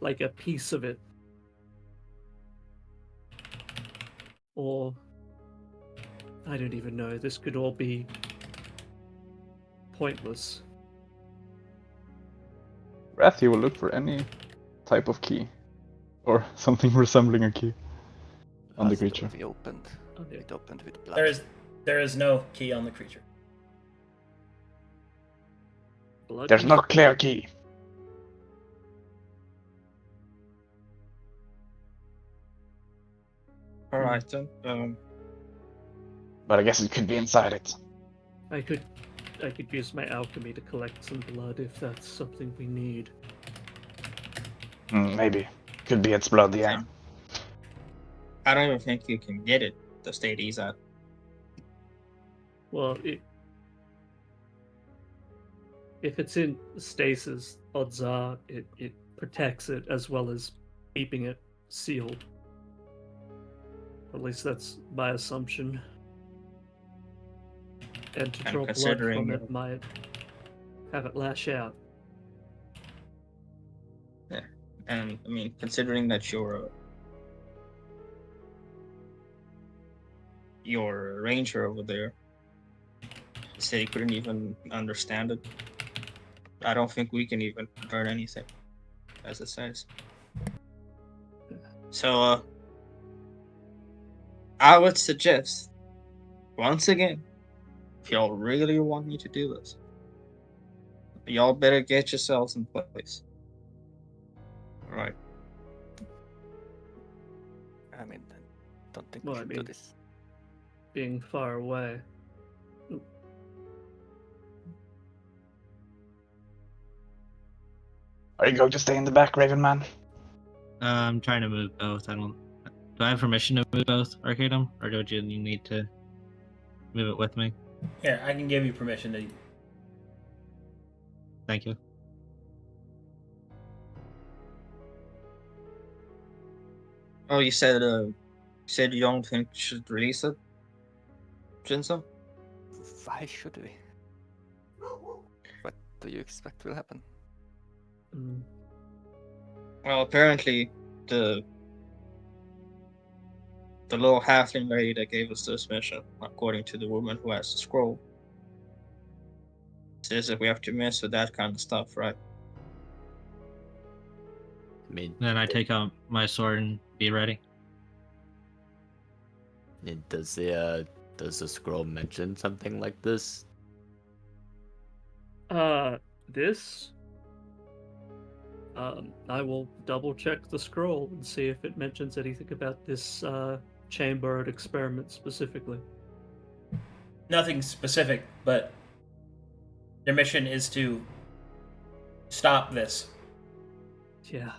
like a piece of it. Or I don't even know. This could all be pointless. Rathy will look for any type of key. Or something resembling a key on the Last door creature. We opened. Okay. It opened with blood. There is no key on the creature. Blood. There's no clear key. All right then. But I guess it could be inside it. I could use my alchemy to collect some blood if that's something we need. Maybe. Could be its blood, yeah. I don't even think you can get it the state he's at. Well, if it's in stasis, odds are it protects it as well as keeping it sealed. At least that's my assumption. And to And draw blood considering- from it might have it lash out. And I mean, considering that your ranger over there said he couldn't even understand it. I don't think we can even learn anything, as it says. So, I would suggest, once again, if y'all really want me to do this, y'all better get yourselves in place. Alright. I mean, I don't think we Well, I should do mean- this. Being far away. Are you going to stay in the back, Raven Man? I'm trying to move both. Do I have permission to move both, Arcadum? Or do you need to move it with me? Here, I can give you permission to. Thank you. Oh, you said you don't think you should release it, Jinso? Why should we? What do you expect will happen? Mm. Well, apparently the little halfling lady that gave us this mission, according to the woman who has the scroll, says that we have to mess with that kind of stuff, right? I mean, Then I take out my sword and be ready. does the scroll mention something like this? This. I will double check the scroll and see if it mentions anything about this chamber and experiment specifically. Nothing specific, but your mission is to stop this. Yeah.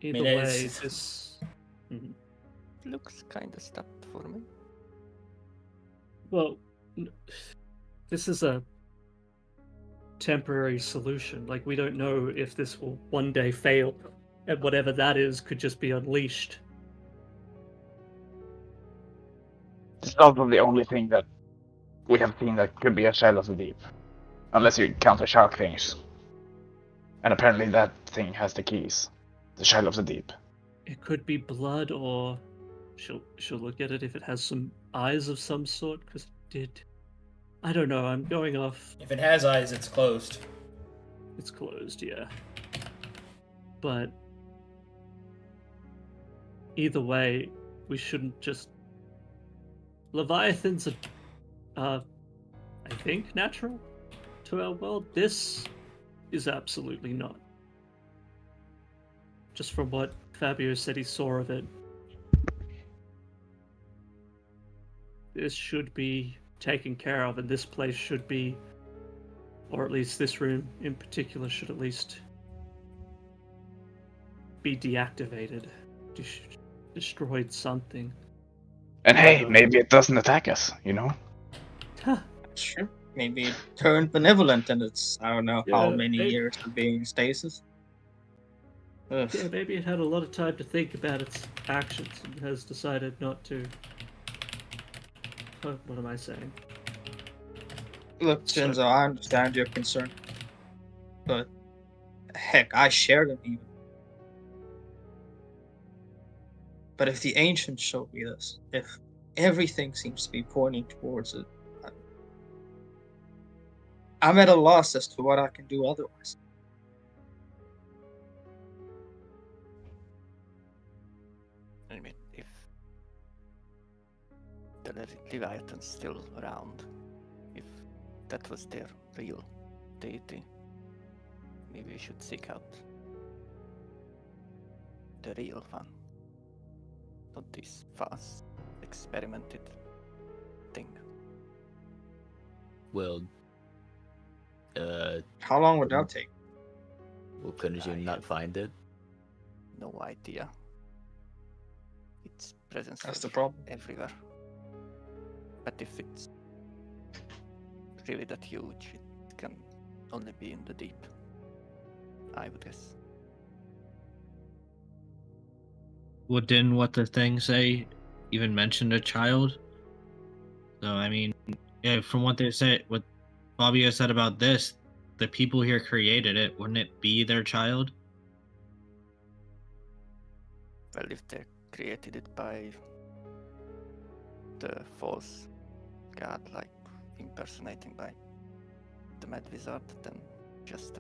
Either mean, way, it's- this. Mhm. Looks kind of stopped for me. Well, this is a temporary solution. Like, we don't know if this will one day fail, and whatever that is could just be unleashed. This is also the only thing that we have seen that could be a Child of the Deep. Unless you count the shark things. And apparently that thing has the keys. The Child of the Deep. It could be blood, or she'll look at it if it has some eyes of some sort, because it did. I don't know. I'm going off. If it has eyes, it's closed. It's closed, yeah. But either way, we shouldn't just. Leviathans are, I think, natural to our world. This is absolutely not. Just from what Fabio said he saw of it, this should be taken care of, and this place should be, or at least this room in particular, should at least be deactivated, destroyed something. And hey, maybe it doesn't attack us, you know? Sure. Maybe it turned benevolent and it's, I don't know how Yeah, many maybe- years of being in stasis. Ugh. Yeah, maybe it had a lot of time to think about its actions and has decided not to. What am I saying? Look, Jinzo, I understand your concern. But, heck, I share them even. But if the ancients showed me this, if everything seems to be pointing towards it, I'm at a loss as to what I can do otherwise. I mean, if the Leviathan's still around, if that was their real deity, maybe we should seek out the real one, not this fast, experimented thing. Well, How long would that take? well, couldn't you I not have- find it? No idea. Its presence That's is the problem. everywhere. But if it's really that huge, it can only be in the deep, I would guess. Well, didn't what the thing say even mention a child? So I mean, yeah, from what they said, what Bobby has said about this, the people here created it. Wouldn't it be their child? Well, if they created it by the false god, like impersonating by the Mad Wizard, than just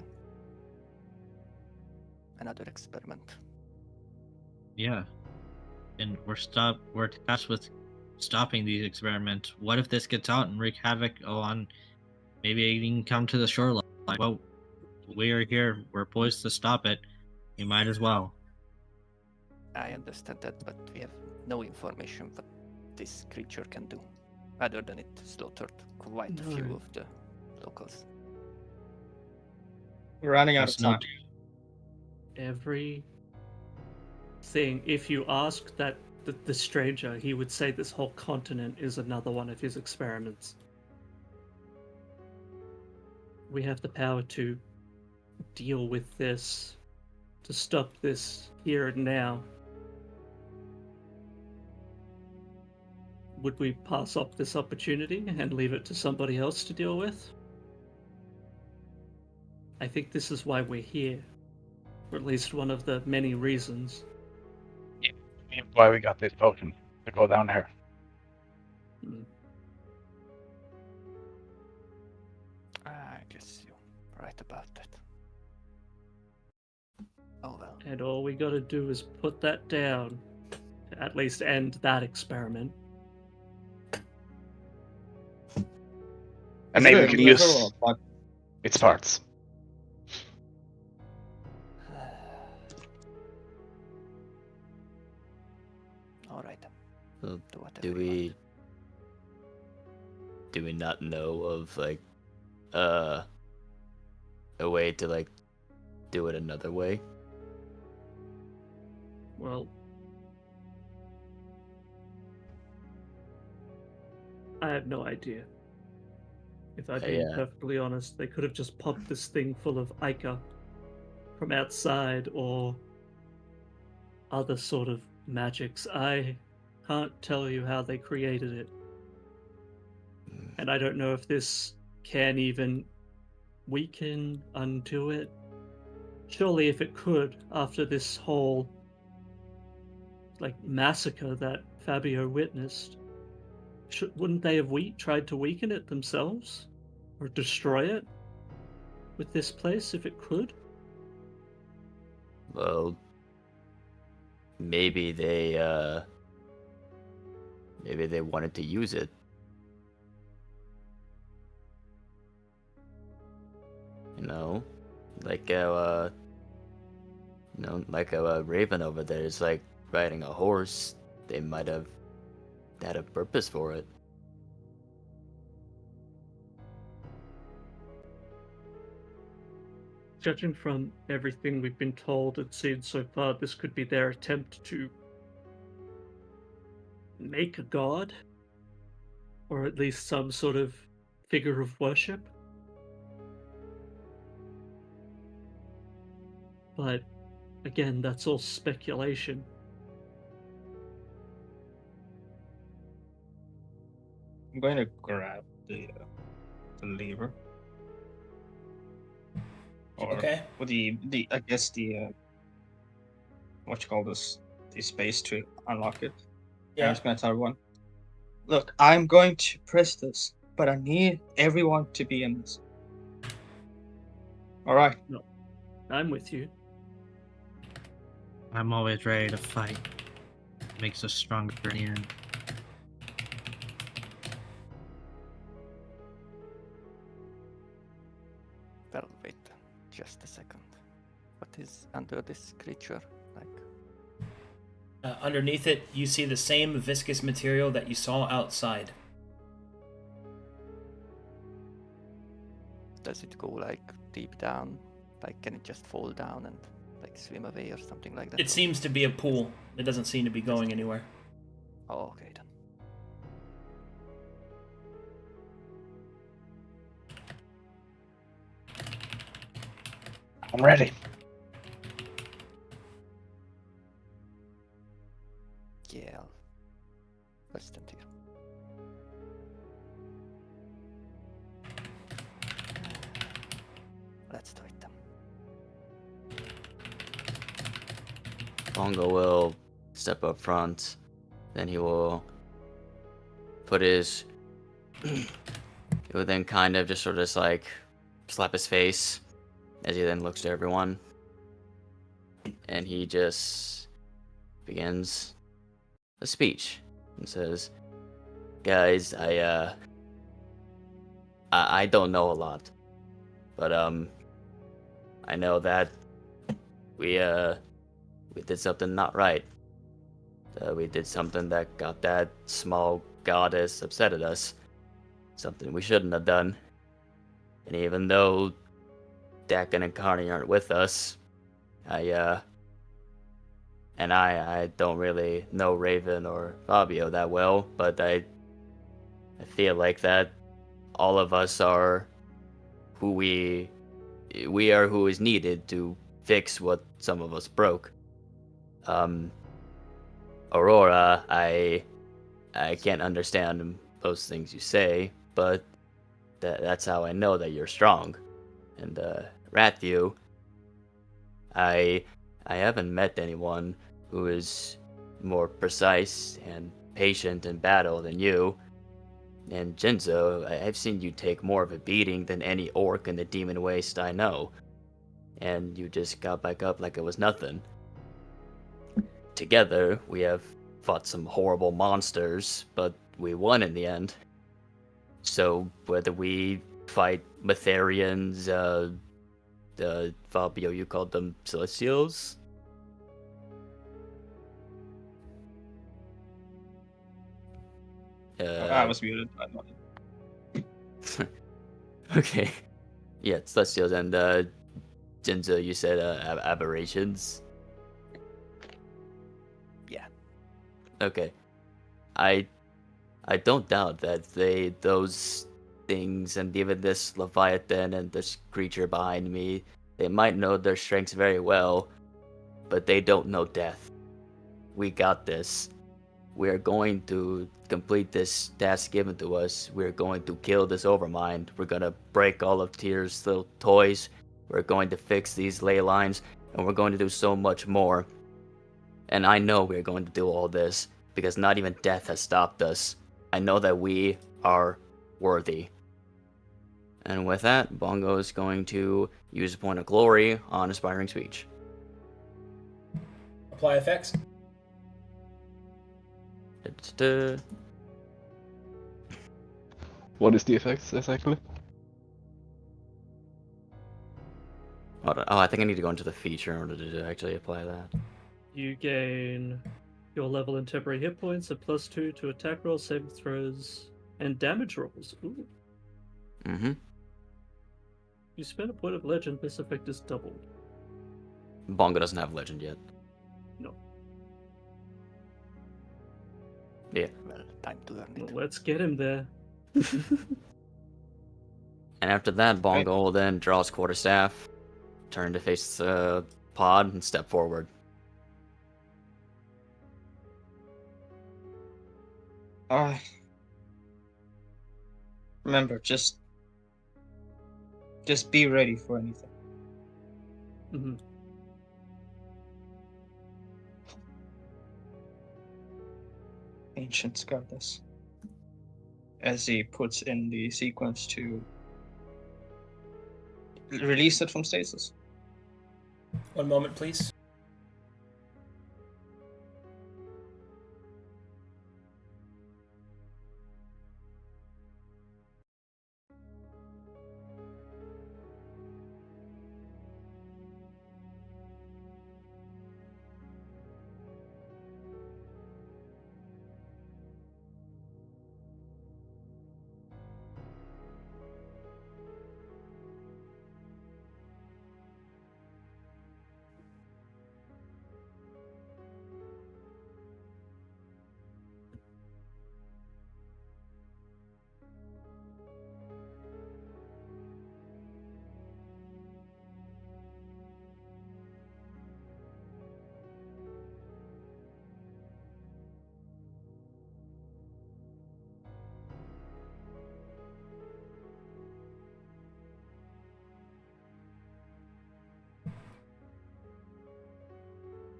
another experiment. Yeah. And we're tasked with stopping these experiments. What if this gets out and wreak havoc on maybe it can come to the shoreline? Well, we are here. We're poised to stop it. You might as well. I understand that, but we have no information what this creature can do, other than it slaughtered quite a few No. of the locals. We're running out of There's no time. Every thing, if you ask that the stranger, he would say this whole continent is another one of his experiments. We have the power to deal with this, to stop this here and now. Would we pass up this opportunity and leave it to somebody else to deal with? I think this is why we're here, or at least one of the many reasons. Why we got this potion to go down here. Mm. I guess you're right about that. Oh well. And all we gotta do is put that down, to at least end that experiment. And Is it maybe a we could liver use or a blood? its parts. All right. Well, Do whatever do you we do we not know of like a way to like do it another way? Well, I have no idea. If I'm being Yeah. perfectly honest, they could have just popped this thing full of Ica from outside or other sort of magics. I can't tell you how they created it. Mm. And I don't know if this can even weaken, undo it. Surely if it could, after this whole massacre that Fabio witnessed, wouldn't they have tried to weaken it themselves? Or destroy it with this place if it could? Well, maybe they wanted to use it. You know, like like a raven over there is like riding a horse. They might have had a purpose for it. Judging from everything we've been told and seen so far, this could be their attempt to make a god, or at least some sort of figure of worship. But again, that's all speculation. I'm going to grab the lever. Or Okay. the I guess the what you call this, the space to unlock it. I'm Yeah. just gonna tell everyone, look, I'm going to press this, but I need everyone to be in this. All right. I'm with you. I'm always ready to fight. Makes us stronger in the end. Well, wait just a second. What is under this creature? Like, Underneath it, you see the same viscous material that you saw outside. does it go like deep down? Like, can it just fall down and like swim away or something like that? It seems to be a pool. It doesn't seem to be going anywhere. Oh, okay then. I'm ready. Yeah, I'll stand here. Let's do it then. Bongo will step up front, then he will put his. He would then kind of just sort of just like slap his face as he then looks to everyone. And he just begins a speech and says, "Guys, I don't know a lot, but I know that we did something not right. We did something that got that small goddess upset at us. Something we shouldn't have done. And even though Dakin and Carney aren't with us, I don't really know Raven or Fabio that well, but I feel like that all of us are who we are who is needed to fix what some of us broke. Aurora, I can't understand most things you say, but that's how I know that you're strong. And Rathu, I haven't met anyone who is more precise and patient in battle than you. And Jinzo, I've seen you take more of a beating than any orc in the Demon Waste I know. And you just got back up like it was nothing. Together, we have fought some horrible monsters, but we won in the end. So whether we fight Matharians, Fabio, you called them Celestials? I was muted. I'm not. Okay. Yeah, Celestials and Jinzo, you said aberrations? Yeah. Okay. I don't doubt that those things and even this Leviathan and this creature behind me, they might know their strengths very well, but they don't know death. We got this. We are going to complete this task given to us. We're going to kill this Overmind. We're going to break all of Tyr's little toys. We're going to fix these ley lines, and we're going to do so much more. And I know we're going to do all this because not even death has stopped us. I know that we are worthy. And with that, Bongo is going to use a point of glory on Inspiring Speech. Apply effects. Da-da-da. What is the effects exactly? Hold on. Oh, I think I need to go into the feature in order to actually apply that. You gain your level and temporary hit points at +2 to attack rolls, saving throws, and damage rolls. Ooh. Mm-hmm. You spend a point of legend, this effect is doubled. Bongo doesn't have legend yet. No. Yeah. Well, time to learn Well, it. let's get him there. And after that, Bongo will then draw his quarterstaff, turn to face the pod, and step forward. Remember, just be ready for anything. Mm-hmm. Ancient goddess. As he puts in the sequence to release it from stasis. One moment, please.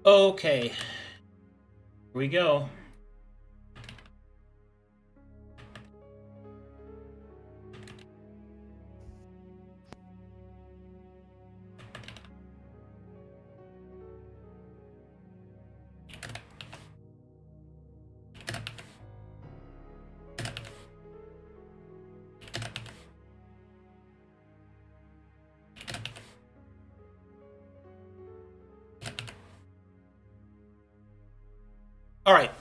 Okay. Here we go. All right.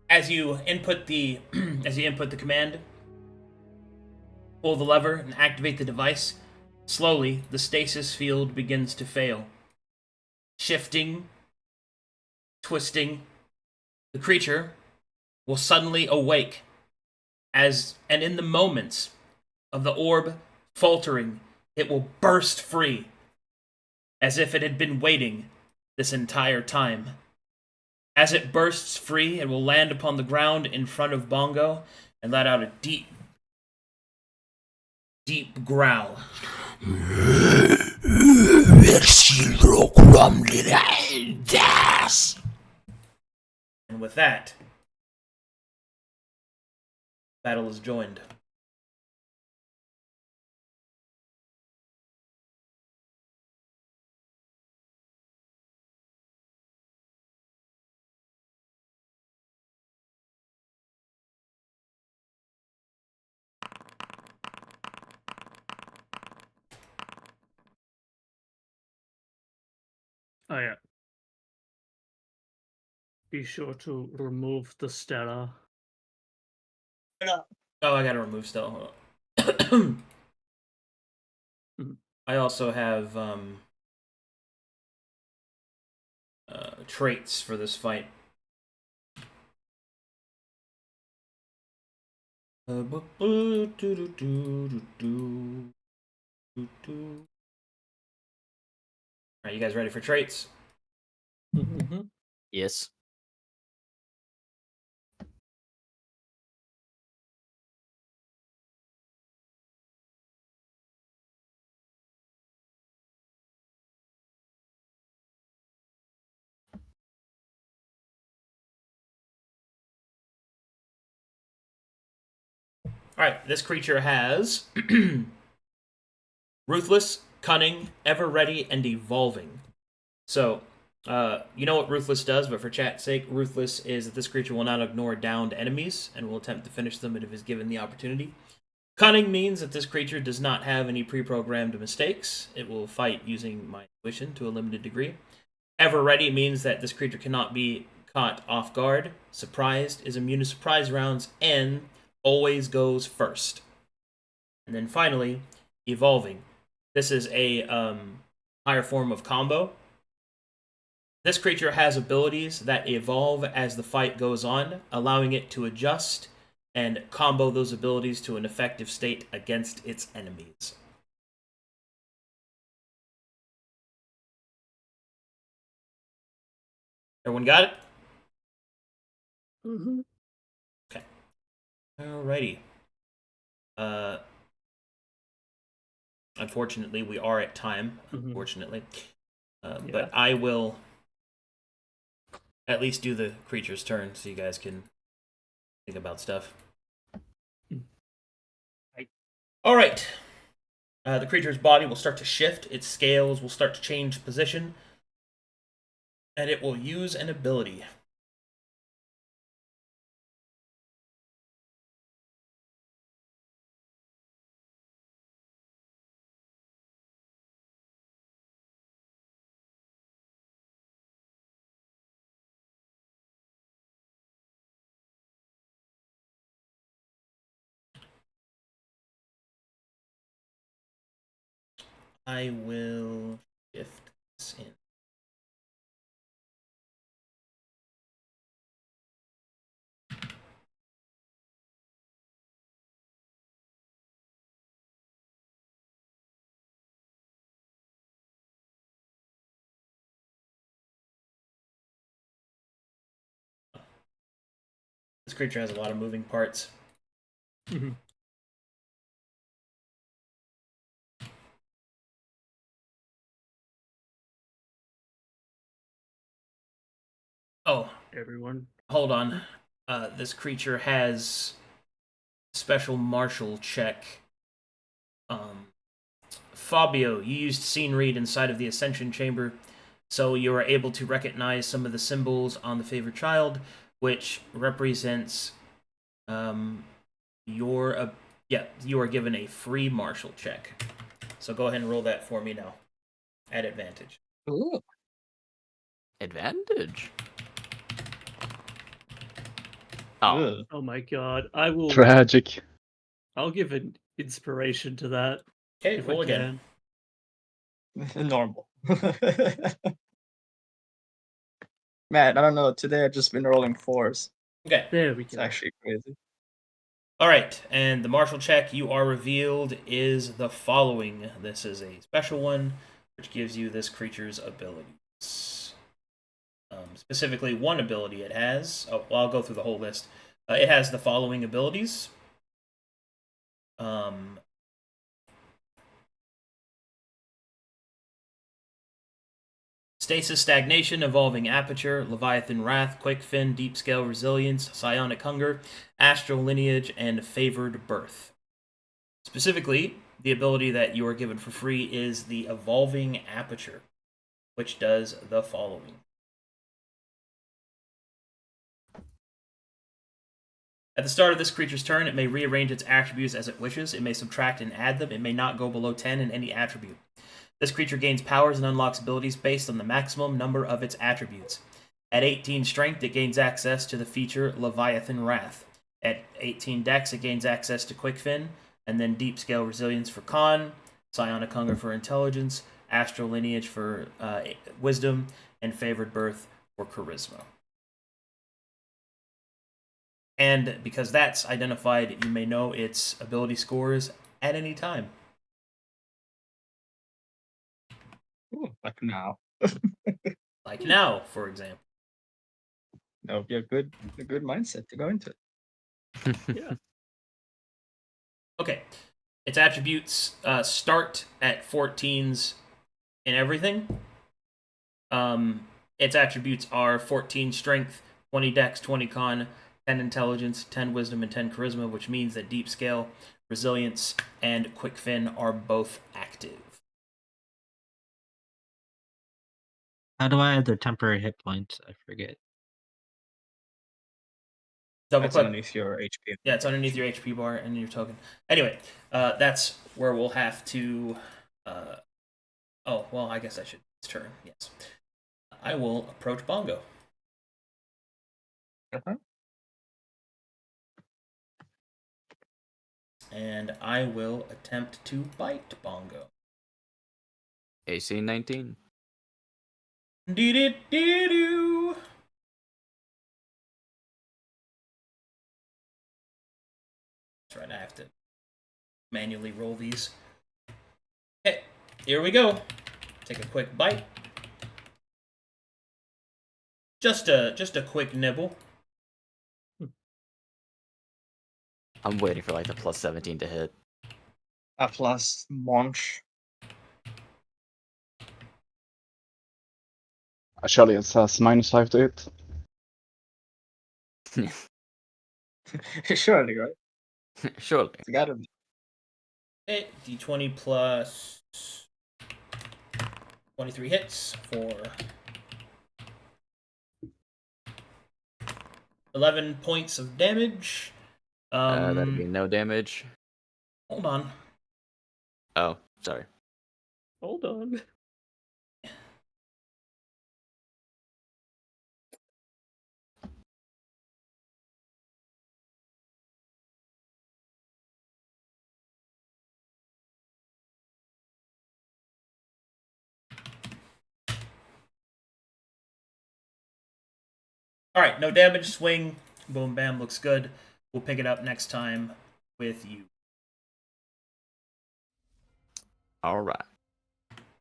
As you input the command, pull the lever and activate the device. Slowly, the stasis field begins to fail. Shifting, twisting, the creature will suddenly awake and in the moments of the orb faltering, it will burst free as if it had been waiting this entire time. As it bursts free, it will land upon the ground in front of Bongo and let out a deep, deep growl. And with that, battle is joined. Oh yeah. Be sure to remove the Stella. Oh, I gotta remove Stella. Hold on. I also have traits for this fight. Alright, you guys ready for traits? Mm-hmm. Yes. Alright, this creature has Ruthless, Cunning, Ever Ready, and Evolving. So, you know what Ruthless does, but for chat's sake, Ruthless is that this creature will not ignore downed enemies and will attempt to finish them if it is given the opportunity. Cunning means that this creature does not have any pre-programmed mistakes. It will fight using my intuition to a limited degree. Ever Ready means that this creature cannot be caught off guard, surprised, is immune to surprise rounds, and always goes first. And then finally, Evolving. This is a higher form of combo. This creature has abilities that evolve as the fight goes on, allowing it to adjust and combo those abilities to an effective state against its enemies. Everyone got it? Mm-hmm. Okay. Alrighty. Unfortunately, we are at time. Unfortunately. But I will at least do the creature's turn so you guys can think about stuff. Alright. The creature's body will start to shift, its scales will start to change position, and it will use an ability. I will shift this in. This creature has a lot of moving parts. Mm-hmm. Oh, Everyone. hold on. This creature has special martial check. Fabio, you used Scene Read inside of the Ascension Chamber, so you are able to recognize some of the symbols on the favorite child, which represents you are given a free martial check. So go ahead and roll that for me now. At advantage. Ooh. Advantage. Oh, Ugh. Oh my god. I will. Tragic. I'll give an inspiration to that. Okay, If roll I again. can. Normal. Man, I don't know. Today I've just been rolling 4s. Okay. There we It's go. actually crazy. All right, and the martial check you are revealed is the following. This is a special one, which gives you this creature's abilities. Specifically, one ability it has. Oh, well, I'll go through the whole list. It has the following abilities. Stasis Stagnation, Evolving Aperture, Leviathan Wrath, Quick Fin, Deep Scale Resilience, Psionic Hunger, Astral Lineage, and Favored Birth. Specifically, the ability that you are given for free is the Evolving Aperture, which does the following. At the start of this creature's turn, it may rearrange its attributes as it wishes. It may subtract and add them. It may not go below 10 in any attribute. This creature gains powers and unlocks abilities based on the maximum number of its attributes. At 18 strength, it gains access to the feature Leviathan Wrath. At 18 dex, it gains access to Quick Fin, and then Deep Scale Resilience for Con, Psionic Hunger for Intelligence, Astral Lineage for Wisdom, and Favored Birth for Charisma. And because that's identified, you may know its ability scores at any time. Ooh, like now. Like now, for example. That would be a good mindset to go into it. Yeah. Okay. Its attributes start at 14s in everything. Its attributes are 14 strength, 20 dex, 20 con, 10 intelligence, 10 wisdom, and 10 charisma, which means that deep scale, resilience, and quick fin are both active. How do I add their temporary hit points? I forget. Double That's click. underneath your HP. Yeah, it's underneath your HP bar and your token. Anyway, that's where we'll have to. Oh, well, I guess I should. It's turn. Yes, I will approach Bongo. Uh-huh. And I will attempt to bite Bongo. AC 19. Do-do-do-do. That's right, I have to manually roll these. Okay, here we go. Take a quick bite. Just a quick nibble. I'm waiting for like the plus 17 to hit. A plus Monch. Surely it says -5 to hit. Surely, right? Surely. It's gotta be. Okay, D20 plus 23 hits for 11 points of damage. That'd be no damage. Hold on. Oh, sorry. Hold on. Alright, no damage, swing, boom, bam, looks good. We'll pick it up next time with you. Alright.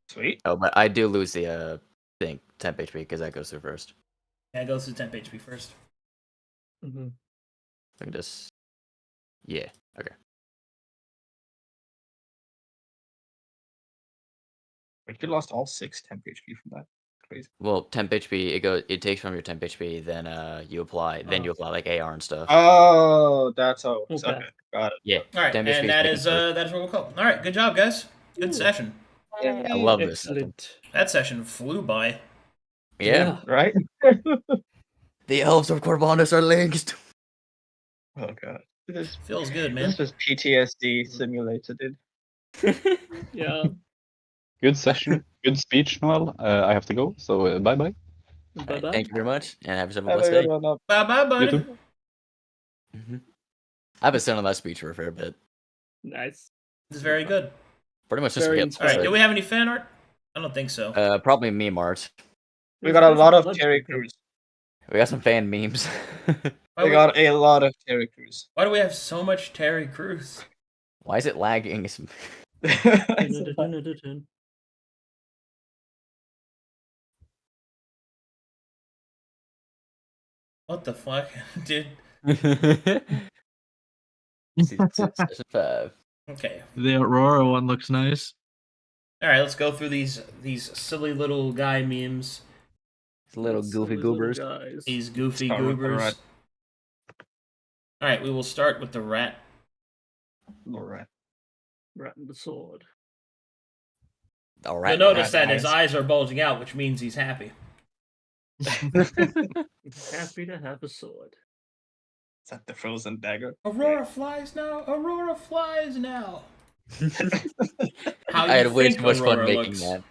Sweet. Oh, but I do lose the thing, temp HP, because that goes through first. Yeah, it goes to temp HP first. Mm-hmm. I can just... Yeah, okay. But you lost all 6 temp HP from that. Crazy. Well, temp HP, it takes from your temp HP, then you apply like AR and stuff. Oh, that's how it works. Okay. Okay, got it. Yeah. Alright, temp and HP that taken is first. that is what we'll call. Alright, good job, guys. Good Ooh. session. I love this. Excellent. That session flew by. Yeah. Right? The elves of Corvallis are linked. Oh god. This Feels good, man. was PTSD simulated, dude. Yeah. Good session. Good speech, Noel. I have to go, so bye bye. Bye bye. Thank you very much, and have yourself a Have a blessed good day. one. Bye bye, buddy. You too. I've been sitting on that speech for a fair bit. Nice. This is very good. Pretty much just Very hits. All right, do inspiring. we have any fan art? I don't think so. Probably meme art. We got a lot of Bunch Terry them. Crews. We got some fan memes. We got a lot of Terry Crews. Why do we have so much Terry Crews? Why is it lagging? What the fuck, dude? Season 5. Okay. The Aurora one looks nice. All right, let's go through these silly little guy memes. Little goofy Silly little goobers. guys. These goofy Start with the goobers. rat. All right, we will start with the rat. All right. Rat and the sword. All right. You'll notice rat that his eyes. eyes are bulging out, which means he's happy. Happy to have a sword. Is that the frozen dagger? Aurora flies now. Aurora flies now. How I had you way think too much fun Aurora making looks. that.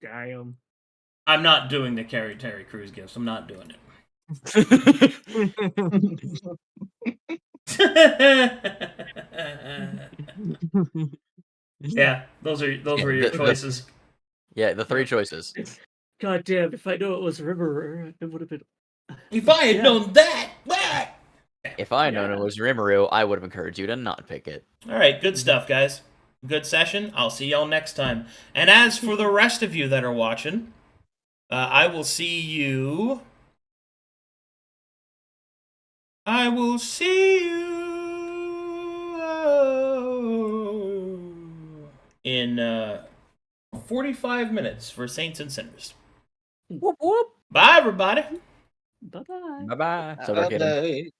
Damn. I'm not doing the Terry Crews gifts. I'm not doing it. Yeah, those were your choices. Yeah, the 3 choices. God damn, if I knew it was Rimmer, it would have been. If I had known that. If I had known it Yeah. was Rimuru, I would have encouraged you to not pick it. All right, good stuff, guys. Good session. I'll see y'all next time. And as for the rest of you that are watching, I will see you. I will see you in 45 minutes for Saints and Sinners. Whoop whoop. Bye, everybody. Bye bye. Bye bye. So, Bye.